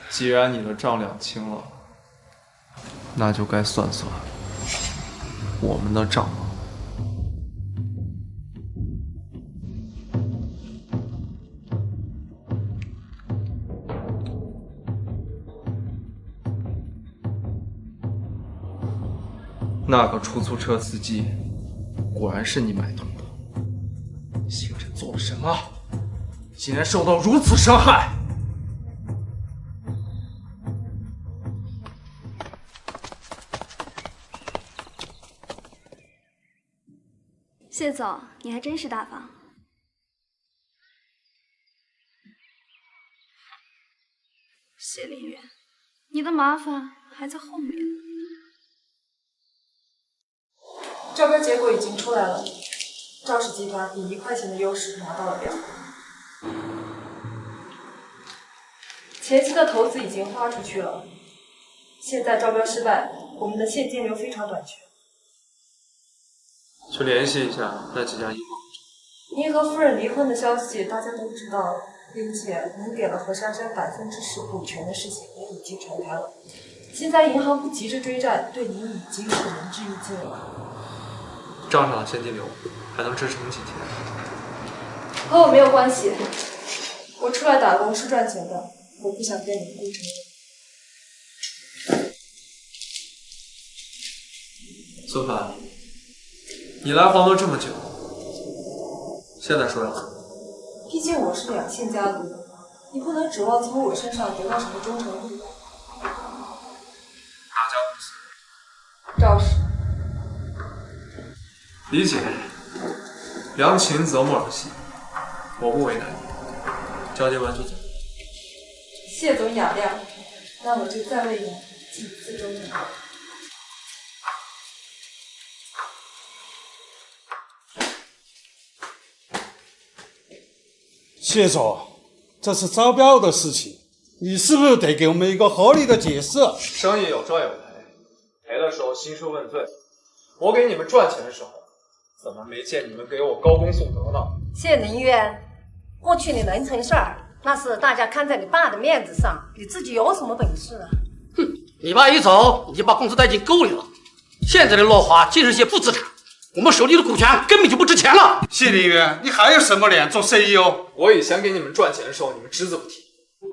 S8: 既然你的账两清了，那就该算算我们的账了。那个出租车司机果然是你买通的。星辰做了什么，竟然受到如此伤害？
S1: 谢总，你还真是大方。谢丽媛，你的麻烦还在后面。
S6: 招标结果已经出来了，赵氏集团以1块钱的优势拿到了标。前期的投资已经花出去了，现在招标失败，我们的现金流非常短缺。
S8: 去联系一下那几家银行。
S6: 您和夫人离婚的消息大家都知道了，并且您给了何珊珊10%股权的事情也已经传开了。现在银行不急着追债，对您已经是仁至义尽了。
S8: 账上的现金流还能支撑几天？
S6: 和我没有关系。我出来打工是赚钱的，我不想跟你们共成
S8: 孙凡，你来黄河这么久，现在说要走？
S6: 毕竟我是两姓家族，你不能指望从我身上得到什么忠诚度。
S8: 哪家公司？
S6: 赵氏。
S8: 理解。良禽择木而栖，我不为难你。交接完就走。
S6: 谢总雅量，那我就再为你尽4周年。
S10: 谢总，这是招标的事情，你是不是得给我们一个合理的解释？
S8: 生意有赚有赔，赔的时候兴师问罪。我给你们赚钱的时候，怎么没见你们给我高功颂德呢？
S19: 谢林渊，过去你能成事儿，那是大家看在你爸的面子上，你自己有什么本事啊？
S14: 哼，你爸一走，你就把公司带进沟里了。现在的乐华尽是些负资产，我们手里的股权根本就不值钱了。
S10: 谢林渊，你还有什么脸做 CEO？
S8: 我以前给你们赚钱的时候，你们只字不提，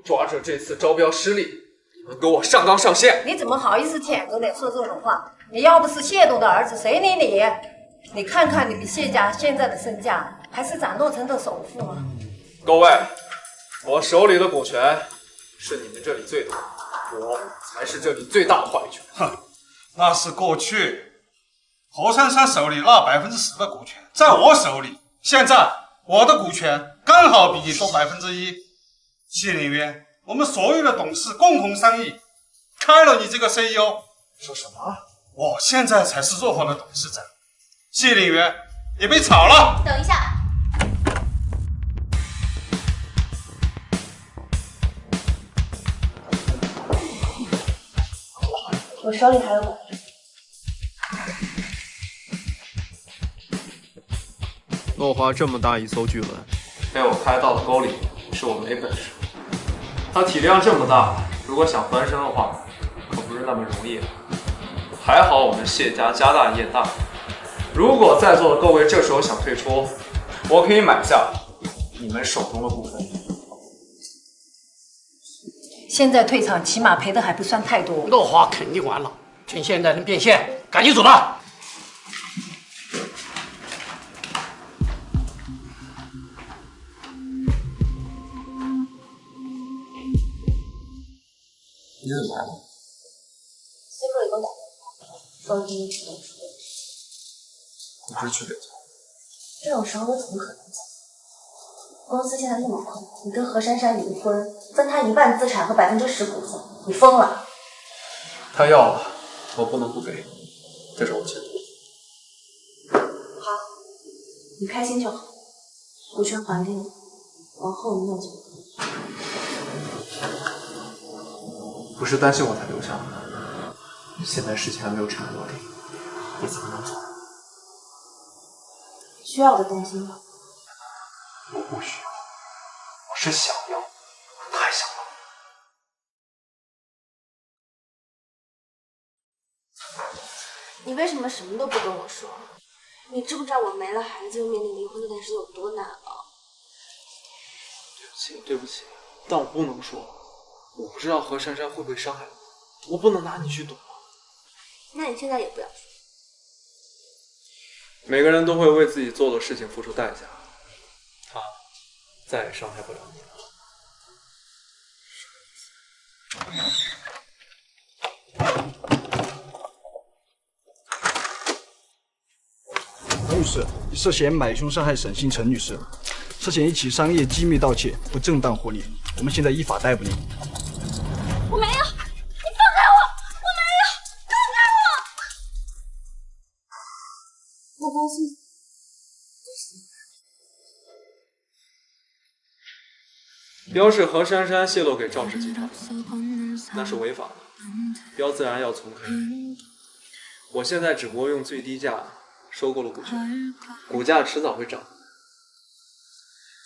S8: 抓着这次招标失利，你们给我上纲上线。
S19: 你怎么好意思舔着脸说这种话？你要不是谢董的儿子，谁理你？你看看你们谢家现在的身价，还是展诺城的首富吗？
S8: 各位，我手里的股权是你们这里最多，我才是这里最大的话语权。
S10: 哼，那是过去。何珊珊手里那10%的股权在我手里，现在我的股权刚好比你多1%。谢林渊，我们所有的董事共同商议，开了你这个 CEO。
S8: 说什么？
S10: 我现在才是若华的董事长。谢林渊，你被炒了。
S2: 等一下。我手里还有本。
S8: 落花这么大一艘巨轮，被我开到了沟里，是我没本事。它体量这么大，如果想翻身的话，可不是那么容易的。还好我们谢家家大业大，如果在座的各位这时候想退出，我可以买下你们手中的股份。
S19: 现在退场，起码赔的还不算太多。
S14: 落花肯定完了，趁现在能变现，赶紧走吧。
S8: 你怎么来了？
S2: 随口给我打电话，说今天去董事会。
S8: 你不是去北京？
S2: 这种时候我怎么可能走？公司现在那么困，你跟何珊珊离婚，分他1半资产和10%股份，你疯了？
S8: 他要了，我不能不给，这是我欠的。
S2: 好，你开心就好，股权还给你，往后你有就可以。
S8: 不是担心我才留下的，现在事情还没有尘埃落定，你怎么能走？
S2: 需要的东西吗？
S8: 我不需要，我是想要，太想要。
S2: 你为什么什么都不跟我说？你知不知道我没了孩子又面临离婚这件事有多难啊？
S8: 对不起，对不起，但我不能说。我不知道何珊珊会不会伤害我，我不能拿你去赌。
S2: 那你现在也不要说。
S8: 每个人都会为自己做的事情付出代价，他再也伤害不了你
S7: 王女士，你涉嫌买凶伤害沈星辰女士，涉嫌1起商业机密盗窃、不正当获利，我们现在依法逮捕你。
S1: 我没有，你放开我！我没有，放开我！我告诉你，
S8: 标是何珊珊泄露给赵氏集团，那是违法的，标自然要重开。我现在只不过用最低价收购了股权，股价迟早会涨。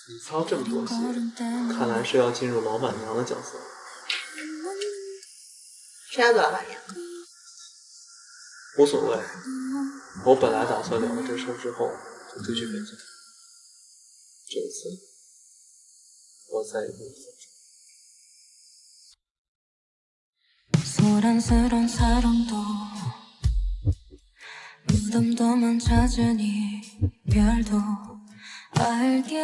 S8: 你操这么多心，看来是要进入老板娘的角色。
S2: 谁要做老板娘？
S8: 无所谓，我本来打算了了这事之后就飞去北京。这次我再也不会放手。
S18: 소란스런 사랑도 무덤도만 찾은 이별도 알게